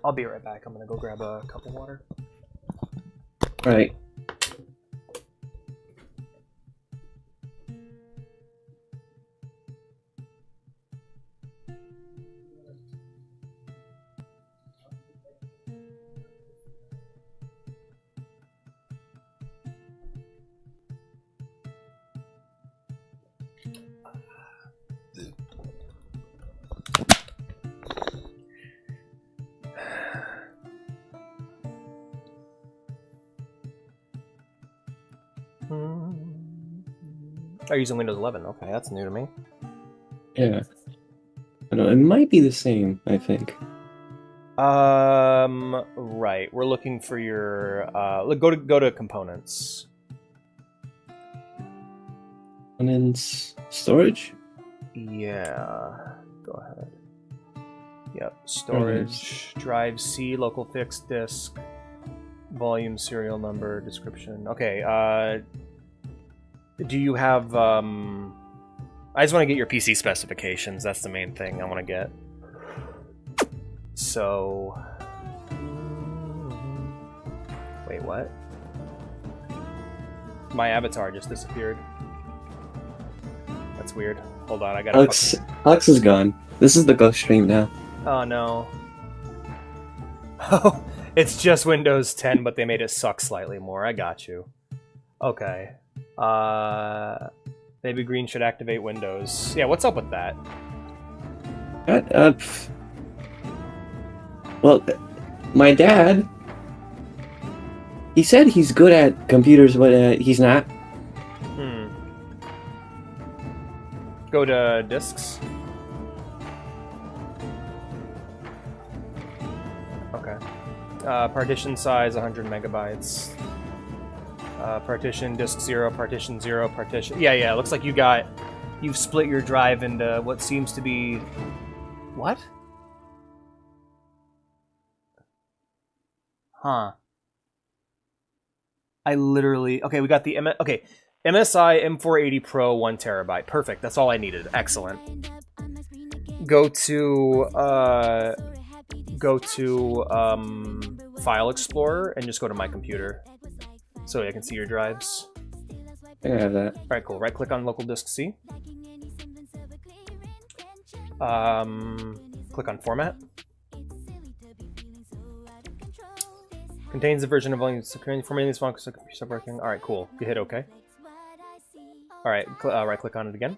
I'll be right back. I'm gonna go grab a cup of water. Right. Are you using Windows 11? Okay, that's new to me. Yeah. I don't know, it might be the same, I think. Right. We're looking for your go to components. Components storage? Yeah. Go ahead. Yep. Storage, drive C, local fixed disk, volume, serial number, description. Okay, do you have, I just want to get your PC specifications. That's the main thing I want to get. So... Wait, what? My avatar just disappeared. That's weird. Hold on, I gotta... Alex is gone. This is the ghost stream now. Oh, no. Oh, it's just Windows 10, but they made it suck slightly more. I got you. Okay. Maybe green should activate Windows. Yeah, what's up with that? Well, my dad, he said he's good at computers, but he's not. Go to disks. Okay. Partition size 100 megabytes. Partition disk 0, partition 0, partition... Yeah, looks like you've split your drive into what seems to be... What? Huh. I literally... Okay, we got the... Okay, MSI M480 Pro 1 terabyte. Perfect, that's all I needed. Excellent. Go to File Explorer and just go to My Computer. So I can see your drives. I have that. Alright, cool. Right click on local disk C. Click on format. Contains the version of volume formatting this font so stop working. Alright, cool. You hit OK. Alright, right click on it again.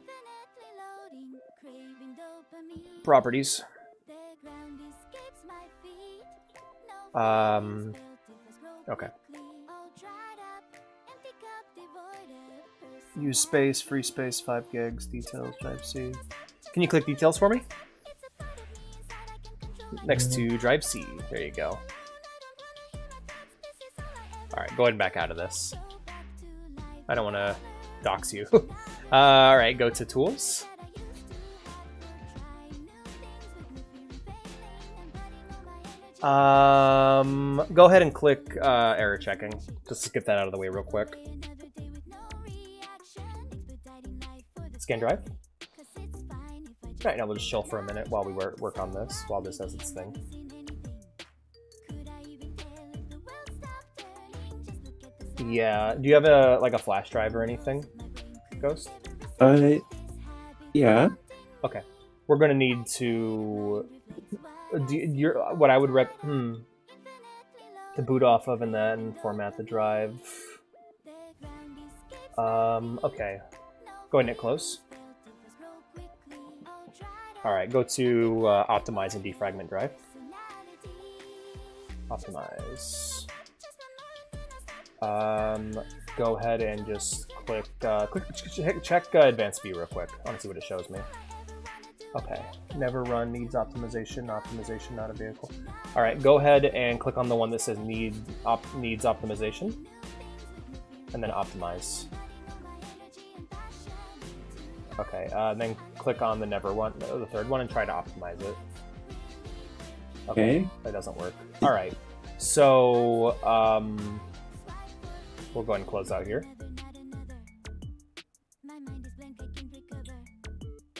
Properties. Okay. Use space, free space, 5 gigs, details, drive C. Can you click details for me? Next to drive C. There you go. Alright, go ahead and back out of this. I don't want to dox you. Alright, go to tools. Go ahead and click error checking. Just to get that out of the way real quick. Scan drive. Alright, now we'll just chill for a minute while we work on this, while this does its thing. Yeah, do you have a flash drive or anything, Ghost? Yeah. Okay, we're gonna need to... what I would to boot off of and then format the drive. Okay. Go ahead and hit close. Alright, go to optimize and defragment drive. Optimize. Go ahead and just check advanced view real quick. I want to see what it shows me. Okay, never run needs optimization, optimization not a vehicle. Alright, go ahead and click on the one that says needs optimization. and then optimize. Okay, then click on the the third one, and try to optimize it. Okay. That doesn't work. All right, so we'll go ahead and close out here.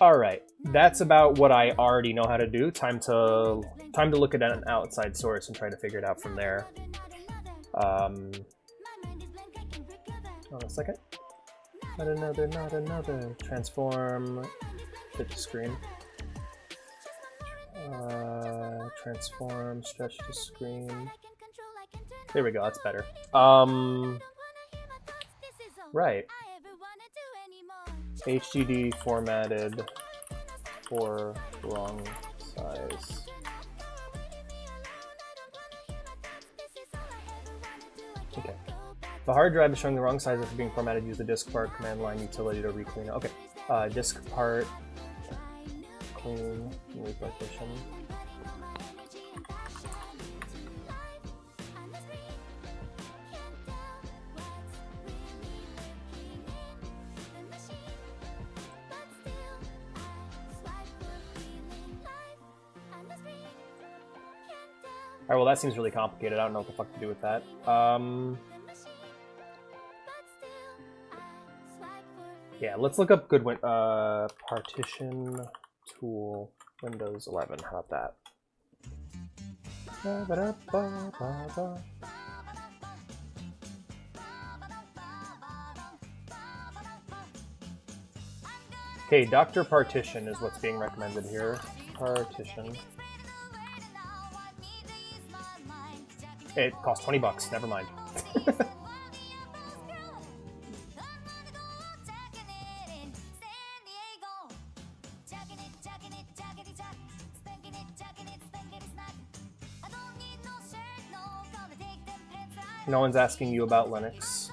All right, that's about what I already know how to do. Time to look at an outside source and try to figure it out from there. Hold on a second. Not another. Transform. Fit to screen. Transform. Stretch to screen. There we go. That's better. Right. HDD formatted for wrong size. Okay. The hard drive is showing the wrong size after being formatted. Use the disk part command line utility to reclean it. Okay. Disk part clean repartition. Alright, well that seems really complicated. I don't know what the fuck to do with that. Yeah, let's look up good partition tool Windows 11. How about that? Okay, Dr. Partition is what's being recommended here. Partition. It costs $20. Never mind. No one's asking you about Linux.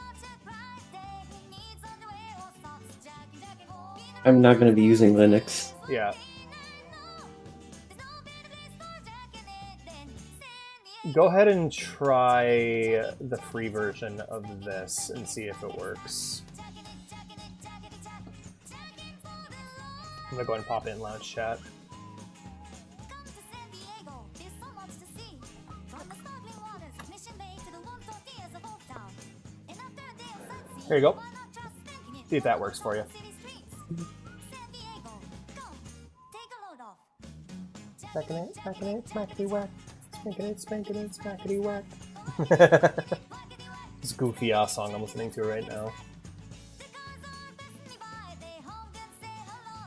I'm not going to be using Linux. Yeah. Go ahead and try the free version of this and see if it works. I'm gonna go ahead and pop it in lounge chat. There you go. See if that works for you. Smackity whack. Spanking it, smackity whack. This goofy ass song I'm listening to right now.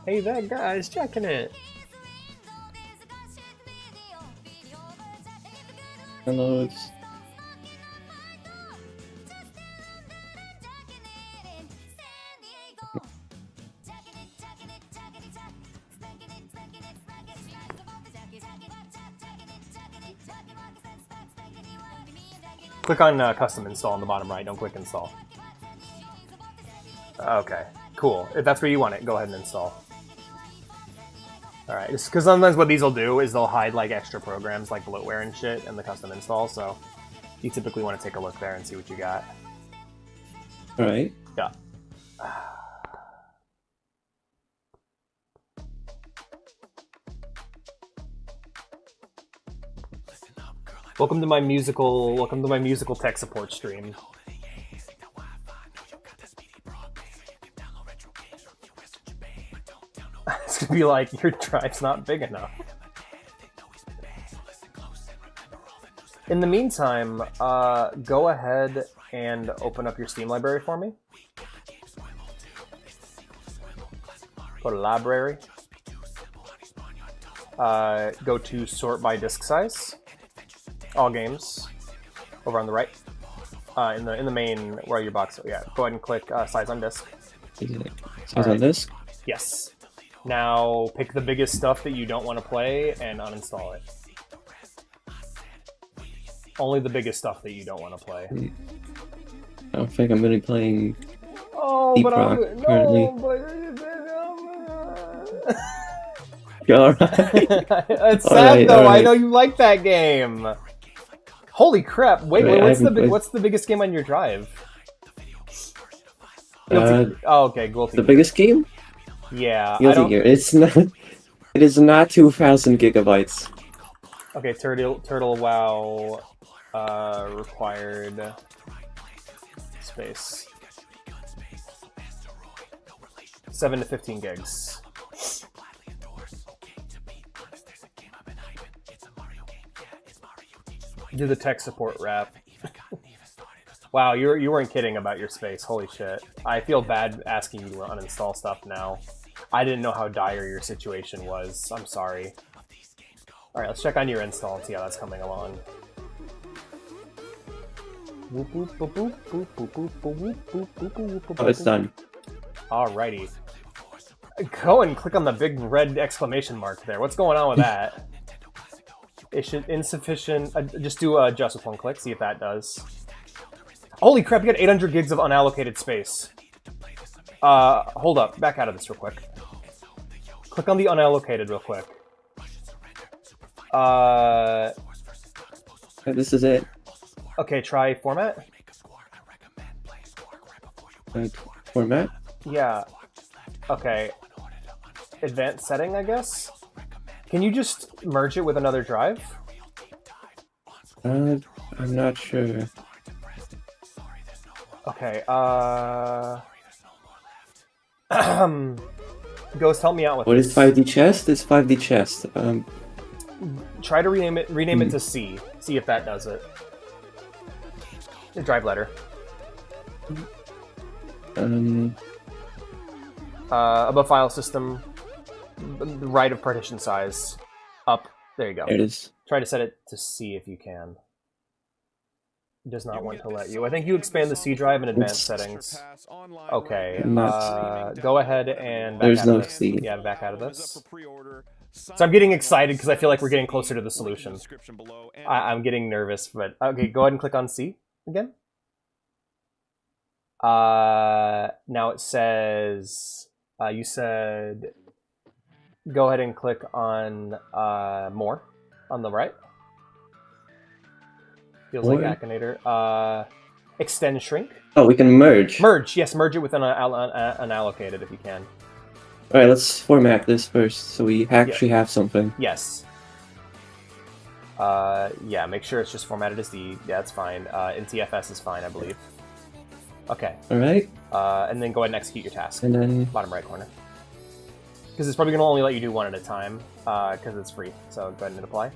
Hey, that guy's checking it. Hello. Click on custom install on the bottom right. Don't click install. Okay, cool. If that's where you want it, go ahead and install. All right, because sometimes what these will do is they'll hide like extra programs like bloatware and shit in the custom install. So you typically want to take a look there and see what you got. All right. Yeah. Welcome to my musical tech support stream. It's gonna be like, your drive's not big enough. In the meantime, go ahead and open up your Steam library for me. Go to library. Go to sort by disk size. All games, over on the right, in the main where your box. Yeah, go ahead and click size on disk. Size on disk. Yes. Now pick the biggest stuff that you don't want to play and uninstall it. Only the biggest stuff that you don't want to play. I don't think I'm going to be playing. Oh, Deep but Rock currently. All right. It's sad though. Right. I know you like that game. Holy crap! Wait, what's the biggest game on your drive? Oh, okay, Guilty The Gear. biggest game? Yeah, Guilty Gear. It's not. It is not 2,000 gigabytes. Okay, Turtle WoW required space. 7 to 15 gigs. Do the tech support rap. Wow, you weren't kidding about your space. Holy shit. I feel bad asking you to uninstall stuff now. I didn't know how dire your situation was. I'm sorry. Alright, let's check on your install and see how that's coming along. Oh, it's done. Alrighty. Go and click on the big red exclamation mark there. What's going on with that? It should insufficient. Just do adjust with one click. See if that does. Holy crap! You got 800 gigs of unallocated space. Hold up. Back out of this real quick. Click on the unallocated real quick. This is it. Okay, try format. Format? Yeah. Okay. Advanced setting, I guess? Can you just merge it with another drive? I'm not sure. Okay, Ghost, help me out with What this. is 5D chest? It's 5D chest. Try to rename it to C. See if that does it. The drive letter. Above file system, right of partition size, up. There you go. There it is. Try to set it to C if you can. It does not want to let you. I think you expand the C drive in advanced settings. Okay. Go ahead and back There's out no of this. C. Yeah, back out of this. So I'm getting excited because I feel like we're getting closer to the solution. I'm getting nervous, but okay. Go ahead and click on C again. Now it says you said go ahead and click on more on the right. Feels like Akinator. Extend shrink. Oh, we can merge. Merge, yes, merge it with an unallocated if you can. Alright, let's format this first so we actually have something. Yes. Yeah, make sure it's just formatted as D. Yeah, that's fine. NTFS is fine, I believe. Okay. Alright. And then go ahead and execute your task. And then... Bottom right corner. Because it's probably going to only let you do one at a time, because it's free. So go ahead and hit apply.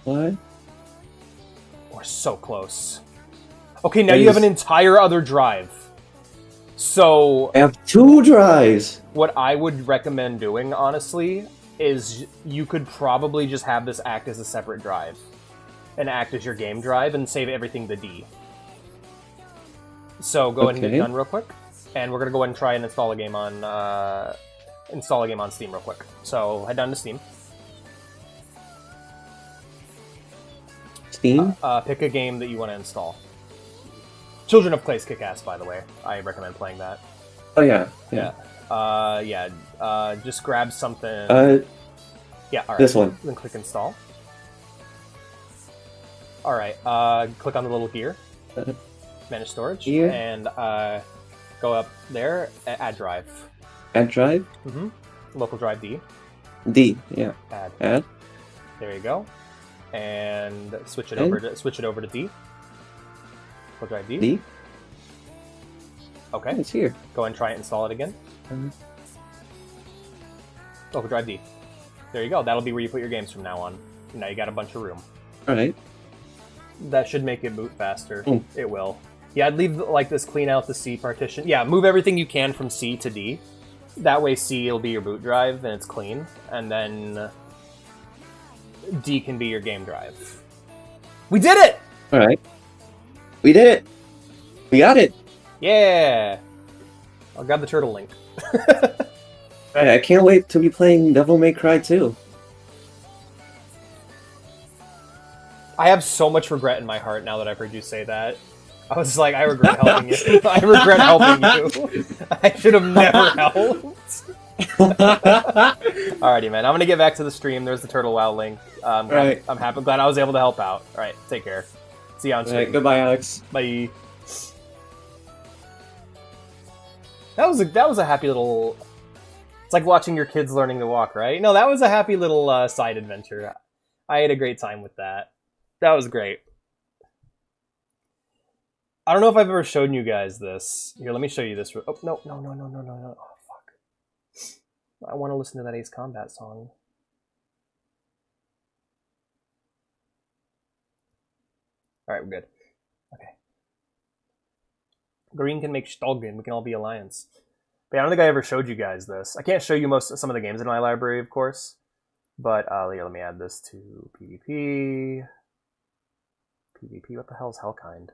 What? We're so close. Okay, now you have an entire other drive. So... I have 2 drives! What I would recommend doing, honestly, is you could probably just have this act as a separate drive. And act as your game drive and save everything to D. So go ahead and get done real quick. And we're going to go ahead and try and install a game on Steam real quick. So head down to Steam. Steam? Pick a game that you want to install. Children of Clay's kick-ass, by the way. I recommend playing that. Oh, yeah. Just grab something. Yeah, alright. This one. Then click install. Alright, click on the little gear. Manage storage. Here. And go up there, add drive. Add drive? Mm-hmm. Local drive D. D, yeah. Add. There you go. And switch it over to D. Local drive D. D. Okay. It's here. Go and try and install it again. Local drive D. There you go. That'll be where you put your games from now on. Now you got a bunch of room. Alright. That should make it boot faster. It will. Yeah, I'd leave like this, clean out the C partition. Yeah, move everything you can from C to D. That way C will be your boot drive and it's clean. And then D can be your game drive. We did it! Alright. We did it! We got it! Yeah! I'll grab the turtle link. Alright, I can't wait to be playing Devil May Cry 2. I have so much regret in my heart now that I've heard you say that. I was like, I regret helping you. I regret helping you. I should have never helped. Alrighty, man. I'm gonna get back to the stream. There's the Turtle WoW link. I'm happy. Glad I was able to help out. Alright, take care. See you on stream. Goodbye, Alex. Bye. That was a happy little... It's like watching your kids learning to walk, right? No, that was a happy little side adventure. I had a great time with that. That was great. I don't know if I've ever shown you guys this. Here, let me show you this. Oh, no. Oh, fuck. I want to listen to that Ace Combat song. Alright, we're good. Okay. Green can make Stolgen. We can all be Alliance. But yeah, I don't think I ever showed you guys this. I can't show you some of the games in my library, of course. But here, let me add this to PvP. PvP, what the hell is Hellkind?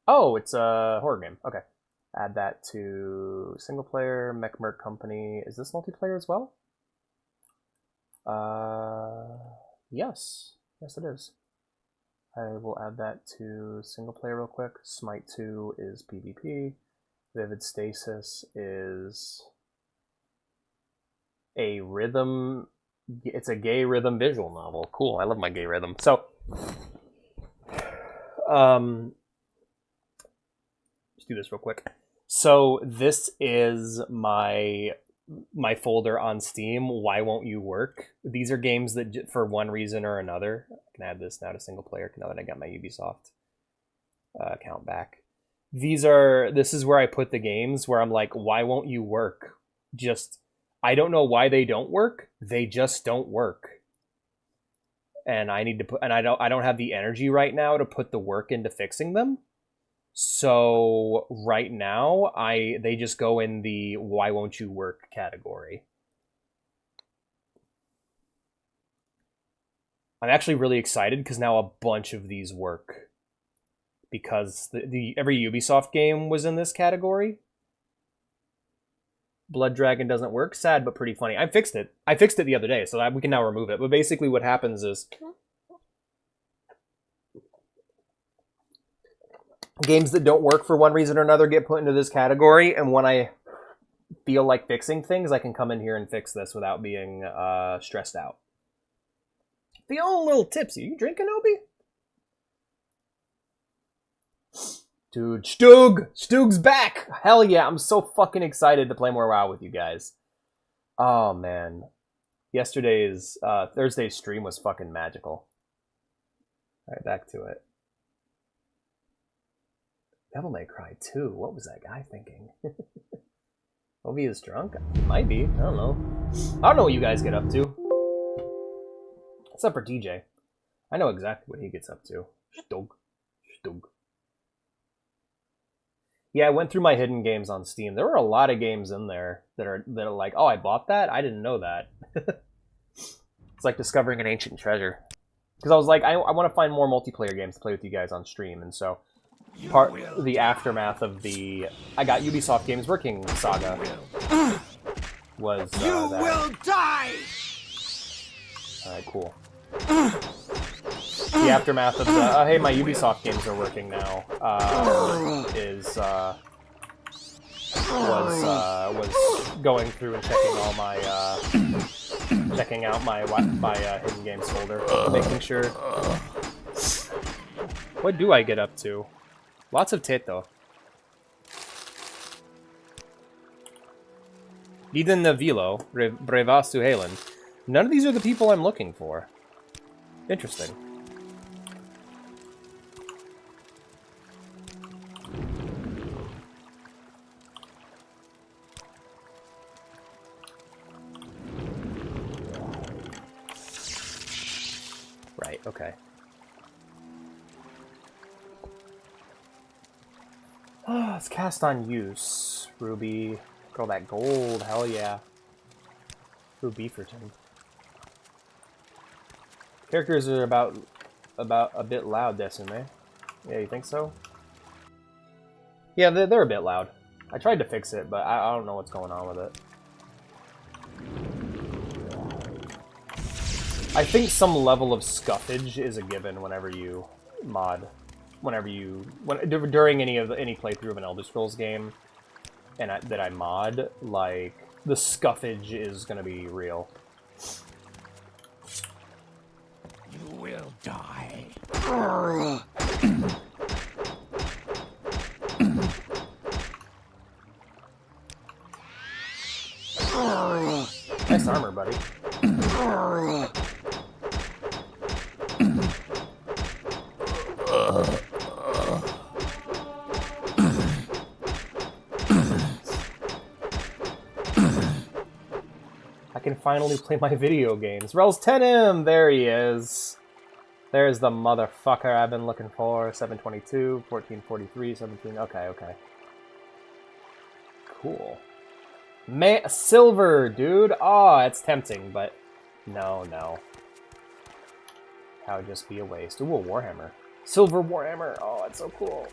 Oh, it's a horror game. Okay. Add that to single player, Mech Merc Company. Is this multiplayer as well? Yes. Yes, it is. I will add that to single player real quick. Smite 2 is PvP. Vivid Stasis is a rhythm. It's a gay rhythm visual novel. Cool. I love my gay rhythm. So, let's do this real quick. So this is my folder on Steam. Why Won't You Work? These are games that, for one reason or another, I can add this now to single player now that I got my Ubisoft account back. This is where I put the games where I'm like, why won't you work? I don't know why they don't work. They just don't work. And I need to put, and I don't have the energy right now to put the work into fixing them. So right now, they just go in the why won't you work category. I'm actually really excited because now a bunch of these work. Because every Ubisoft game was in this category. Blood Dragon doesn't work. Sad, but pretty funny. I fixed it. I fixed it the other day, so we can now remove it. But basically what happens is games that don't work for one reason or another get put into this category, and when I feel like fixing things, I can come in here and fix this without being stressed out. Feeling a little tipsy. You drinking, Obi? Dude, Stug's back! Hell yeah, I'm so fucking excited to play more WoW with you guys. Oh, man. Thursday's stream was fucking magical. Alright, back to it. Devil May Cry 2. What was that guy thinking? Obi is drunk? Might be. I don't know. I don't know what you guys get up to. Except for DJ. I know exactly what he gets up to. Stug. Yeah, I went through my hidden games on Steam. There were a lot of games in there that are like, oh, I bought that? I didn't know that. It's like discovering an ancient treasure. Because I was like, I want to find more multiplayer games to play with you guys on stream, and so the aftermath of I got Ubisoft Games Working saga was that. You will die! Alright, cool. The aftermath of the hey, my Ubisoft games are working now was going through and checking out my hidden games folder, making sure. What do I get up to? Lots of tit though. Diden Navilo, Breva Suhalen. None of these are the people I'm looking for. Interesting. Right, okay. Oh, it's cast on use. Ruby. Girl, that gold. Hell yeah. Ruby Beaverton. Characters are about a bit loud, Decime. Yeah, you think so? Yeah, they're a bit loud. I tried to fix it, but I don't know what's going on with it. I think some level of scuffage is a given whenever you mod, during any playthrough of an Elder Scrolls game, and that I mod, like the scuffage is gonna be real. You will die. I can finally play my video games. Rel's Tenim! There he is. There's the motherfucker I've been looking for. 722, 1443, 17... Okay. Cool. Silver, dude! Oh, it's tempting, but... No. That would just be a waste. Ooh, a Warhammer. Silver Warhammer! Oh, it's so cool.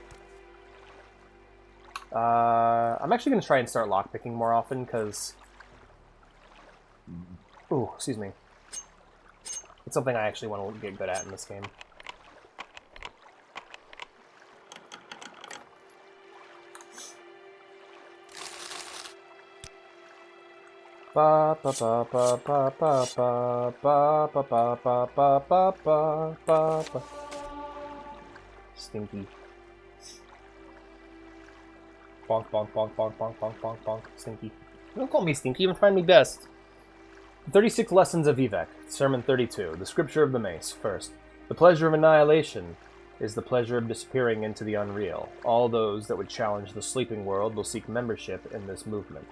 I'm actually going to try and start lockpicking more often, because... Ooh, excuse me. It's something I actually want to get good at in this game. Ba ba ba ba ba ba ba ba ba ba ba ba ba ba ba. Stinky. Bonk bonk bonk bonk bonk bonk bonk bonk. Stinky. Don't call me Stinky. I'm trying my best. 36 Lessons of Vivek, Sermon 32, the Scripture of the Mace. First, the pleasure of annihilation is the pleasure of disappearing into the unreal. All those that would challenge the sleeping world will seek membership in this movement.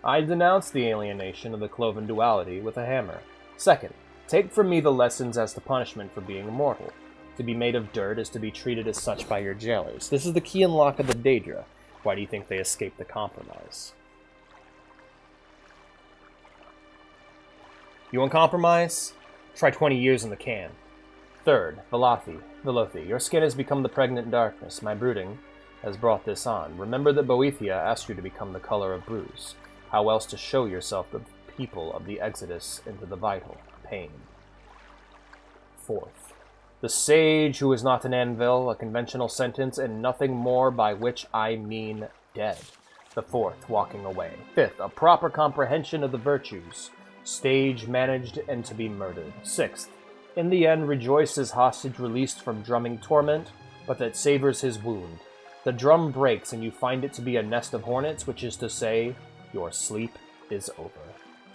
I denounce the alienation of the cloven duality with a hammer. Second, take from me the lessons as to punishment for being immortal. To be made of dirt is to be treated as such by your jailers. This is the key and lock of the Daedra. Why do you think they escaped the compromise? You want compromise? Try 20 years in the can. Third, Velothi, your skin has become the pregnant darkness. My brooding has brought this on. Remember that Boethia asked you to become the color of bruise. How else to show yourself the people of the exodus into the vital pain? Fourth, the sage who is not an anvil, a conventional sentence, and nothing more, by which I mean dead. The fourth, walking away. Fifth, a proper comprehension of the virtues. Stage managed and to be murdered. Sixth, in the end rejoice as hostage released from drumming torment, but that savors his wound. The drum breaks and you find it to be a nest of hornets, which is to say, your sleep is over.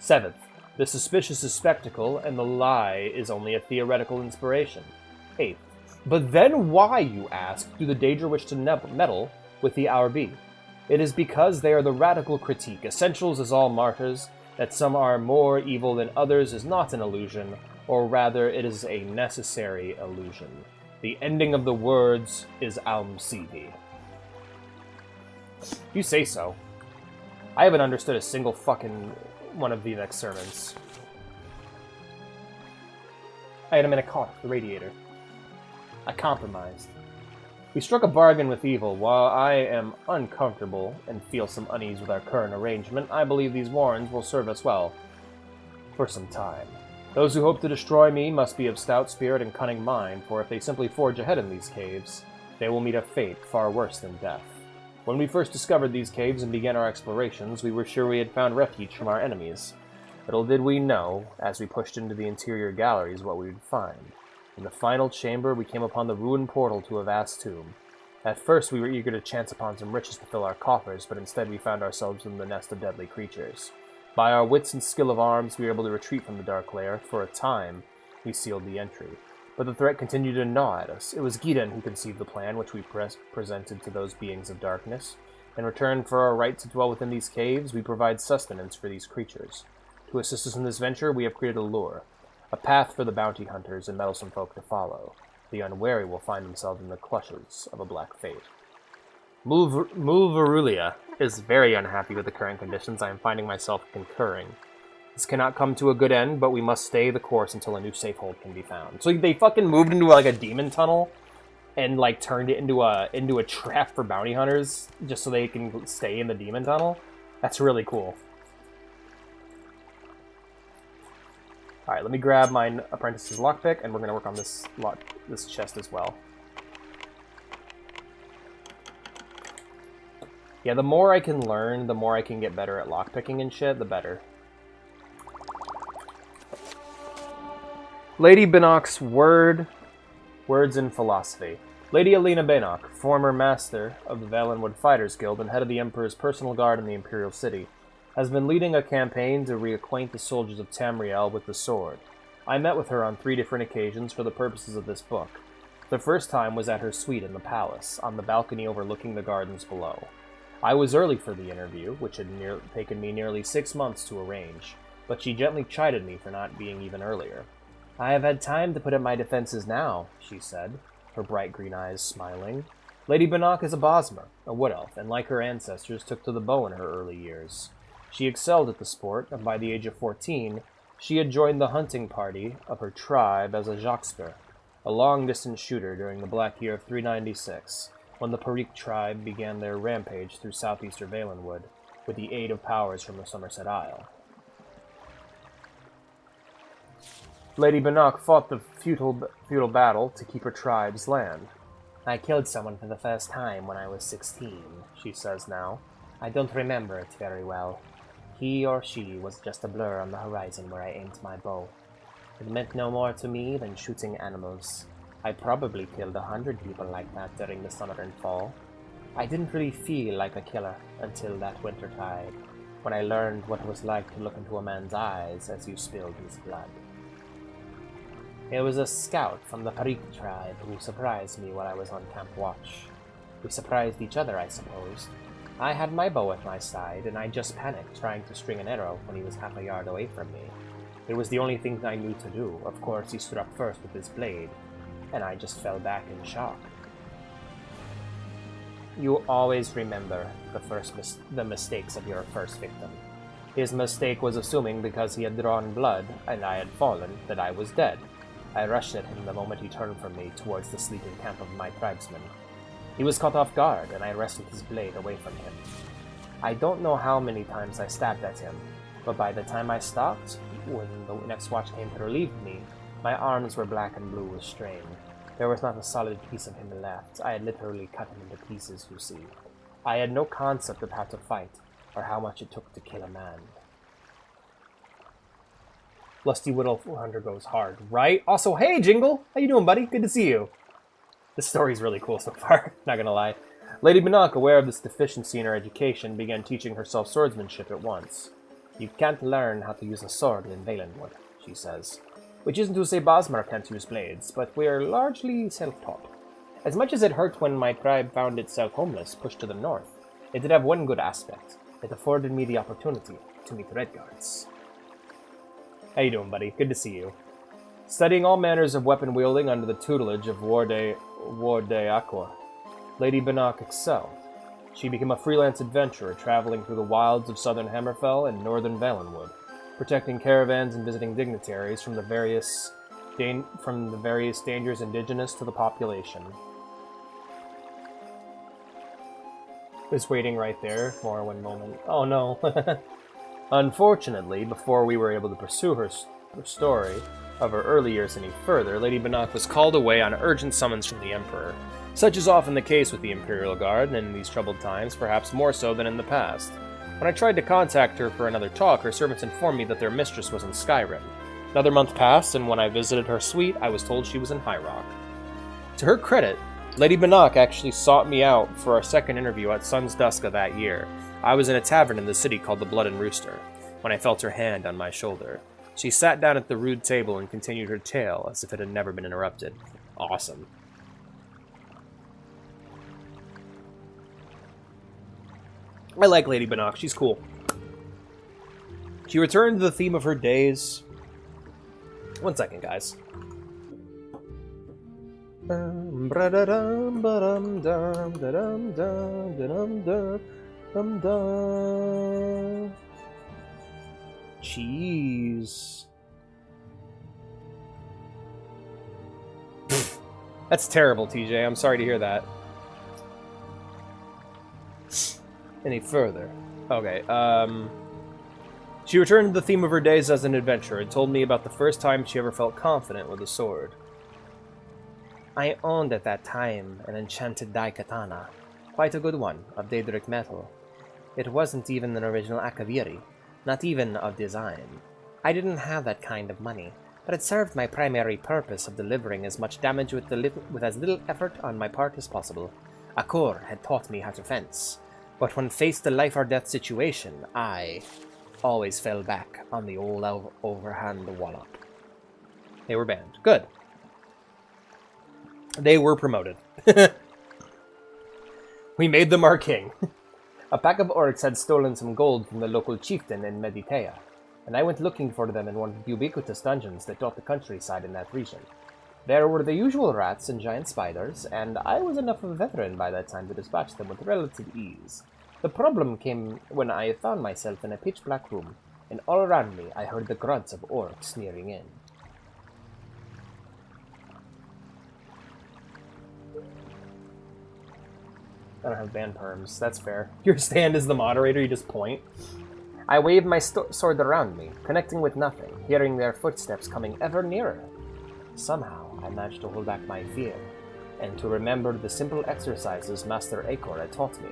Seventh, the suspicious is spectacle, and the lie is only a theoretical inspiration. Eighth, but then why, you ask, do the Daedra wish to meddle with the Aurbi? It is because they are the radical critique. Essentials is all martyrs. That some are more evil than others is not an illusion, or rather it is a necessary illusion. The ending of the words is Almsivi. You say so. I haven't understood a single fucking one of Vivek's sermons. I had him in a car, the radiator. I compromised. We struck a bargain with evil. While I am uncomfortable and feel some unease with our current arrangement, I believe these warrens will serve us well for some time. Those who hope to destroy me must be of stout spirit and cunning mind, for if they simply forge ahead in these caves, they will meet a fate far worse than death. When we first discovered these caves and began our explorations, we were sure we had found refuge from our enemies. Little did we know, as we pushed into the interior galleries, what we would find. In the final chamber, we came upon the ruined portal to a vast tomb. At first, we were eager to chance upon some riches to fill our coffers, but instead we found ourselves in the nest of deadly creatures. By our wits and skill of arms, we were able to retreat from the dark lair. For a time, we sealed the entry. But the threat continued to gnaw at us. It was Gideon who conceived the plan, which we presented to those beings of darkness. In return for our right to dwell within these caves, we provide sustenance for these creatures. To assist us in this venture, we have created a lure. A path for the bounty hunters and meddlesome folk to follow. The unwary will find themselves in the clutches of a black fate. Mulverulia is very unhappy with the current conditions. I am finding myself concurring. This cannot come to a good end, but we must stay the course until a new safehold can be found. So they fucking moved into like a demon tunnel and like turned it into a trap for bounty hunters just so they can stay in the demon tunnel. That's really cool. Alright, let me grab my apprentice's lockpick, and we're going to work on this chest as well. Yeah, the more I can learn, the more I can get better at lockpicking and shit, the better. Lady Binnock's Words in Philosophy. Lady Alina Binnock, former master of the Valenwood Fighters Guild and head of the Emperor's personal guard in the Imperial City, has been leading a campaign to reacquaint the soldiers of Tamriel with the sword. I met with her on 3 different occasions for the purposes of this book. The first time was at her suite in the palace, on the balcony overlooking the gardens below. I was early for the interview, which had taken me nearly 6 months to arrange, but she gently chided me for not being even earlier. "I have had time to put up my defenses now," she said, her bright green eyes smiling. Lady Bannock is a Bosmer, a wood elf, and like her ancestors, took to the bow in her early years. She excelled at the sport, and by the age of 14, she had joined the hunting party of her tribe as a Joxper, a long-distance shooter during the Black Year of 396, when the Perique tribe began their rampage through southeastern Valenwood, with the aid of powers from the Somerset Isle. Lady Bannock fought the feudal battle to keep her tribe's land. "I killed someone for the first time when I was 16, she says now. "I don't remember it very well. He or she was just a blur on the horizon where I aimed my bow. It meant no more to me than shooting animals. I probably killed 100 people like that during the summer and fall. I didn't really feel like a killer until that wintertide, when I learned what it was like to look into a man's eyes as you spilled his blood. It was a scout from the Perique tribe who surprised me while I was on camp watch. We surprised each other, I suppose. I had my bow at my side, and I just panicked trying to string an arrow when he was half a yard away from me. It was the only thing I knew to do. Of course, he stood up first with his blade, and I just fell back in shock." You always remember the mistakes of your first victim. His mistake was assuming because he had drawn blood and I had fallen that I was dead. I rushed at him the moment he turned from me towards the sleeping camp of my tribesmen. He was caught off guard, and I wrestled his blade away from him. I don't know how many times I stabbed at him, but by the time I stopped, when the next watch came to relieve me, my arms were black and blue with strain. There was not a solid piece of him left. I had literally cut him into pieces, you see. I had no concept of how to fight, or how much it took to kill a man. Lusty Wood Elf Hunter goes hard, right? Also, hey, Jingle! How you doing, buddy? Good to see you. This story's really cool so far, not gonna lie. Lady Bannock, aware of this deficiency in her education, began teaching herself swordsmanship at once. "You can't learn how to use a sword in Valenwood," she says. "Which isn't to say Bosmer can't use blades, but we're largely self-taught. As much as it hurt when my tribe found itself homeless, pushed to the north, it did have one good aspect. It afforded me the opportunity to meet Redguards." How you doing, buddy? Good to see you. Studying all manners of weapon wielding under the tutelage of Warde Aqua, Lady Bannock excelled. She became a freelance adventurer, traveling through the wilds of southern Hammerfell and northern Valenwood, protecting caravans and visiting dignitaries from the various dangers indigenous to the population. Was waiting right there. Morrowind moment. Oh no. Unfortunately, before we were able to pursue her story of her early years any further, Lady Bannock was called away on urgent summons from the Emperor. Such is often the case with the Imperial Guard, and in these troubled times, perhaps more so than in the past. When I tried to contact her for another talk, her servants informed me that their mistress was in Skyrim. Another month passed, and when I visited her suite, I was told she was in High Rock. To her credit, Lady Bannock actually sought me out for our second interview at Sun's Dusk of that year. I was in a tavern in the city called the Blood and Rooster, when I felt her hand on my shoulder. She sat down at the rude table and continued her tale as if it had never been interrupted. Awesome. I like Lady Bannock. She's cool. She returned to the theme of her days. One second, guys. Jeez. That's terrible, TJ. I'm sorry to hear that. Any further? Okay, She returned to the theme of her days as an adventurer and told me about the first time she ever felt confident with a sword. I owned at that time an enchanted daikatana, quite a good one, of Daedric metal. It wasn't even an original Akaviri, not even of design. I didn't have that kind of money, but it served my primary purpose of delivering as much damage with as little effort on my part as possible. Akor had taught me how to fence, but when faced a life-or-death situation, I always fell back on the old overhand wallop. They were banned. Good. They were promoted. We made them our king. A pack of orcs had stolen some gold from the local chieftain in Meditea, and I went looking for them in one of the ubiquitous dungeons that dot the countryside in that region. There were the usual rats and giant spiders, and I was enough of a veteran by that time to dispatch them with relative ease. The problem came when I found myself in a pitch-black room, and all around me I heard the grunts of orcs nearing in. I don't have band perms. That's fair. Your stand is the moderator, you just point. I waved my sword around me, connecting with nothing, hearing their footsteps coming ever nearer. Somehow, I managed to hold back my fear, and to remember the simple exercises Master Acor had taught me.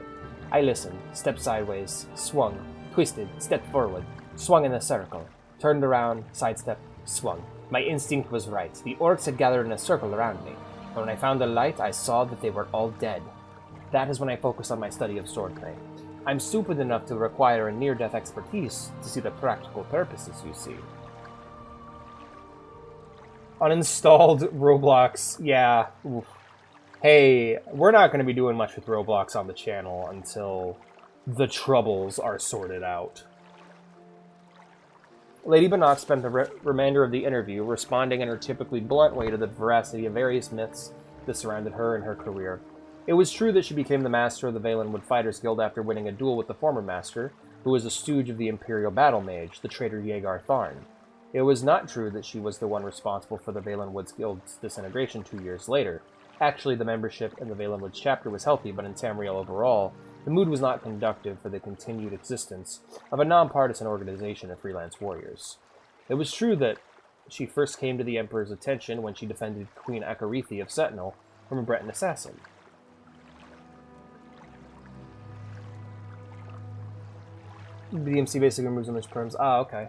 I listened, stepped sideways, swung, twisted, stepped forward, swung in a circle, turned around, sidestepped, swung. My instinct was right. The orcs had gathered in a circle around me, and when I found the light, I saw that they were all dead. That is when I focused on my study of swordplay. I'm stupid enough to require a near-death expertise to see the practical purposes, you see. Uninstalled Roblox, yeah. Oof. Hey, we're not going to be doing much with Roblox on the channel until the troubles are sorted out. Lady Bannock spent the remainder of the interview responding in her typically blunt way to the veracity of various myths that surrounded her and her career. It was true that she became the master of the Valenwood Fighters Guild after winning a duel with the former master, who was a stooge of the Imperial Battle Mage, the traitor Yeagar Tharn. It was not true that she was the one responsible for the Valenwood Guild's disintegration 2 years later. Actually, the membership in the Valenwood chapter was healthy, but in Tamriel overall, the mood was not conducive for the continued existence of a non-partisan organization of freelance warriors. It was true that she first came to the Emperor's attention when she defended Queen Akarithi of Sentinel from a Breton assassin. DMC basically removes those perms. Ah, okay.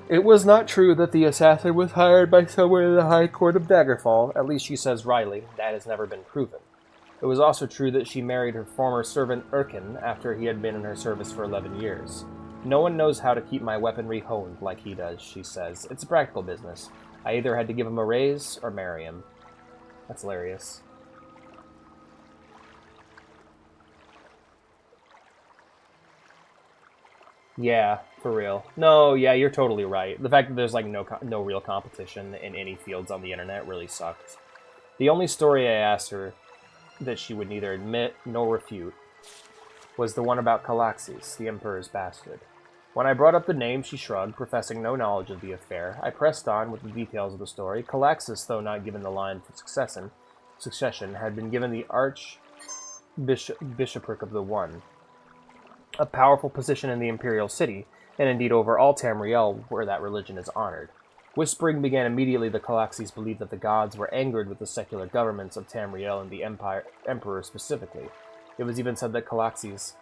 It was not true that the assassin was hired by someone in the High Court of Daggerfall, at least she says Riley. That has never been proven. It was also true that she married her former servant Erkin after he had been in her service for 11 years. No one knows how to keep my weaponry honed like he does, she says. It's a practical business. I either had to give him a raise or marry him. That's hilarious. Yeah, for real. No, yeah, you're totally right. The fact that there's like no real competition in any fields on the internet really sucks. The only story I asked her that she would neither admit nor refute was the one about Calaxes, the Emperor's bastard. When I brought up the name, she shrugged, professing no knowledge of the affair. I pressed on with the details of the story. Calaxes, though not given the line for succession, had been given the Archbishopric of the One, a powerful position in the Imperial City, and indeed over all Tamriel, where that religion is honored. Whispering began immediately that Calaxes believed that the gods were angered with the secular governments of Tamriel and the Emperor specifically. It was even said that Calaxes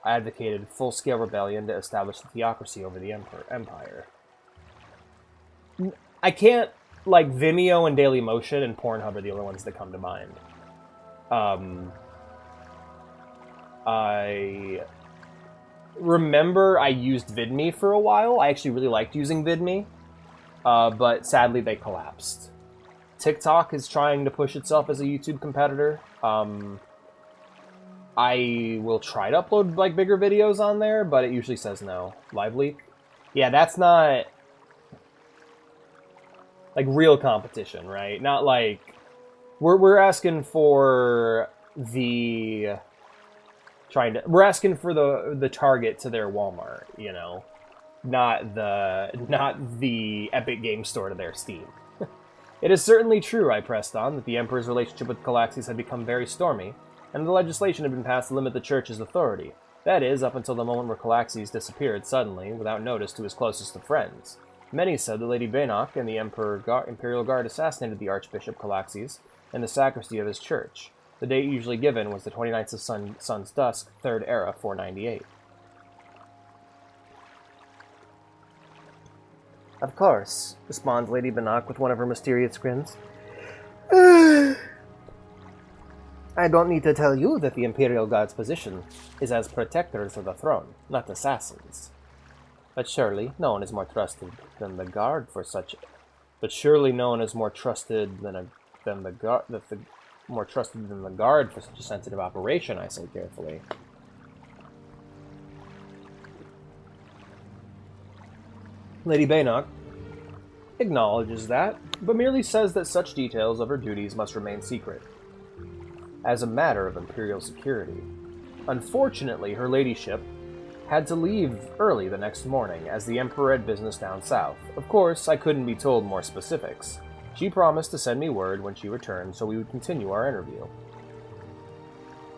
advocated full-scale rebellion to establish the theocracy over the Empire. I can't, like, Vimeo and Dailymotion and Pornhub are the only ones that come to mind. I remember I used VidMe for a while. I actually really liked using VidMe, but sadly they collapsed. TikTok is trying to push itself as a YouTube competitor. I will try to upload like bigger videos on there, but it usually says no. Live leak? Yeah, that's not like real competition, right? Not like we're asking for the we're asking for the Target to their Walmart, you know, not the Epic Game Store to their Steam. It is certainly true, I pressed on, that the Emperor's relationship with Calaxes had become very stormy, and the legislation had been passed to limit the Church's authority. That is, up until the moment where Calaxes disappeared suddenly, without notice, to his closest of friends. Many said that Lady Bannock and the Imperial Guard assassinated the Archbishop Calaxes in the sacristy of his church. The date usually given was the 29th of Sun's Dusk, 3rd Era, 498. Of course, responds Lady Bannock with one of her mysterious grins. I don't need to tell you that the Imperial Guard's position is as protectors of the throne, not assassins. But surely no one is more trusted than the guard for such. But surely no one is more trusted than the guard. More trusted than the guard for such a sensitive operation. I say carefully. Lady Baynock acknowledges that, but merely says that such details of her duties must remain secret, as a matter of Imperial security. Unfortunately, her ladyship had to leave early the next morning, as the Emperor had business down south. Of course, I couldn't be told more specifics. She promised to send me word when she returned, so we would continue our interview.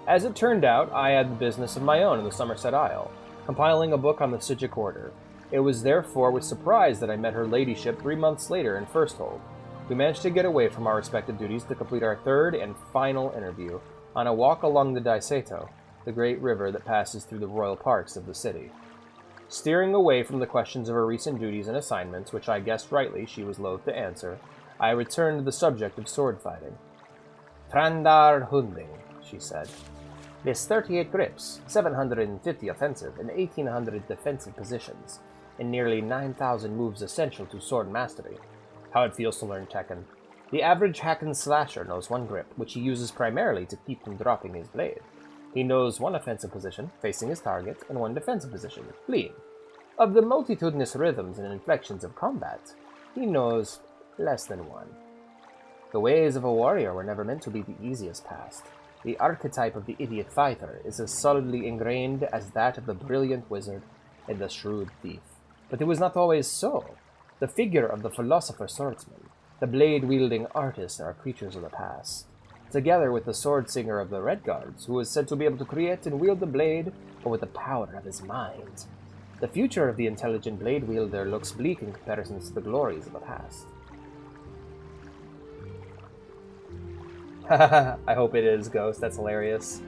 As it turned out, I had the business of my own in the Somerset Isle, compiling a book on the Sijic Order. It was therefore with surprise that I met her ladyship 3 months later in Firsthold. We managed to get away from our respective duties to complete our third and final interview on a walk along the Daiseto, the great river that passes through the royal parks of the city. Steering away from the questions of her recent duties and assignments, which I guessed rightly she was loath to answer, I returned to the subject of sword fighting. Trandar Hunding, she said. Lists 38 grips, 750 offensive, and 1,800 defensive positions, and nearly 9,000 moves essential to sword mastery. How it feels to learn Tekken. The average hack and slasher knows one grip, which he uses primarily to keep from dropping his blade. He knows one offensive position, facing his target, and one defensive position, fleeing. Of the multitudinous rhythms and inflections of combat, he knows less than one. The ways of a warrior were never meant to be the easiest past. The archetype of the idiot fighter is as solidly ingrained as that of the brilliant wizard and the shrewd thief. But it was not always so. The figure of the philosopher swordsman, the blade-wielding artist are creatures of the past, together with the sword-singer of the Red Guards, who was said to be able to create and wield the blade, but with the power of his mind. The future of the intelligent blade-wielder looks bleak in comparison to the glories of the past. I hope it is, Ghost. That's hilarious.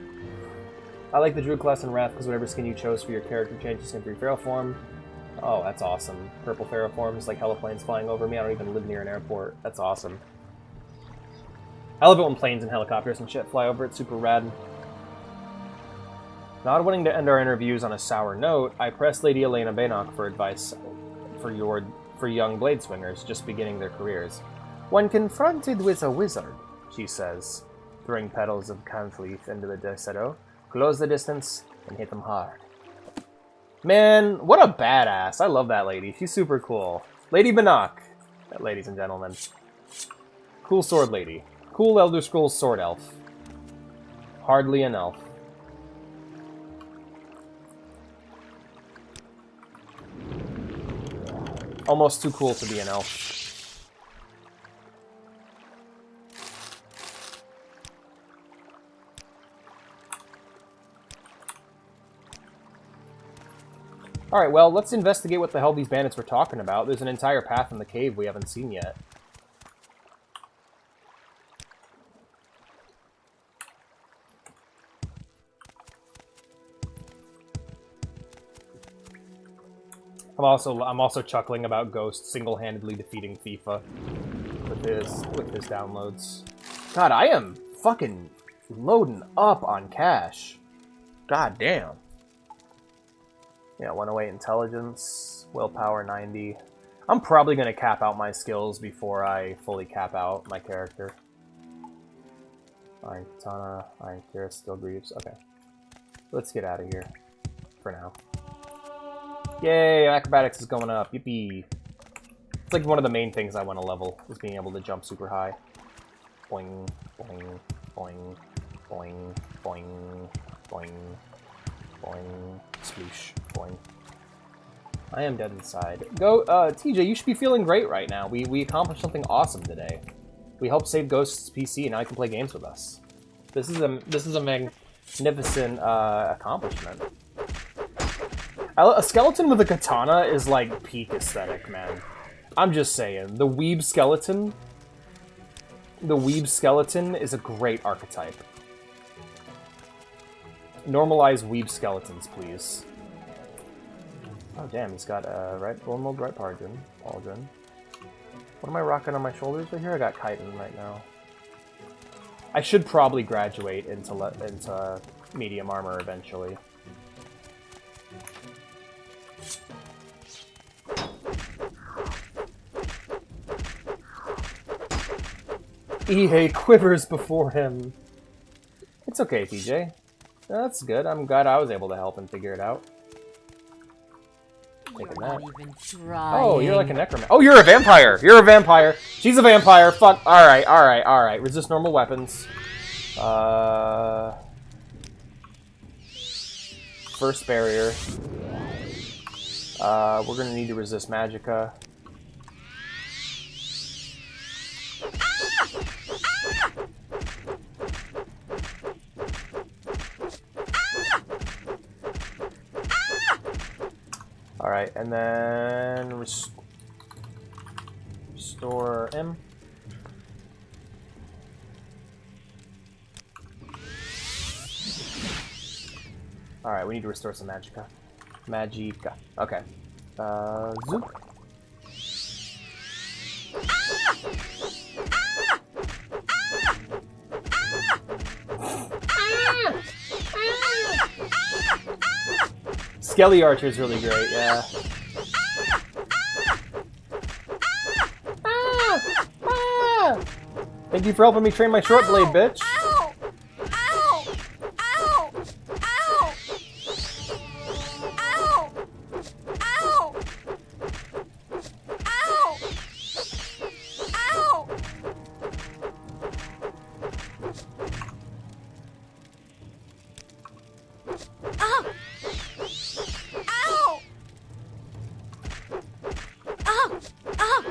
I like the Druid class in Wrath because whatever skin you chose for your character changes into your feral form. Oh, that's awesome. Purple feral forms, like heliplanes flying over me. I don't even live near an airport. That's awesome. I love it when planes and helicopters and shit fly over. It's super rad. Not wanting to end our interviews on a sour note, I pressed Lady Elena Baynock for advice for young blade swingers just beginning their careers. When confronted with a wizard, she says, throwing petals of Canthleaf into the Daiseto, close the distance and hit them hard. Man, what a badass. I love that lady. She's super cool. Lady Baynock, ladies and gentlemen. Cool sword lady. Cool Elder Scrolls sword elf. Hardly an elf. Almost too cool to be an elf. Alright, well, let's investigate what the hell these bandits were talking about. There's an entire path in the cave we haven't seen yet. I'm also chuckling about Ghost single-handedly defeating FIFA with his downloads. God, I am fucking loading up on cash. God damn. Yeah, 108 intelligence, willpower 90. I'm probably going to cap out my skills before I fully cap out my character. Iron Katana, Iron Cuirass, Steel Greaves. Okay. Let's get out of here. For now. Yay, acrobatics is going up. Yippee. It's like one of the main things I want to level, is being able to jump super high. Boing, boing, boing, boing, boing, boing, boing, sploosh, boing. I am dead inside. Go, TJ, you should be feeling great right now. We accomplished something awesome today. We helped save Ghost's PC, and now he can play games with us. This is a magnificent accomplishment. A skeleton with a katana is like peak aesthetic, man. I'm just saying, the weeb skeleton is a great archetype. Normalize weeb skeletons, please. Oh damn, he's got Golden Mold Right Pauldron. What am I rocking on my shoulders right here? I got chitin right now. I should probably graduate into medium armor eventually. EA quivers before him. It's okay, TJ. That's good. I'm glad I was able to help him figure it out. Taking that. Even trying. Oh, you're like a necromancer. Oh, you're a vampire. You're a vampire. She's a vampire. Fuck. All right, all right, all right. Resist normal weapons. First barrier. We're gonna need to resist magicka. Alright, and then restore M. Alright, we need to restore some magicka. Magicka. Okay. Zoop. Skelly Archer is really great, yeah. Thank you for helping me train my short blade, bitch. Ow! Ow! Ow! Ow! Ow! Ow! Ow! Ow! Ow! Ow! Ow! Ow!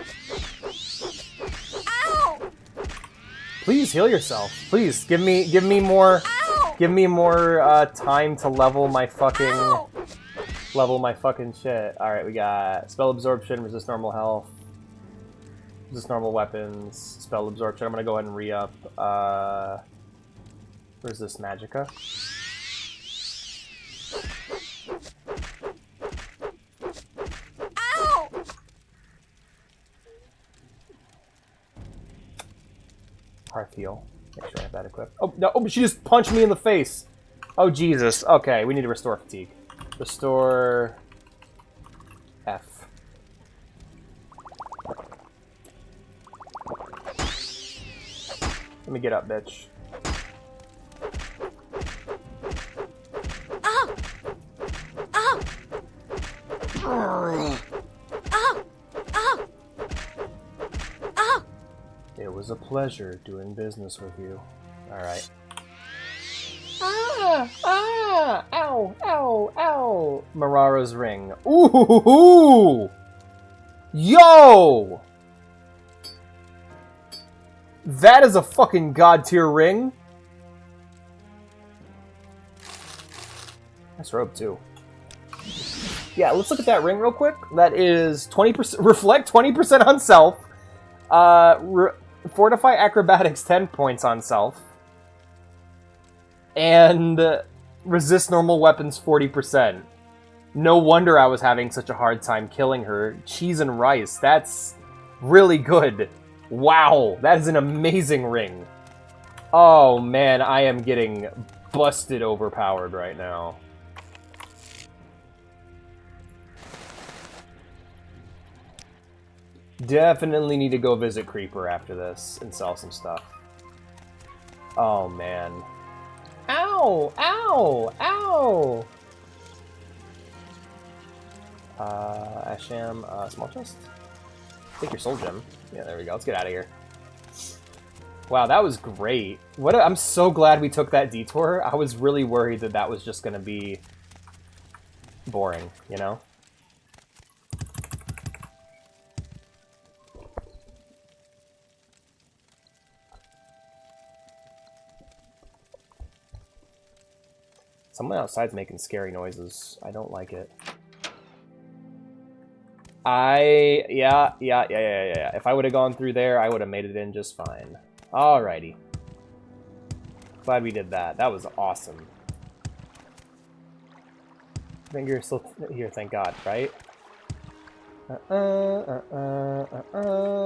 Ow! Please heal yourself. Please give me more. Ow! Give me more time to level my fucking shit. All right, we got spell absorption, resist normal health, resist normal weapons, spell absorption. I'm gonna go ahead and re-up resist magicka. Ow! Hearth heal. Make sure I have that equipped. Oh no! Oh, she just punched me in the face. Oh Jesus. Okay, we need to restore fatigue. Restore F. Let me get up, bitch. Ow! Ow! Ow! Ow! Ow! It was a pleasure doing business with you. Alright. Ow, ow, ow. Marara's ring. Ooh! Yo! That is a fucking god tier ring. Nice robe too. Yeah, let's look at that ring real quick. That is 20%, reflect 20% on self. Fortify acrobatics 10 points on self. And resist normal weapons 40%. No wonder I was having such a hard time killing her. Cheese and rice, that's really good. Wow, that is an amazing ring. Oh man, I am getting busted overpowered right now. Definitely need to go visit Creeper after this and sell some stuff. Oh man. Ow! Ow! Ow! Asham, small chest? Take your soul gem. Yeah, there we go. Let's get out of here. Wow, that was great. I'm so glad we took that detour. I was really worried that that was just going to be boring, you know? Someone outside's making scary noises. I don't like it. Yeah. If I would have gone through there, I would have made it in just fine. Alrighty. Glad we did that. That was awesome. I think you're still here, thank God, right?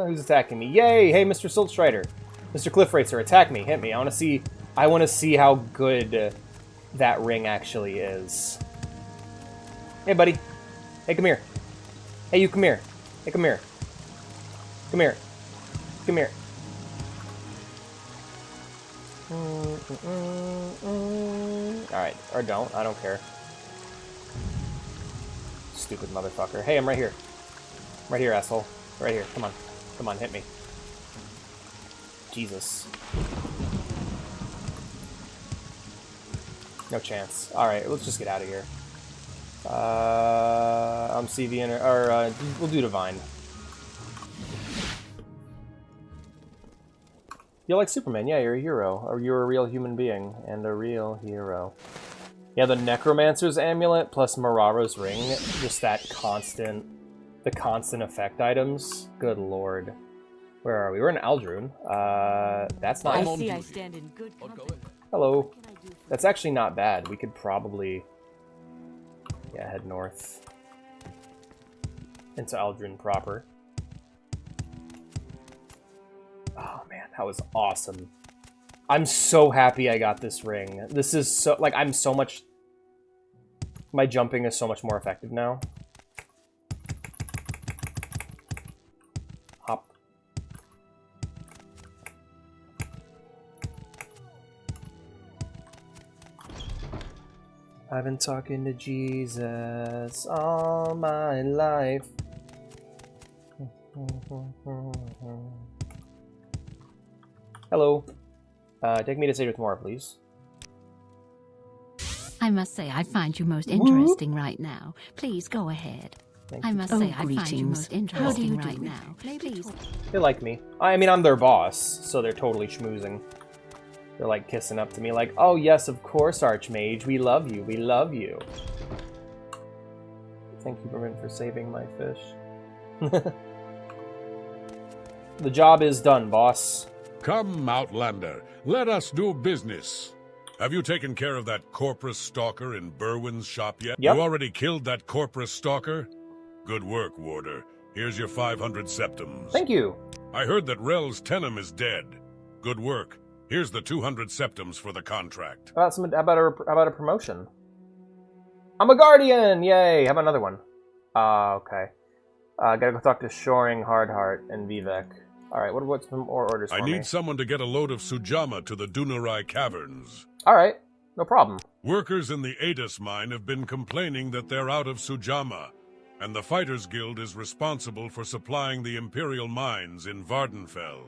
Who's attacking me? Yay! Hey, Mr. Siltstrider. Mr. Cliff Racer, attack me. Hit me. I want to see how good that ring actually is. Hey, buddy. Hey, come here. Hey, you come here. Hey, come here. Come here. Come here. Alright, or don't. I don't care. Stupid motherfucker. Hey, I'm right here. Right here, asshole. Right here. Come on. Come on, hit me. Jesus. No chance. Alright, let's just get out of here. I'm CV or we'll do Divine. You're like Superman, yeah, you're a hero. Or you're a real human being. And a real hero. Yeah, the Necromancer's Amulet plus Marara's Ring. Just that constant... The constant effect items. Good lord. Where are we? We're in Aldrune. That's not... I see I stand in good company. Hello. That's actually not bad. We could probably... Yeah, head north. Into Aldrune proper. Oh man, that was awesome. I'm so happy I got this ring. This is so... Like, I'm so much... My jumping is so much more effective now. Hop. I've been talking to Jesus all my life. Hello. Take me to Sage tomorrow, please. I must say, I find you most interesting right now. Please go ahead. I must say, I find you most interesting right now. Please. They like me. I mean, I'm their boss, so they're totally schmoozing. They're like kissing up to me like, oh yes, of course, Archmage, we love you, we love you. Thank you, Berman, for saving my fish. The job is done, boss. Come, Outlander, let us do business. Have you taken care of that Corpus Stalker in Berwyn's shop yet? Yep. You already killed that Corpus Stalker? Good work, Warder. Here's your 500 septums. Thank you. I heard that Rel's Tenem is dead. Good work. Here's the 200 septums for the contract. How about a promotion? I'm a Guardian! Yay! How about another one? Okay. Gotta go talk to Shoring, Hardheart, and Vivek. Alright, what's some more orders for I me? need someone to get a load of Sujama to the Dunarai Caverns. Alright, no problem. Workers in the Adis mine have been complaining that they're out of Sujama, and the Fighters Guild is responsible for supplying the Imperial mines in Vardenfell.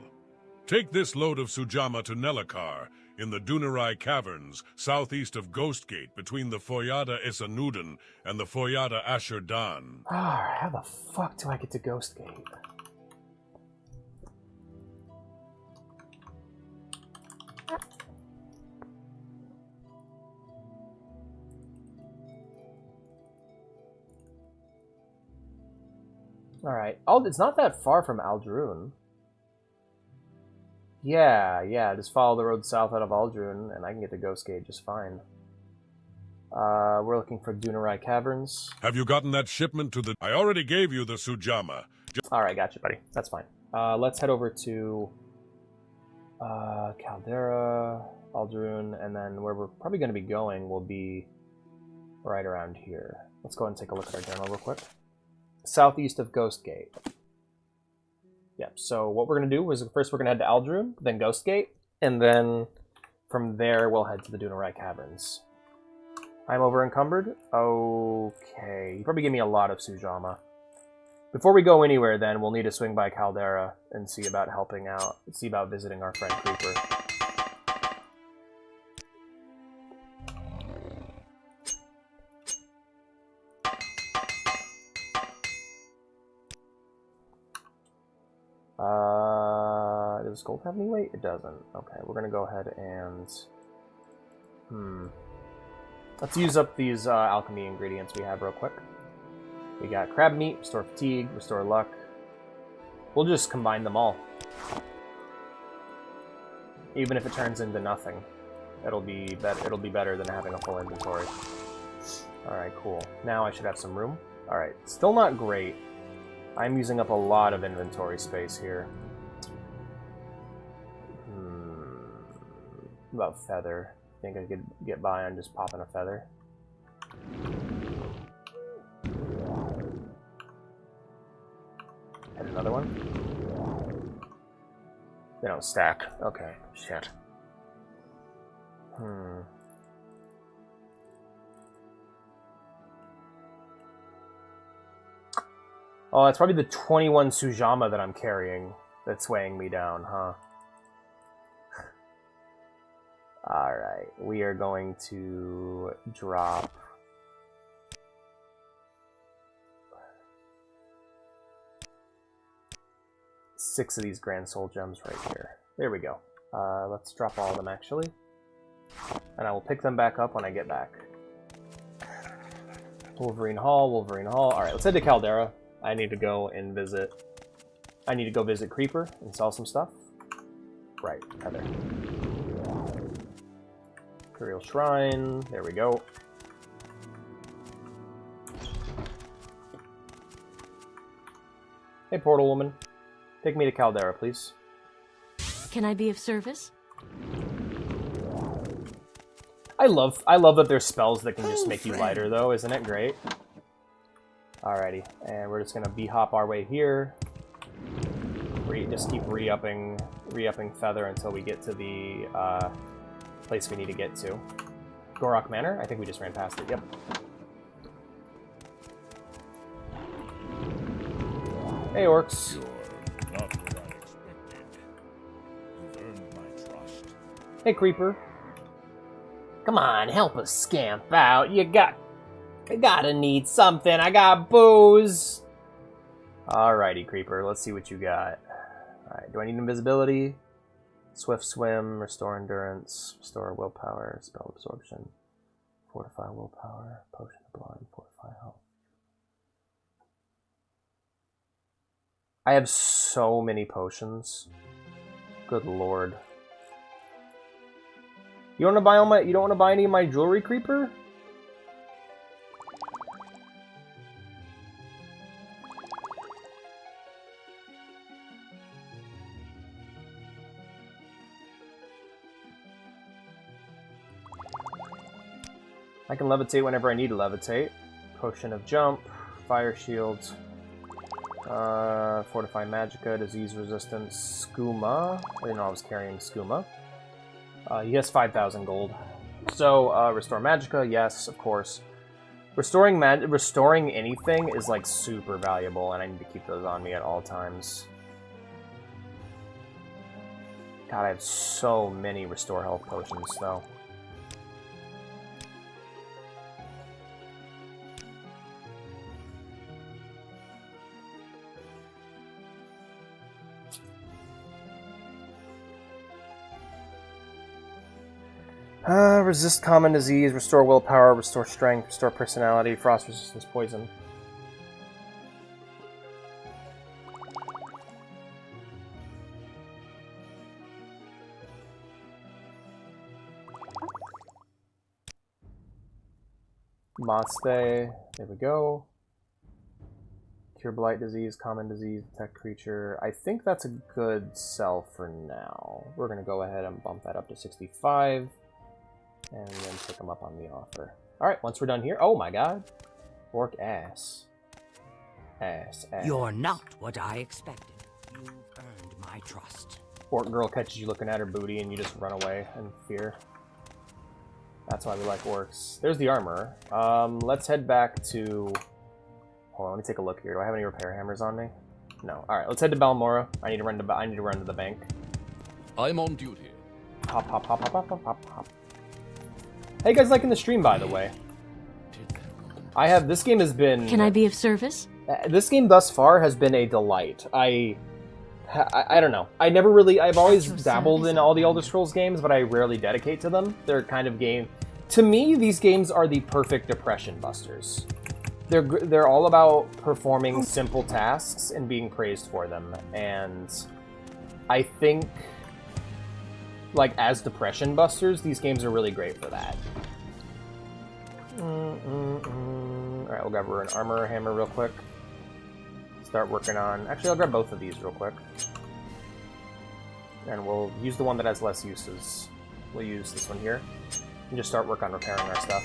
Take this load of Sujama to Nelakar, in the Dunarai Caverns, southeast of Ghostgate, between the Foyada Isanuden and the Foyada Asher Dan. Alright, how the fuck do I get to Ghostgate? Alright. Oh, it's not that far from Aldrune. Yeah, just follow the road south out of Aldrune, and I can get to Ghostgate just fine. We're looking for Dunarai Caverns. Have you gotten that shipment to the... I already gave you the Sujama. Alright, gotcha, buddy. That's fine. Let's head over to... Caldera, Aldrune, and then where we're probably going to be going will be right around here. Let's go ahead and take a look at our journal real quick. Southeast of Ghostgate. Yep, so what we're going to do is first we're going to head to Aldrune, then Ghostgate, and then from there we'll head to the Dunarai Caverns. I'm over encumbered? Okay, you probably gave me a lot of Sujama. Before we go anywhere then, we'll need to swing by Caldera and see about helping out, see about visiting our friend Creeper. Does gold have any weight? It doesn't. Okay, we're gonna go ahead and... Let's use up these alchemy ingredients we have real quick. We got crab meat, restore fatigue, restore luck. We'll just combine them all. Even if it turns into nothing, it'll be better than having a full inventory. Alright, cool. Now I should have some room. Alright, still not great. I'm using up a lot of inventory space here. What about feather? Think I could get by on just popping a feather? And another one? They don't stack. Okay, shit. Oh, it's probably the 21 Sujama that I'm carrying that's weighing me down, huh? Alright, we are going to drop... six of these Grand Soul Gems right here. There we go. Let's drop all of them, actually. And I will pick them back up when I get back. Wolverine Hall, Wolverine Hall. Alright, let's head to Caldera. I need to go and visit... I need to go visit Creeper and sell some stuff. Right, Heather. Imperial Shrine. There we go. Hey, Portal Woman. Take me to Caldera, please. Can I be of service? I love that there's spells that can just make you lighter, though. Isn't it great? Alrighty, and we're just gonna b-hop our way here. Just keep re-upping Feather until we get to the place we need to get to. Gorok Manor? I think we just ran past it. Yep. Hey, orcs. You're not what I expected. You've earned my trust. Hey, Creeper. Come on, help us scamp out. I gotta need something. I got booze. Alrighty, Creeper. Let's see what you got. Alright, do I need invisibility? Swift swim, restore endurance, restore willpower, spell absorption, fortify willpower, potion of blind, fortify health. I have so many potions. Good lord. You don't want to buy any of my jewelry, Creeper? I can levitate whenever I need to levitate. Potion of jump, fire shield, fortify magicka, disease resistance, skooma. I didn't know I was carrying skooma. He has 5,000 gold. So, restore magicka, yes, of course. Restoring anything is like super valuable, and I need to keep those on me at all times. God, I have so many restore health potions, though. Resist common disease, restore willpower, restore strength, restore personality, frost resistance, poison. Mothste, there we go. Cure blight disease, common disease, detect creature. I think that's a good sell for now. We're going to go ahead and bump that up to 65. And then pick them up on the offer. Alright, once we're done here... Oh my god. Orc ass. Ass. You're not what I expected. You've earned my trust. Orc girl catches you looking at her booty and you just run away in fear. That's why we like orcs. There's the armor. Let's head back to... Hold on, let me take a look here. Do I have any repair hammers on me? No. Alright, let's head to Balmora. I need to run to the bank. I'm on duty. Hop, hop, hop, hop, hop, hop, hop, hop. How you guys liking the stream, by the way? This game has been... Can I be of service? This game thus far has been a delight. I don't know. I've always dabbled in all the Elder Scrolls games, but I rarely dedicate to them. They're kind of game... To me, these games are the perfect depression busters. They're all about performing simple tasks and being praised for them. And I think... like, as depression busters, these games are really great for that. Alright, we'll grab an armor hammer real quick. Start working on... Actually, I'll grab both of these real quick. And we'll use the one that has less uses. We'll use this one here. And just start work on repairing our stuff.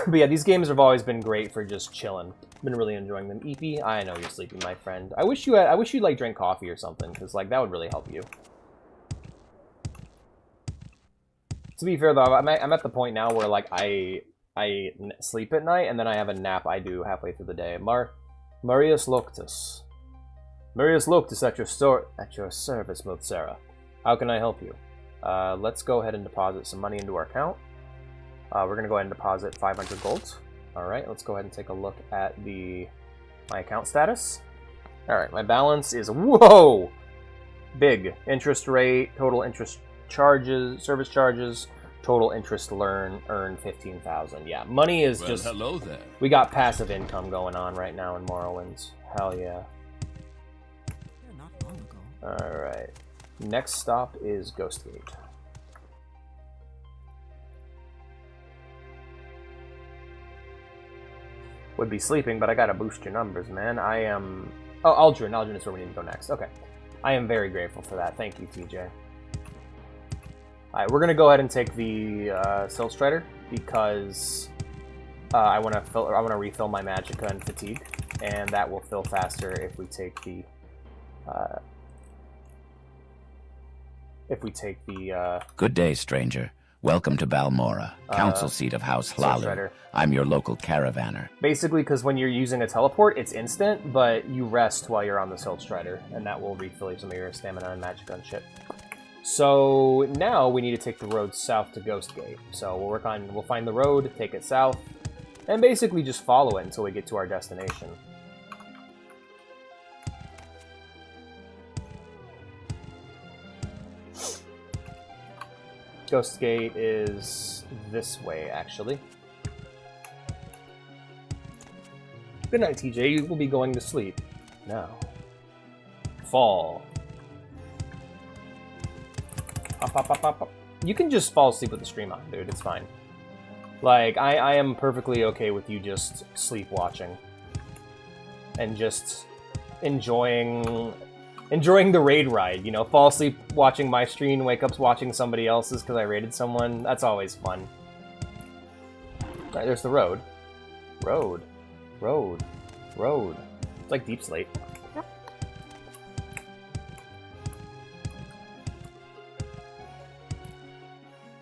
But yeah, these games have always been great for just chilling. Been really enjoying them. Eepy, I know you're sleepy, my friend. I wish you'd like drink coffee or something, because like that would really help you. To be fair though, I'm at the point now where like I sleep at night and then I have a nap I do halfway through the day. Marius Loctus. Marius Loctus at your service, Motsera. How can I help you? Let's go ahead and deposit some money into our account. We're gonna go ahead and deposit 500 gold. All right, let's go ahead and take a look at my account status. All right, my balance is whoa, big interest rate, total interest charges, service charges, total interest earned 15,000. Yeah, money is just. Hello there. We got passive income going on right now in Morrowind. Hell yeah. Not long ago. All right, next stop is Ghostgate. Would be sleeping, but I gotta boost your numbers, man. I am... Oh, Aldrin. Aldrin is where we need to go next. Okay. I am very grateful for that. Thank you, TJ. Alright, we're gonna go ahead and take the Silt Strider, because I wanna refill my Magicka and Fatigue, and that will fill faster if we take the... Good day, stranger. Welcome to Balmora, council seat of House Hlalu. I'm your local caravaner. Basically, because when you're using a teleport, it's instant, but you rest while you're on the Silt Strider, and that will refill some of your stamina and magic and shit. So now we need to take the road south to Ghostgate. So we'll find the road, take it south, and basically just follow it until we get to our destination. Ghostgate is this way, actually. Good night, TJ. You will be going to sleep now. Fall. Up. You can just fall asleep with the stream on, dude. It's fine. Like, I am perfectly okay with you just sleepwatching. And just enjoying the raid ride, you know? Fall asleep watching my stream, wake up watching somebody else's because I raided someone. That's always fun. Alright, there's the road. Road. It's like Deep Slate.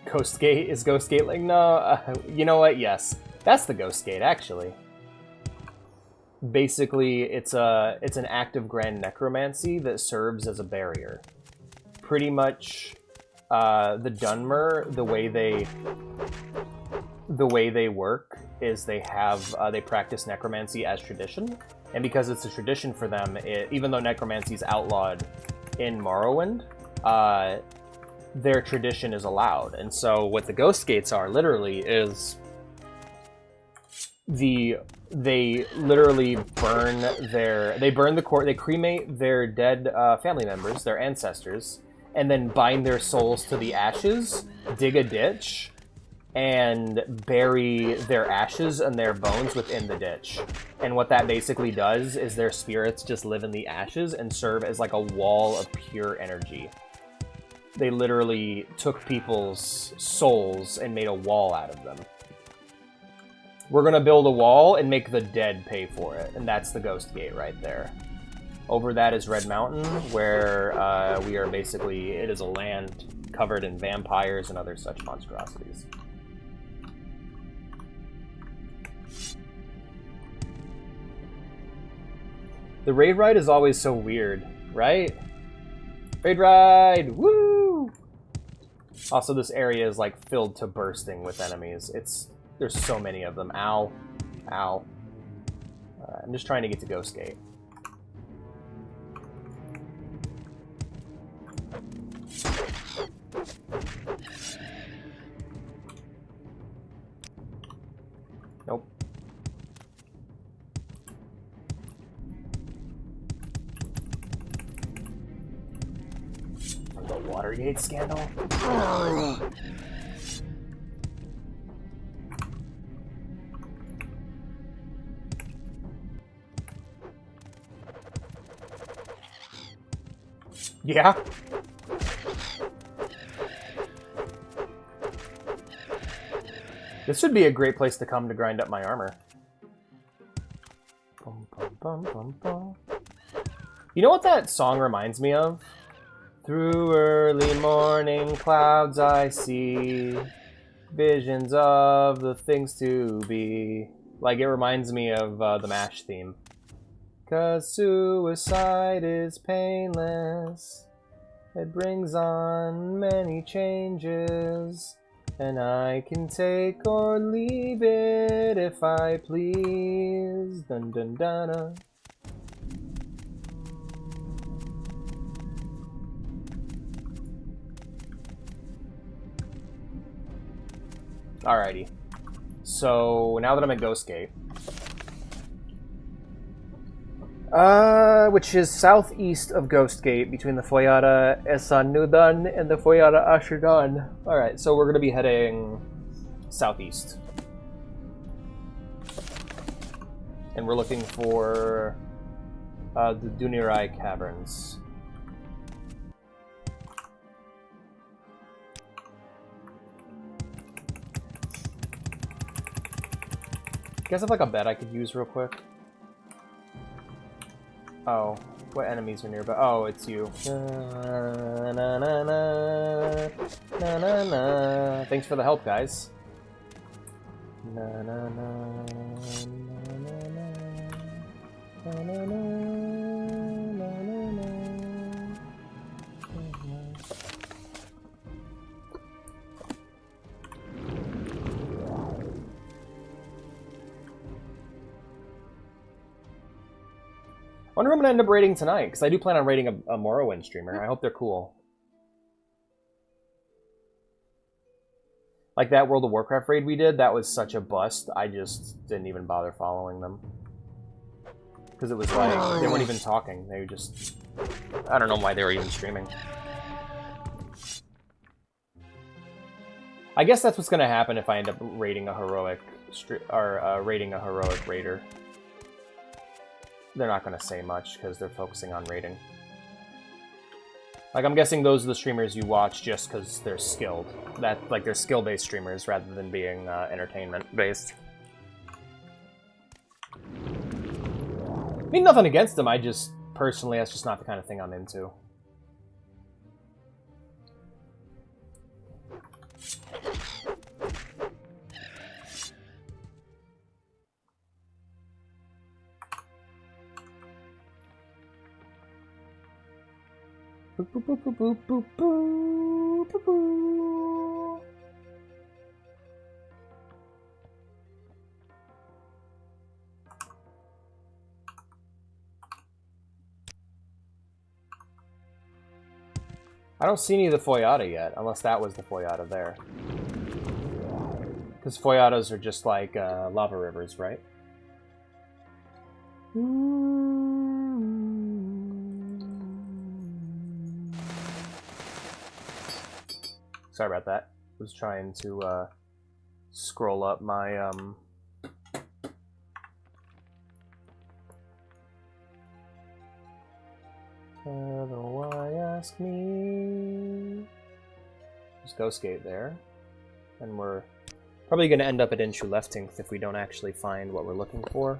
Ghostgate? Is Ghostgate like... No, you know what? Yes. That's the Ghostgate, actually. Basically, it's an act of grand necromancy that serves as a barrier. Pretty much, the Dunmer, the way they work is they practice necromancy as tradition, and because it's a tradition for them, even though necromancy is outlawed in Morrowind, their tradition is allowed. And so what the Ghost Gates are literally is they literally they cremate their dead family members, their ancestors, and then bind their souls to the ashes, dig a ditch, and bury their ashes and their bones within the ditch. And what that basically does is their spirits just live in the ashes and serve as like a wall of pure energy. They literally took people's souls and made a wall out of them. We're gonna build a wall and make the dead pay for it, and that's the Ghost Gate right there. Over that is Red Mountain, where we are basically, it is a land covered in vampires and other such monstrosities. The raid ride is always so weird, right? Raid ride! Woo! Also, this area is like filled to bursting with enemies. There's so many of them. Ow. Ow. I'm just trying to get to Ghost Gate. Nope. The Watergate scandal? Yeah? This should be a great place to come to grind up my armor. Bum, bum, bum, bum, bum. You know what that song reminds me of? Through early morning clouds I see visions of the things to be. Like, it reminds me of the MASH theme. 'Cause suicide is painless. It brings on many changes. And I can take or leave it if I please. Dun dun dun dun. Alrighty. So now that I'm at Ghost Gate, which is southeast of Ghost Gate, between the Foyada Esanudan and the Foyada Ashidan. Alright, so we're going to be heading southeast. And we're looking for the Dunirai Caverns. You guys have like a bed I could use real quick? Oh, what enemies are nearby? Oh, it's you. Na, na, na, na, na, na, na. Thanks for the help, guys. Na, na, na, na, na, na, na, na, na. I wonder who I'm going to end up raiding tonight, because I do plan on raiding a Morrowind streamer. I hope they're cool. Like that World of Warcraft raid we did, that was such a bust, I just didn't even bother following them. Because it was like, they weren't even talking, they just... I don't know why they were even streaming. I guess that's what's going to happen if I end up raiding a heroic... raiding a heroic raider. They're not going to say much because they're focusing on raiding. Like, I'm guessing those are the streamers you watch just because they're skilled. Like, they're skill-based streamers rather than being entertainment-based. I mean, nothing against them, I just, personally, that's just not the kind of thing I'm into. Boop, boop, boop, boop, boop, boop, boop, boop, boop. I don't see any of the Foyada yet, unless that was the Foyada there. Because Foyadas are just like lava rivers, right? Sorry about that. I was trying to scroll up my why ask me? There's Ghost Gate there. And we're probably going to end up at Inshu Leftingth if we don't actually find what we're looking for.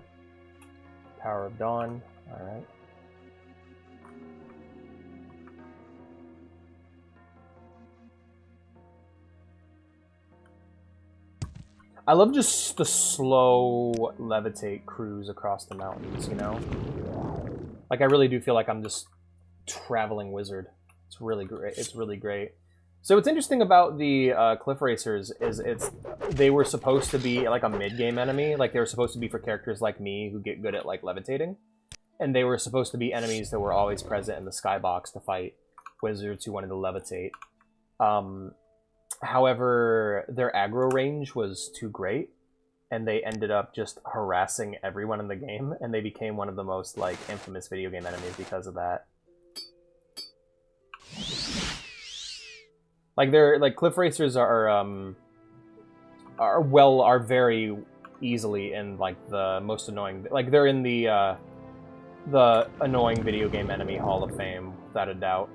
Power of Dawn. Alright. I love just the slow levitate cruise across the mountains, you know? Like, I really do feel like I'm just traveling wizard. It's really great. It's really great. So what's interesting about the Cliff Racers is they were supposed to be like a mid-game enemy. Like, they were supposed to be for characters like me who get good at, like, levitating. And they were supposed to be enemies that were always present in the skybox to fight wizards who wanted to levitate. However, their aggro range was too great, and they ended up just harassing everyone in the game, and they became one of the most, like, infamous video game enemies because of that. Like, they're, like, Cliff Racers are very easily in, like, the most annoying, like, they're in the annoying video game enemy Hall of Fame, without a doubt.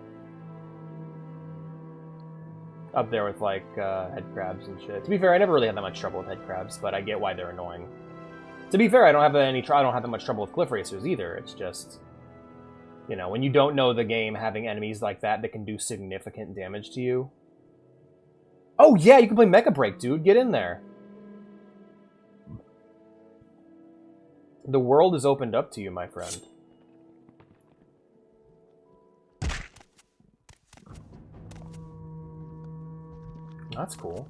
Up there with, like, head crabs and shit. To be fair, I never really had that much trouble with head crabs, but I get why they're annoying. To be fair, I don't have that much trouble with cliff racers either. It's just, you know, when you don't know the game, having enemies like that can do significant damage to you. Oh yeah, you can play Mecha Break, dude. Get in there. The world is opened up to you, my friend. That's cool.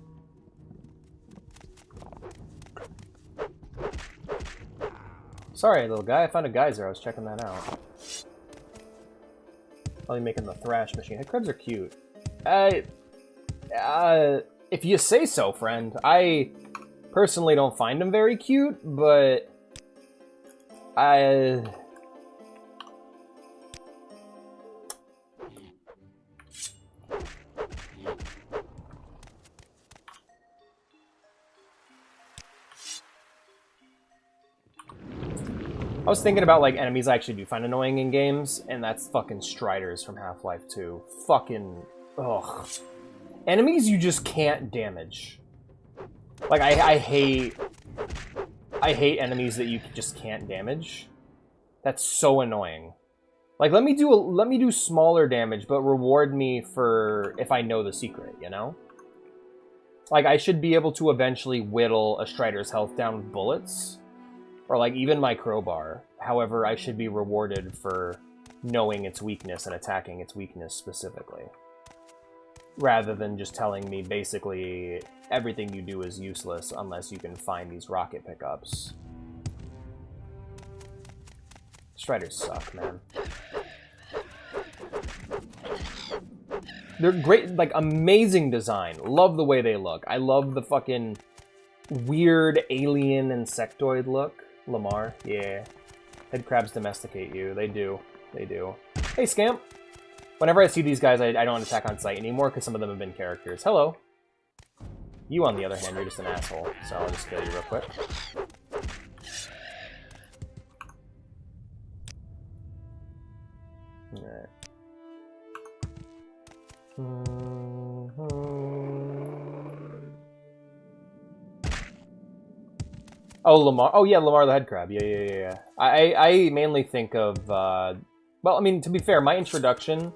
Sorry, little guy. I found a geyser. I was checking that out. Probably making the thrash machine. Head crabs are cute. If you say so, friend. I personally don't find them very cute, but I was thinking about, like, enemies I actually do find annoying in games, and that's fucking Striders from Half-Life 2. Fucking... ugh. Enemies you just can't damage. Like, I hate enemies that you just can't damage. That's so annoying. Like, let me do smaller damage, but reward me for if I know the secret, you know? Like, I should be able to eventually whittle a Strider's health down with bullets. Or, like, even my crowbar. However, I should be rewarded for knowing its weakness and attacking its weakness specifically. Rather than just telling me, basically, everything you do is useless unless you can find these rocket pickups. Striders suck, man. They're great, like, amazing design. Love the way they look. I love the fucking weird alien insectoid look. Lamar, yeah. Head crabs domesticate you. They do. They do. Hey, Scamp! Whenever I see these guys, I don't attack on sight anymore, because some of them have been characters. Hello! You, on the other hand, you're just an asshole, so I'll just kill you real quick. Alright. Oh, Lamar. Oh, yeah, Lamar the head crab. Yeah. I mainly think of, well, I mean, to be fair, my introduction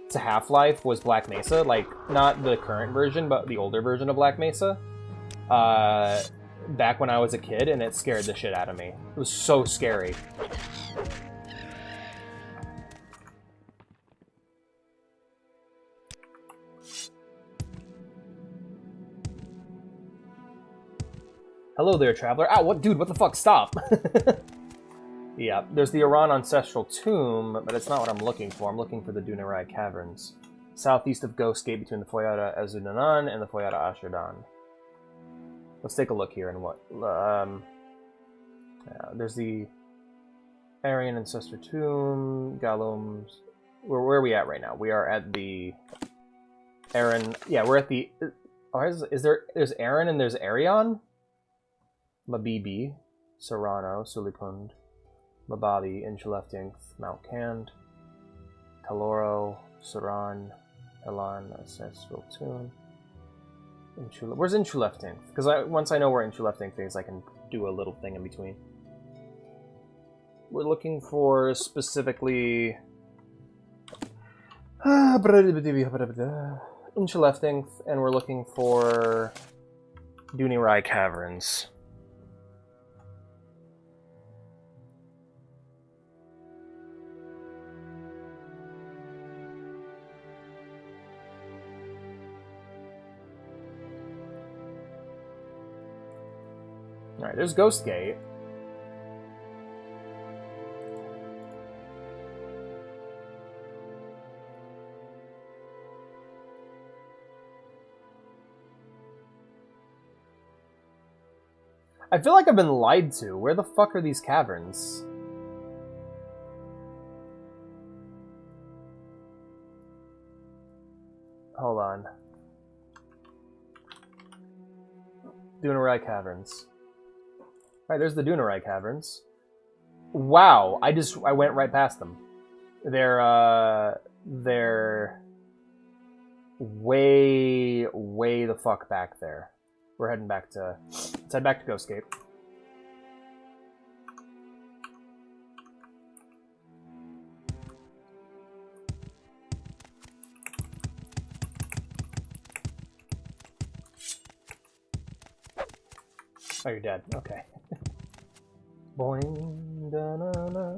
to Half-Life was Black Mesa. Like, not the current version, but the older version of Black Mesa. Back when I was a kid, and it scared the shit out of me. It was so scary. Hello there, traveler. Ow, what, dude, what the fuck? Stop! Yeah, there's the Iran Ancestral Tomb, but it's not what I'm looking for. I'm looking for the Dunerai Caverns. Southeast of Ghost Gate between the Foyada Azunanan and the Foyada Asherdan. Let's take a look here and what... there's the Aryan Ancestor Tomb, Galums... Where are we at right now? We are at the... Aaron... Yeah, we're at the... There's Aaron and there's Arion? Mabibi, Serrano, Sulipund, Mabadi, Inchuleftinth, Mount Cand, Taloro, Saran, Elan, Ancestral Tomb. Where's Inchuleftinth? Because once I know where Inchuleftinth is, I can do a little thing in between. We're looking for specifically... Inchuleftinth, and we're looking for Dunerai Caverns. Alright, there's Ghost Gate. I feel like I've been lied to. Where the fuck are these caverns? Hold on. Dunerai Caverns. Alright, there's the Dunerai Caverns. Wow, I went right past them. They're way the fuck back there. We're heading back to... Let's head back to Ghostgate. Oh, you're dead. Okay. Boing, da-na-na.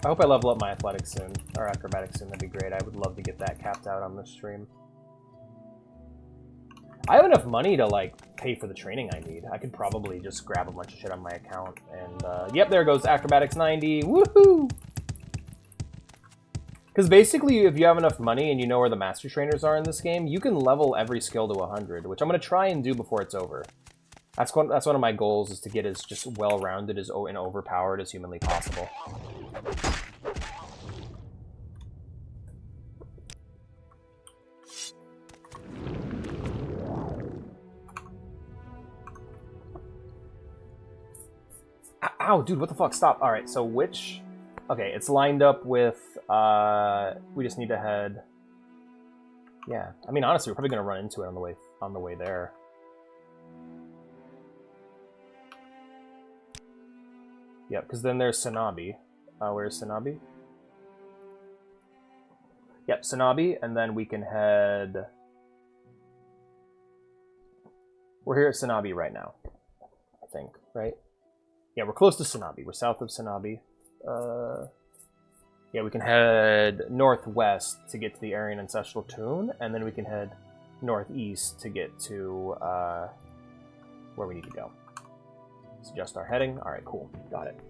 I hope I level up my athletics soon, or acrobatics soon. That'd be great. I would love to get that capped out on this stream. I have enough money to, like, pay for the training I need. I could probably just grab a bunch of shit on my account. And, yep, there goes acrobatics 90. Woohoo! Because basically, if you have enough money and you know where the master trainers are in this game, you can level every skill to 100, which I'm going to try and do before it's over. That's one of my goals, is to get as just well-rounded as and overpowered as humanly possible. Ow, dude, what the fuck? Stop. Alright, so which... Okay, it's lined up with, we just need to head... Yeah, I mean, honestly, we're probably going to run into it on the way there. Yep, because then there's Sanabi. Where's Sanabi? Yep, Sanabi, and then we can head... We're here at Sanabi right now, I think, right? Yeah, we're close to Sanabi. We're south of Sanabi. Yeah, we can head northwest to get to the Aryan Ancestral Tomb, and then we can head northeast to get to where we need to go. Let's adjust our heading. Alright, cool. Got it.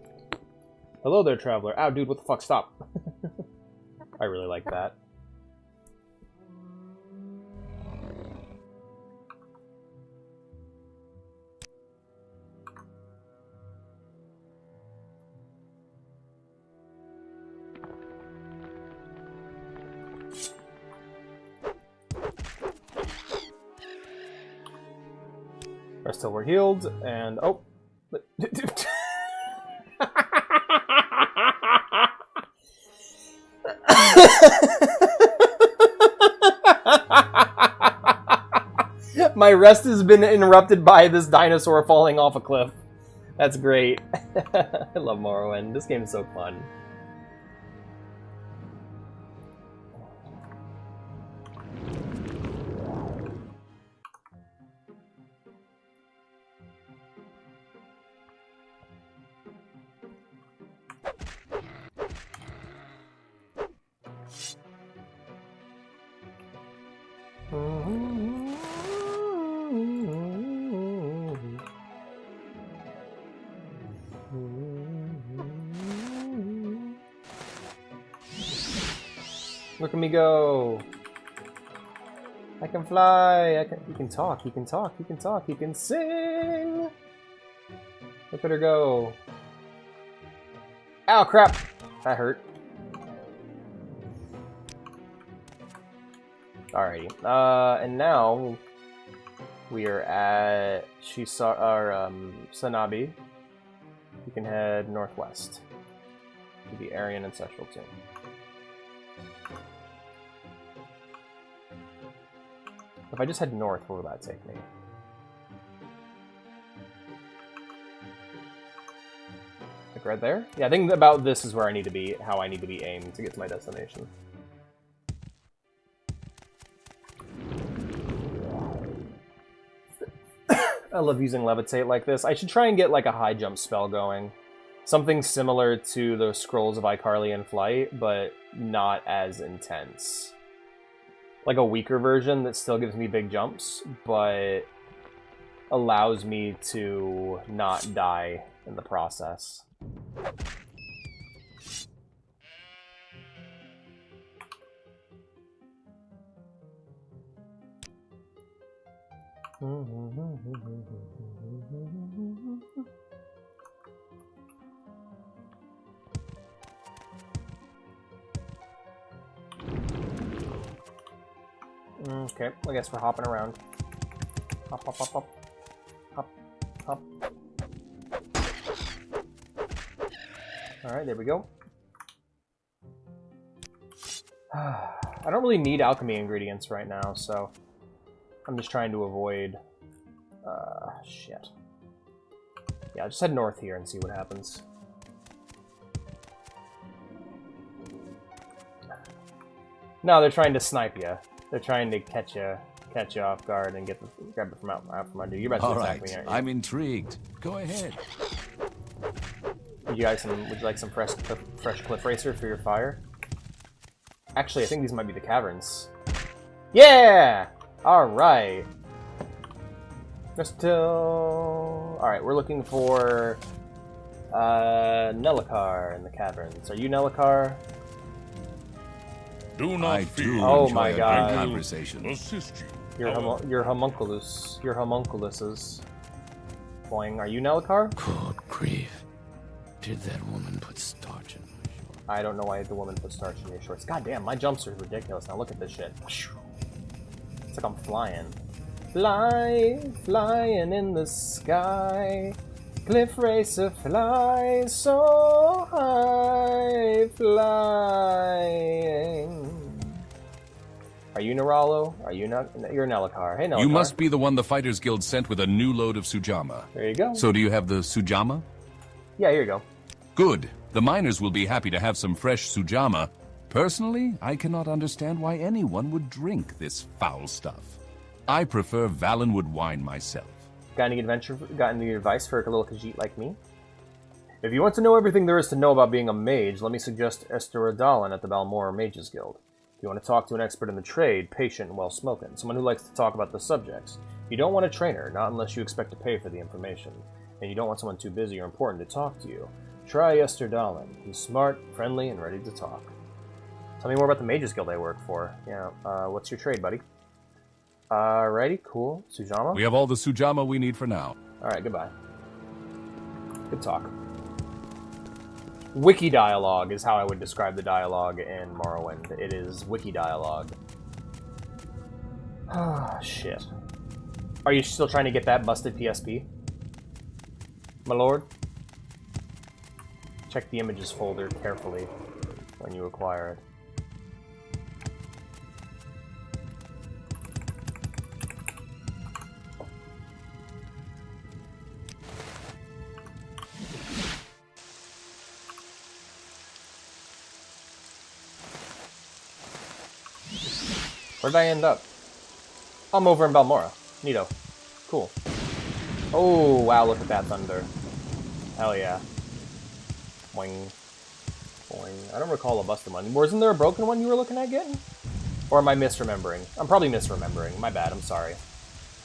Hello there, traveler. Ow, dude, what the fuck? Stop. I really like that. Rest till we're healed, and oh. My rest has been interrupted by this dinosaur falling off a cliff. That's great. I love Morrowind. This game is so fun. Look at me go. I can fly. He can talk. He can talk. He can talk. He can sing. Look at her go. Ow, crap. That hurt. Alrighty. And now we are at Sanabi. We can head northwest to the Aryan Ancestral Tomb. If I just head north, where will that take me? Like right there? Yeah, I think about this is where I need to be, how I need to be aimed to get to my destination. I love using levitate like this. I should try and get like a high jump spell going. Something similar to the Scrolls of Icarlian Flight, but not as intense. Like a weaker version that still gives me big jumps, but allows me to not die in the process. Okay, I guess we're hopping around. Hop, hop, hop, hop. Hop, hop. Alright, there we go. I don't really need alchemy ingredients right now, so I'm just trying to avoid... shit. Yeah, just head north here and see what happens. No, they're trying to snipe you. They're trying to catch you off guard and grab it from out from under you. You're about to attack me, aren't you? I'm intrigued. Go ahead. Would you like some fresh cliff racer for your fire? Actually, I think these might be the caverns. Yeah! Alright. Just till... Alright, we're looking for... Nellikar in the caverns. Are you Nellikar? Do not fear. Oh my god. Conversation. Assist you. Your homunculus. Your homunculuses. Boing. Are you Nellikar? Good grief. Did that woman put starch in my shorts? I don't know why the woman put starch in your shorts. God damn, my jumps are ridiculous. Now look at this shit. It's like I'm flying. Flying in the sky. Cliff racer, fly so high, flying. Are you Neralo? Are you not? You're Nellikar. Hey, Nellikar. You must be the one the Fighters Guild sent with a new load of Sujama. There you go. So do you have the Sujama? Yeah, here you go. Good. The miners will be happy to have some fresh Sujama. Personally, I cannot understand why anyone would drink this foul stuff. I prefer Valenwood wine myself. Got any advice for a little Khajiit like me? If you want to know everything there is to know about being a mage, let me suggest Esther Adalin at the Balmora Mages Guild. If you want to talk to an expert in the trade, patient and well-spoken, someone who likes to talk about the subjects. You don't want a trainer, not unless you expect to pay for the information. And you don't want someone too busy or important to talk to you. Try Esther Dalin. He's smart, friendly, and ready to talk. Tell me more about the Mages Guild I work for. Yeah, what's your trade, buddy? Alrighty, cool. Sujama? We have all the Sujama we need for now. Alright, goodbye. Good talk. Wiki dialogue is how I would describe the dialogue in Morrowind. It is wiki dialogue. Ah, shit. Are you still trying to get that busted PSP? My lord? Check the images folder carefully when you acquire it. Where did I end up? I'm over in Balmora. Neato. Cool. Oh, wow, look at that thunder. Hell yeah. Boing. Boing. I don't recall a busted one. Wasn't there a broken one you were looking at getting? Or am I misremembering? I'm probably misremembering. My bad, I'm sorry.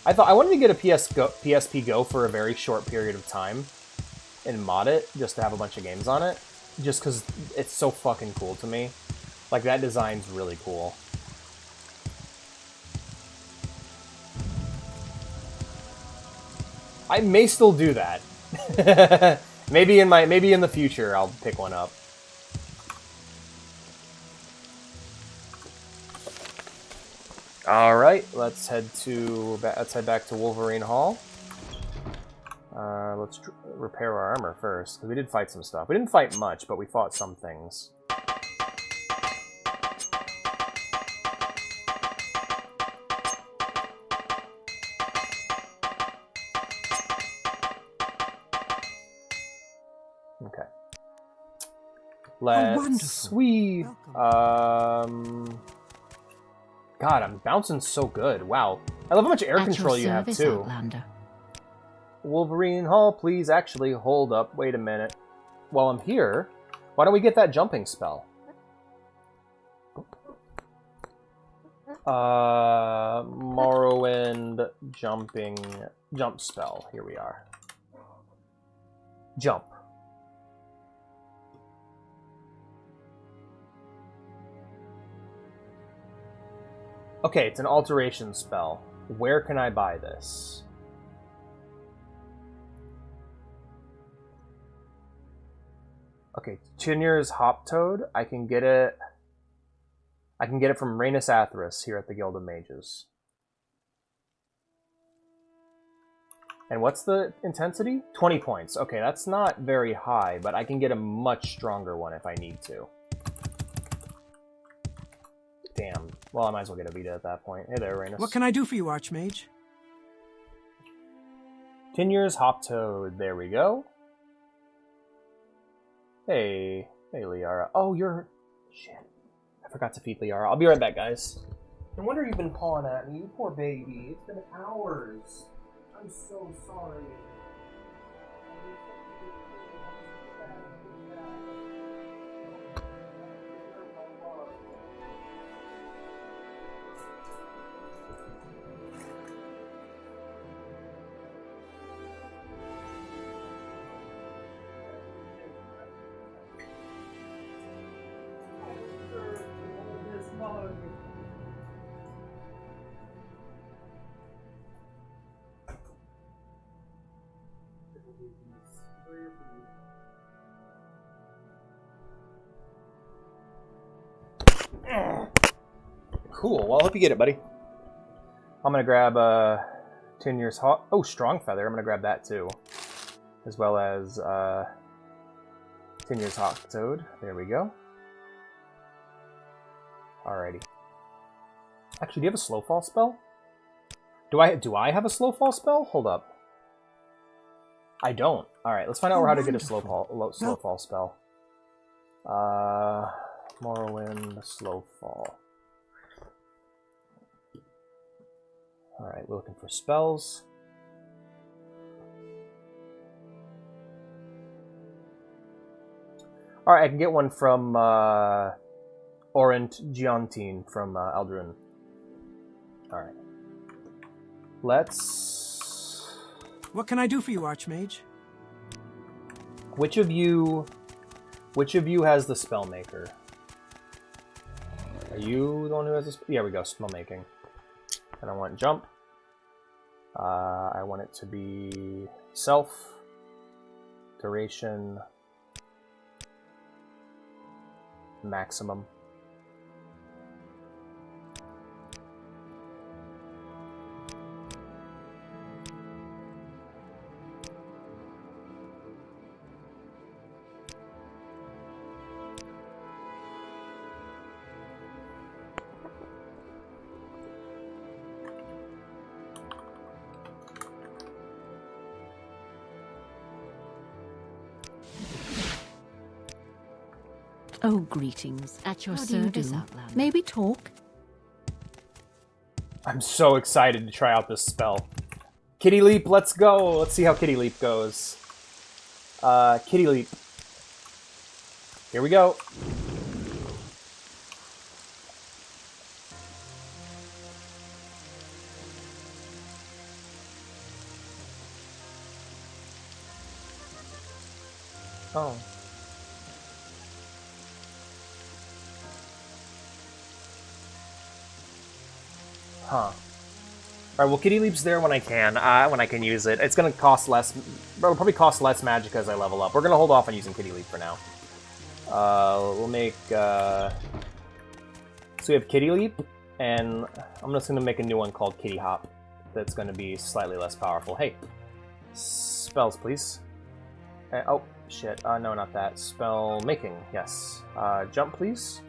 I wanted to get a PSP Go for a very short period of time and mod it just to have a bunch of games on it. Just because it's so fucking cool to me. Like, that design's really cool. I may still do that. maybe in the future I'll pick one up. All right, let's head back to Wolverine Hall. Let's repair our armor first, because we did fight some stuff. We didn't fight much, but we fought some things. Okay. Let's... God, I'm bouncing so good. Wow. I love how much air control you have, too. Outlander. Wolverine Hall, please actually hold up. Wait a minute. While I'm here, why don't we get that jumping spell? Morrowind jump spell. Here we are. Jump. Okay, it's an alteration spell. Where can I buy this? Okay, Chinier's Hop Toad. I can get it from Rhaenys Athras here at the Guild of Mages. And what's the intensity? 20 points. Okay, that's not very high, but I can get a much stronger one if I need to. Damn. Well, I might as well get a Vita at that point. Hey there, Rhaenys. What can I do for you, Archmage? 10 years Hop Toad. There we go. Hey. Hey, Liara. Oh, you're... Shit. I forgot to feed Liara. I'll be right back, guys. No wonder you've been pawing at me. You poor baby. It's been hours. I'm so sorry. Cool. Well, I hope you get it, buddy. I'm gonna grab 10 years hot. Oh, strong feather. I'm gonna grab that too, as well as 10 years hot toad. There we go. Alrighty. Actually, do you have a slow fall spell? Do I have a slow fall spell? Hold up. I don't. Alright, let's find out how to get a slow fall spell. Morrowind, slow fall. Alright, we're looking for spells. Alright, I can get one from Orant Giantine from Aldrin. Alright. Let's... What can I do for you, Archmage? Which of you has the spell maker? Are you the one who has this? Yeah, we go, spell making. And I want jump. I want it to be self, duration, maximum. Oh, greetings. At your service, Outlander. Maybe talk? I'm so excited to try out this spell. Kitty Leap, let's go! Let's see how Kitty Leap goes. Kitty Leap. Here we go. Oh. Huh. Alright, well, Kitty Leap's there when I can use it. It's gonna cost less, it'll probably cost less magic as I level up. We're gonna hold off on using Kitty Leap for now. We'll make, so we have Kitty Leap, and I'm just gonna make a new one called Kitty Hop that's gonna be slightly less powerful. Hey, spells, please. Oh, shit, no, not that. Spell making, yes. Jump, please.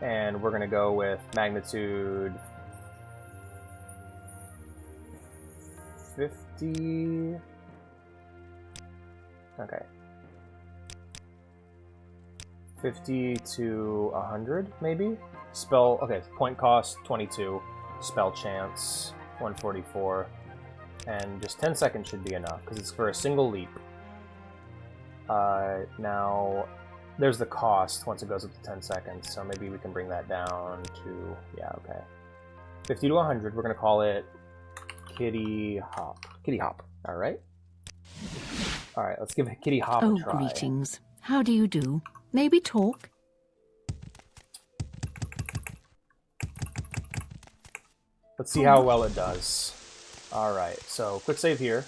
And we're gonna go with magnitude 50. Okay. 50 to 100, maybe? Spell, okay, point cost 22, spell chance 144, and just 10 seconds should be enough, because it's for a single leap. Now, there's the cost once it goes up to 10 seconds, so maybe we can bring that down to, yeah, okay. 50 to 100, we're going to call it Kitty Hop. Kitty Hop, alright? Alright, let's give Kitty Hop a try. Oh, greetings. How do you do? Maybe talk? Let's see how well it does. Alright, so quick save here.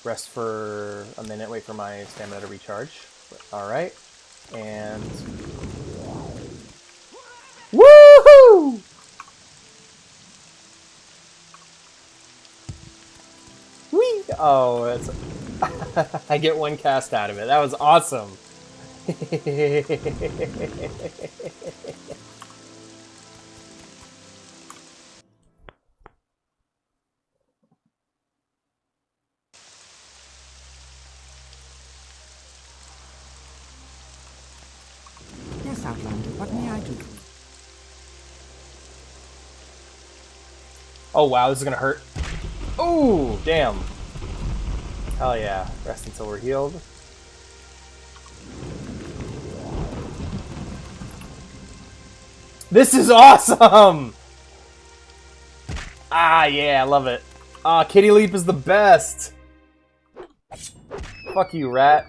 Rest for a minute, wait for my stamina to recharge. Alright, and... Woohoo! Whee! Oh, that's... I get one cast out of it. That was awesome. Oh wow, this is gonna hurt. Ooh, damn. Hell yeah. Rest until we're healed. This is awesome! Ah, yeah, I love it. Ah, Kitty Leap is the best! Fuck you, rat.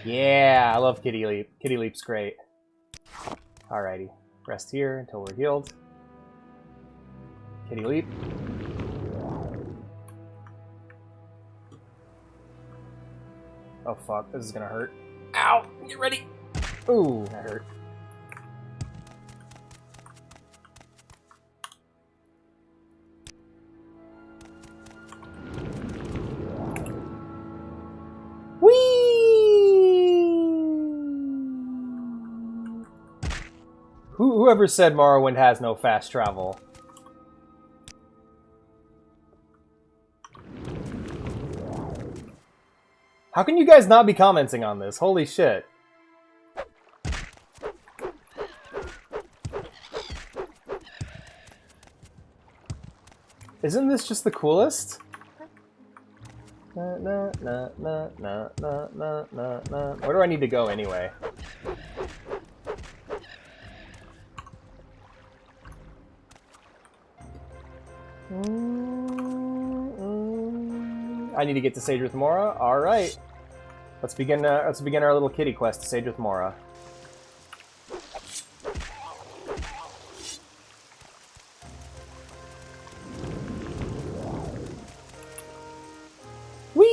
Yeah, I love Kitty Leap. Kitty Leap's great. Alrighty. Rest here until we're healed. Kitty Leap. Oh fuck, this is gonna hurt. Ow! Get ready! Ooh, that hurt. Whoever said Morrowind has no fast travel? How can you guys not be commenting on this? Holy shit. Isn't this just the coolest? Where do I need to go anyway? I need to get to Sage with Mora. All right, let's begin our little kitty quest to Sage with Mora. Whee!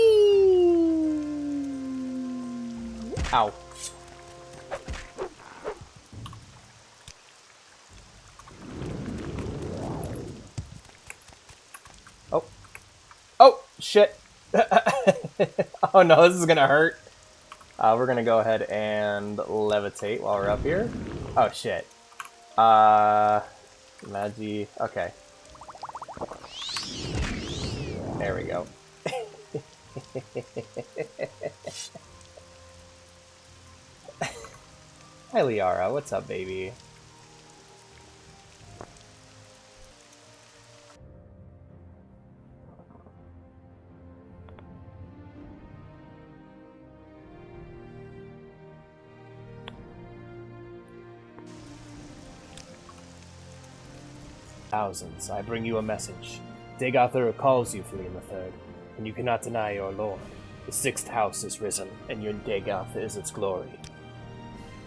Ow. Oh. Oh, shit. Oh no, this is gonna hurt. We're gonna go ahead and levitate while we're up here. Oh shit. Magi. Okay. There we go. Hi Liara, what's up, baby? Thousands, I bring you a message. Dagothur calls you, Fleeing the Third, and you cannot deny your lord. The sixth house is risen, and your Dagoth is its glory.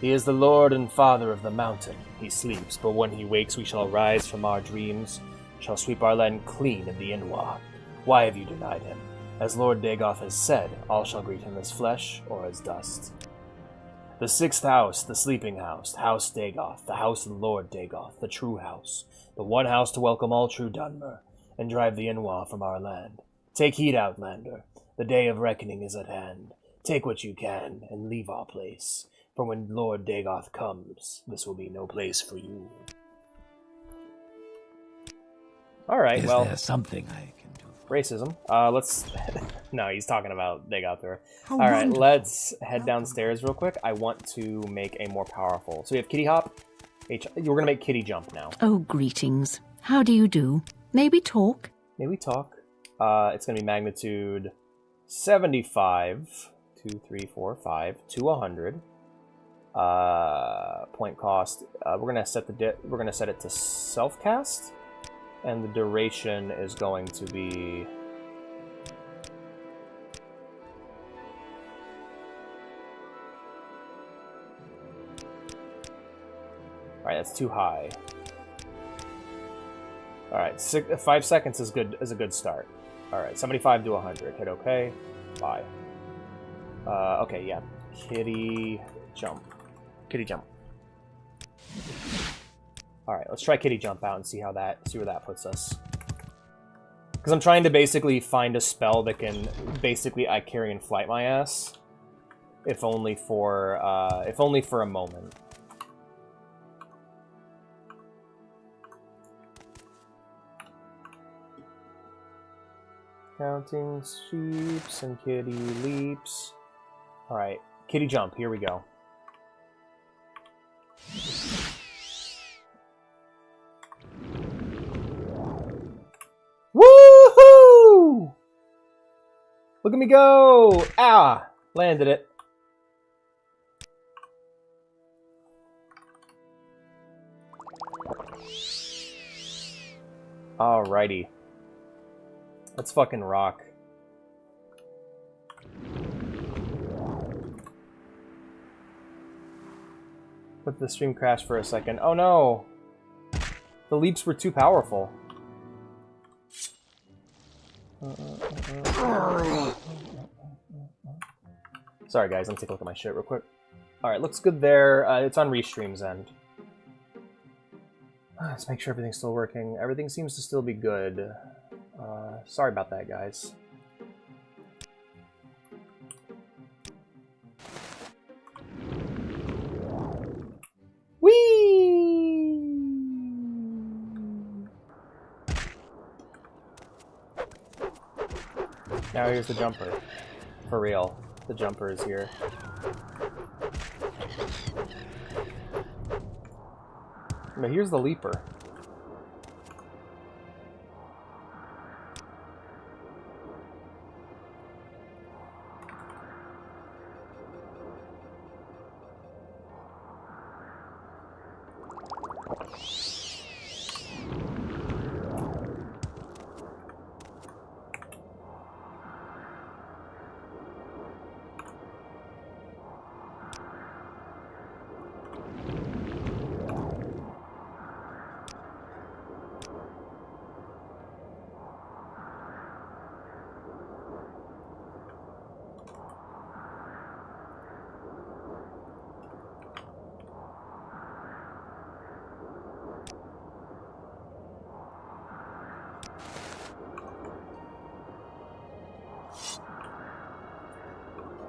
He is the lord and father of the mountain. He sleeps, but when he wakes we shall rise from our dreams, shall sweep our land clean in the Inwa. Why have you denied him? As Lord Dagoth has said, all shall greet him as flesh or as dust. The sixth house, the sleeping house, House Dagoth, the house of Lord Dagoth, the true house, the one house to welcome all true Dunmer, and drive the Inwa from our land. Take heed, Outlander. The day of reckoning is at hand. Take what you can, and leave our place. For when Lord Dagoth comes, this will be no place for you. Alright, well... Is there something I can do? Racism. Let's... No, he's talking about Dagothur. Alright, let's head downstairs real quick. I want to make a more powerful... So we have Kitty Hop. We're gonna make Kitty Jump now. Oh, greetings. How do you do? May we talk? May we talk? It's gonna be magnitude 75, 2, 3, 4, 5 to 100. Point cost. We're gonna set it to self-cast, and the duration is going to be... Alright, that's too high. Alright, 5 seconds is a good start. Alright, 75 to 100. Hit OK. Bye. Okay, yeah. Kitty Jump. Kitty Jump. Alright, let's try Kitty Jump out and see where that puts us. Because I'm trying to basically find a spell that can basically Icarian flight my ass. If only for a moment. Counting sheeps and kitty leaps. Alright, kitty jump, here we go. Woohoo! Look at me go! Ah! Landed it. Alrighty. Let's fucking rock. Let the stream crash for a second. Oh no! The leaps were too powerful. Sorry guys, let me take a look at my shit real quick. Alright, looks good there. It's on Restream's end. Let's make sure everything's still working. Everything seems to still be good. Sorry about that, guys. Whee! Now here's the jumper. For real. The jumper is here. But here's the leaper.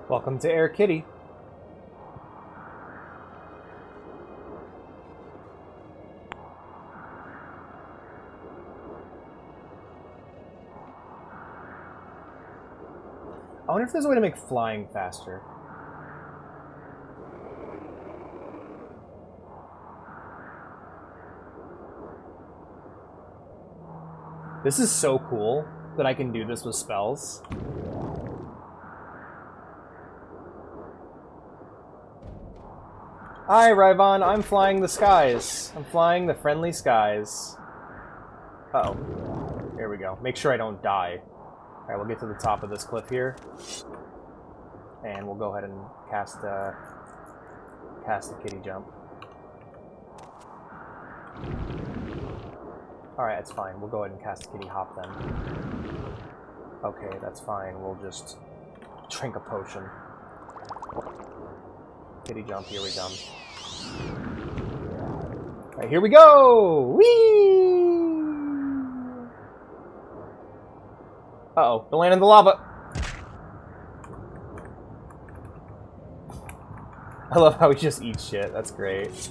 Welcome to Air Kitty. I wonder if there's a way to make flying faster. This is so cool that I can do this with spells. Hi, Ryvon. I'm flying the skies. I'm flying the friendly skies. Uh-oh. Here we go. Make sure I don't die. Alright, we'll get to the top of this cliff here. And we'll go ahead and cast the kitty jump. Alright, that's fine. We'll go ahead and cast the kitty hop then. Okay, that's fine. We'll just drink a potion. Kitty jump, here we go. Alright, here we go! Whee! Uh-oh, don't land in the lava! I love how he just eats shit, that's great.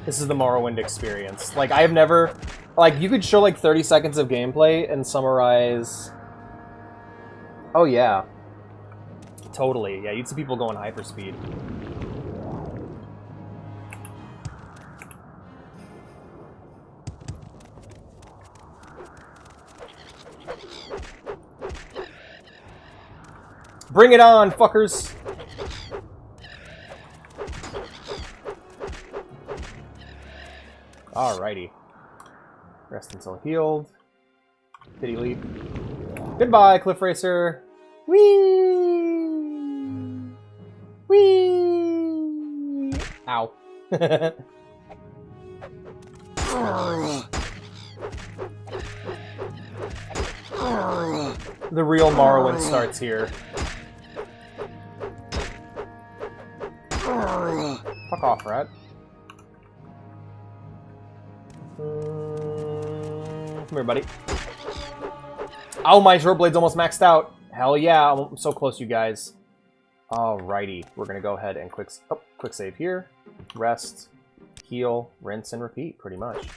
This is the Morrowind experience. Like, I have never... Like, you could show, like, 30 seconds of gameplay and summarize... Oh, yeah. Totally. Yeah, you'd see people going hyperspeed. Bring it on, fuckers! Alrighty. Rest until healed. Kitty leap. Goodbye, Cliff Racer! Whee! Whee! Ow. The real Morrowind starts here. Fuck off, rat. Come here, buddy. Oh, my short blade's almost maxed out. Hell yeah, I'm so close, you guys. Alrighty, we're gonna go ahead and quick save here. Rest, heal, rinse, and repeat, pretty much.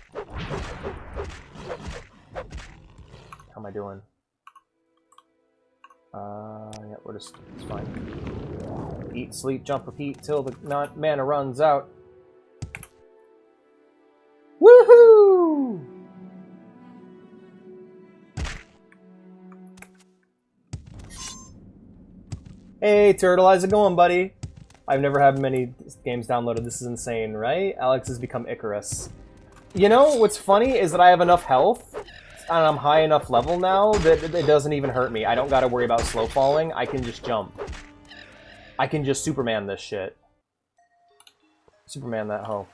How am I doing? Yeah, we're just, it's fine. Eat, sleep, jump, repeat, till the mana runs out. Woohoo! Hey, Turtle, how's it going, buddy? I've never had many games downloaded. This is insane, right? Alex has become Icarus. You know, what's funny is that I have enough health, and I'm high enough level now that it doesn't even hurt me. I don't gotta worry about slow falling. I can just jump. I can just Superman this shit. Superman that hoe.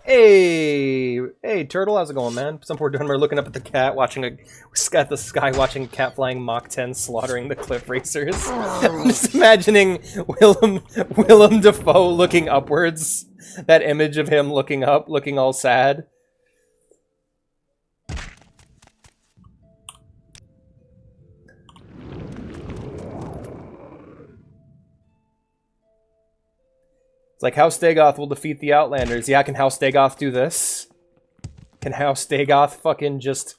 Hey, Turtle, how's it going, man? Some poor doing. We're looking up at the cat, watching at the sky, watching a cat flying Mach 10, slaughtering the cliff racers. I'm just imagining Willem Dafoe looking upwards. That image of him looking up, looking all sad. It's like House Dagoth will defeat the Outlanders. Yeah, can House Dagoth do this? Can House Dagoth fucking just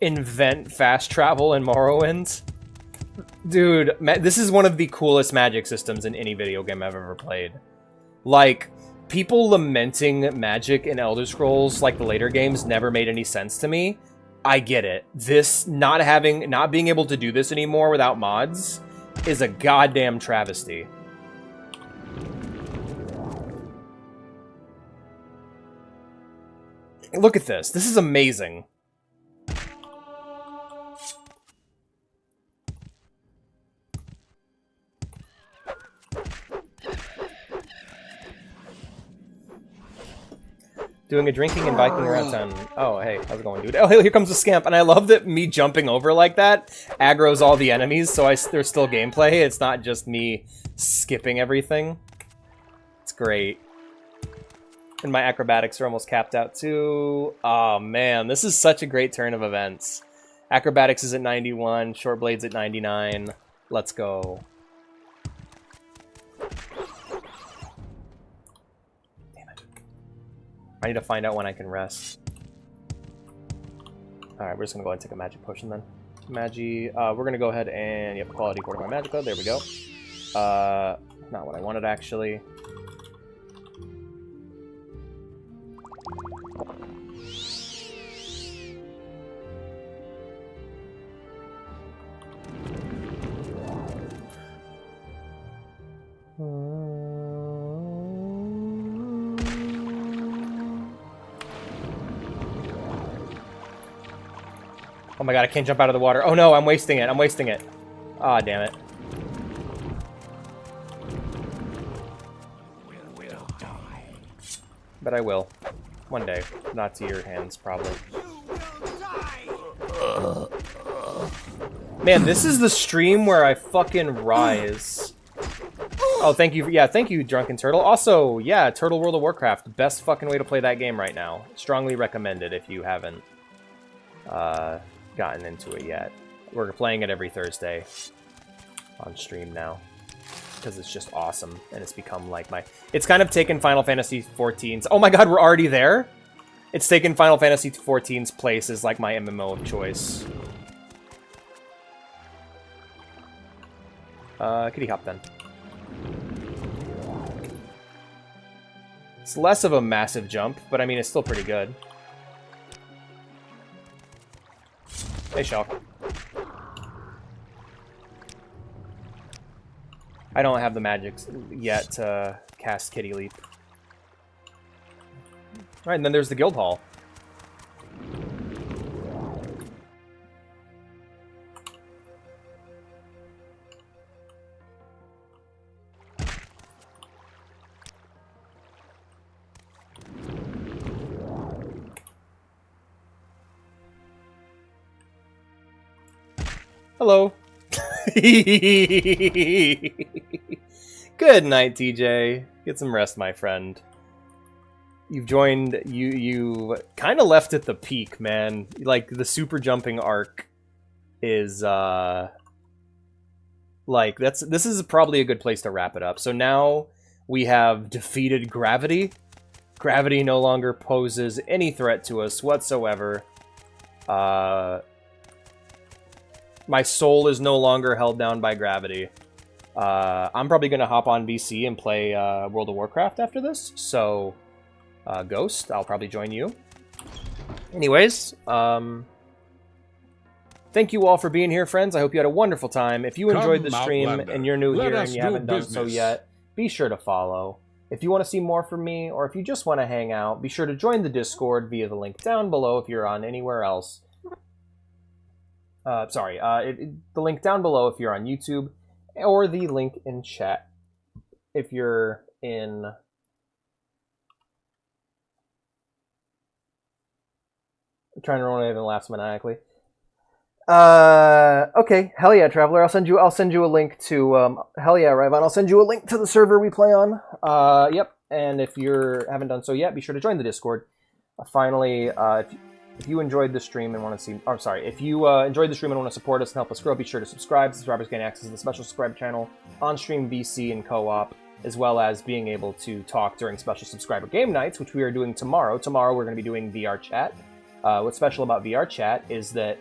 invent fast travel in Morrowind? Dude, this is one of the coolest magic systems in any video game I've ever played. Like, people lamenting magic in Elder Scrolls, like the later games, never made any sense to me. I get it. This, not being able to do this anymore without mods, is a goddamn travesty. Look at this. This is amazing. Doing a drinking and biking around town. Oh, hey, how's it going, dude? Oh, hey, here comes a scamp. And I love that me jumping over like that aggroes all the enemies, so there's still gameplay. It's not just me skipping everything. It's great. And my acrobatics are almost capped out too. Oh man, this is such a great turn of events. Acrobatics is at 91, short blades at 99. Let's go. Damn it. I need to find out when I can rest. Alright, we're just gonna go ahead and take a magic potion then. We're gonna go ahead and, yep, quality fortify magica, there we go. Not what I wanted actually. Oh my god, I can't jump out of the water. Oh no, I'm wasting it. I'm wasting it. Ah, damn it. But I will. One day. Not to your hands, probably. Man, this is the stream where I fucking rise. Oh, thank you. Yeah, thank you, Drunken Turtle. Also, yeah, Turtle World of Warcraft. Best fucking way to play that game right now. Strongly recommended if you haven't gotten into it yet. We're playing it every Thursday on stream now because it's just awesome, and it's become like my... It's kind of taken Final Fantasy XIV's... Oh my god, we're already there? It's taken Final Fantasy XIV's place as like my MMO of choice. Kitty hop then. It's less of a massive jump, but I mean, it's still pretty good. Hey, Shulk. I don't have the magics yet to cast Kitty Leap. Alright, and then there's the Guild Hall. Hello. Good night, TJ. Get some rest, my friend. You've joined. You kind of left at the peak, man. Like the super jumping arc is like this is probably a good place to wrap it up. So now we have defeated gravity. Gravity no longer poses any threat to us whatsoever. My soul is no longer held down by gravity. I'm probably going to hop on VC and play World of Warcraft after this. So, Ghost, I'll probably join you. Anyways, thank you all for being here, friends. I hope you had a wonderful time. If you enjoyed the stream and you're new here and you haven't done so yet, be sure to follow. If you want to see more from me, or if you just want to hang out, be sure to join the Discord via the link down below if you're on anywhere else. The link down below if you're on YouTube, or the link in chat if you're in... I'm trying to roll anything last maniacally. Okay, hell yeah, Traveler. I'll send you a link to hell yeah, Ryvon. I'll send you a link to the server we play on. Yep. And if you haven't done so yet, be sure to join the Discord. Finally, if you enjoyed the stream and want to see, if you enjoyed the stream and want to support us and help us grow, be sure to subscribe. Subscribers gain access to the special subscribe channel, on-stream VC and co-op, as well as being able to talk during special subscriber game nights, which we are doing tomorrow. Tomorrow we're going to be doing VR chat. What's special about VR chat is that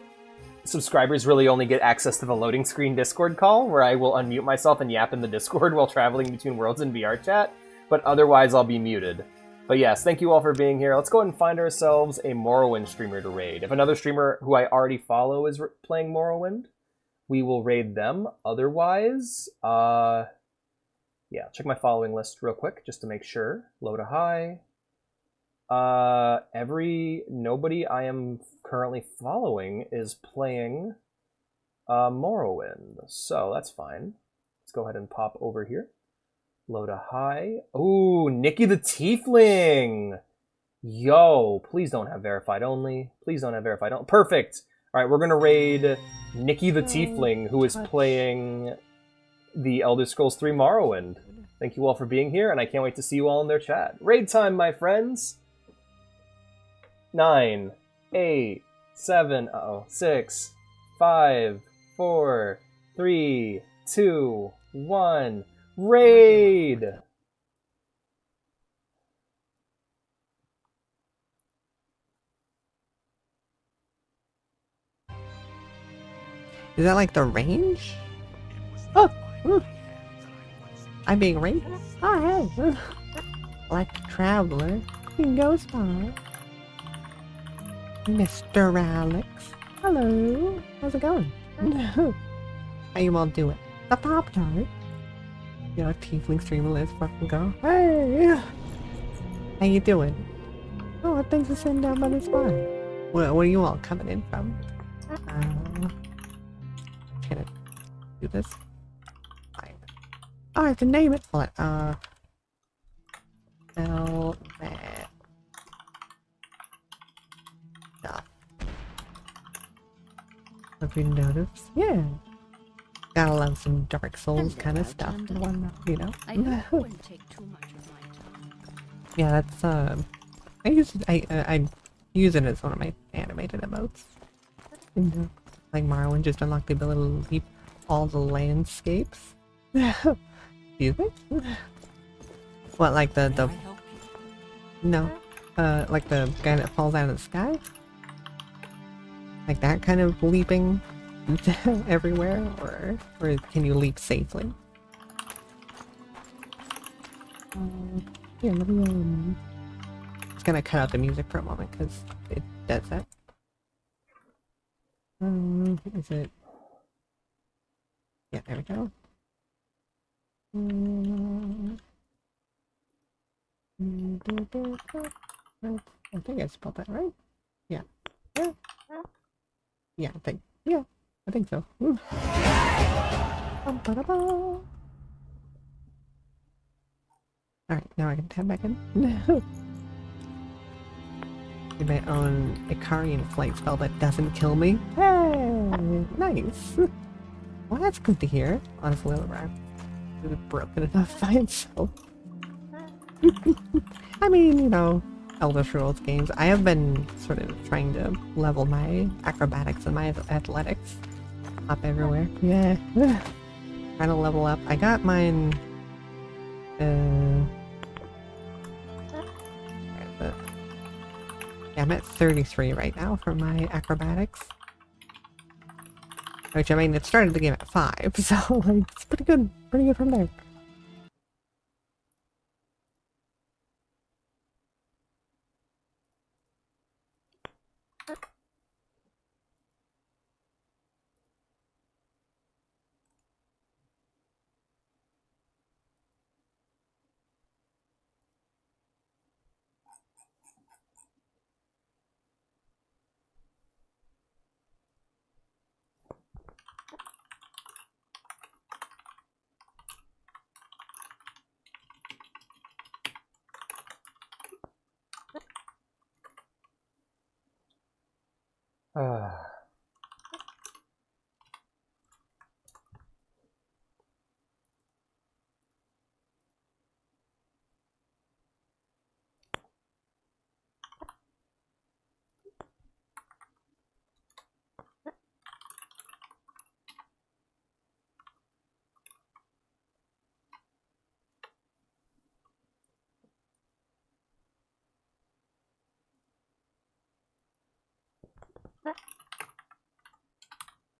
subscribers really only get access to the loading screen Discord call, where I will unmute myself and yap in the Discord while traveling between worlds in VR chat, but otherwise I'll be muted. But yes, thank you all for being here. Let's go ahead and find ourselves a Morrowind streamer to raid. If another streamer who I already follow is playing Morrowind, we will raid them. Otherwise, yeah, check my following list real quick just to make sure. Low to high. Nobody I am currently following is playing Morrowind, so that's fine. Let's go ahead and pop over here. Low to high. Ooh, Nikki the Tiefling! Yo, please don't have verified only. Please don't have verified only. Perfect! Alright, we're gonna raid Nikki the Tiefling, who is playing the Elder Scrolls 3 Morrowind. Thank you all for being here, and I can't wait to see you all in their chat. Raid time, my friends! 9, 8, 7, 6, 5, 4, 3, 2, 1. Raid! Is that like the range? Oh! I'm being raped? Oh, hey! Like a traveler, you can go spy. Mr. Alex. Hello. How's it going? How you all doing? The Pop-Tart. You know, tiefling streamer, let's fucking go. Hey! How you doing? Oh, thanks for sitting down by the spot. Where are you all coming in from? Can I do this? Oh, I have to name it. What? Velvet. Have you noticed? Yeah. Gotta love some Dark Souls kind of stuff and whatnot, you know? I know it wouldn't take too much of my time. Yeah, that's, I use it as one of my animated emotes. You know, like Morrowind just unlocked the ability to leap all the landscapes. Excuse me? What, like the no, like the guy that falls out of the sky? Like that kind of leaping everywhere, or can you leap safely? Here, let me just gonna cut out the music for a moment because it does that. Is it? Yeah, there we go. I think I spelled that right. Yeah. Yeah, I think so. Alright, now I can tab back in. Get my own Icarian flight spell that doesn't kill me. Hey, nice. Well, that's good to hear. Honestly, it was broken enough by itself. I mean, you know, Elder Scrolls games. I have been sort of trying to level my acrobatics and my athletics up everywhere. Yeah. Trying to level up. I got mine. Where is it? Yeah, I'm at 33 right now for my acrobatics. Which, I mean, it started the game at 5, so like, it's pretty good from there.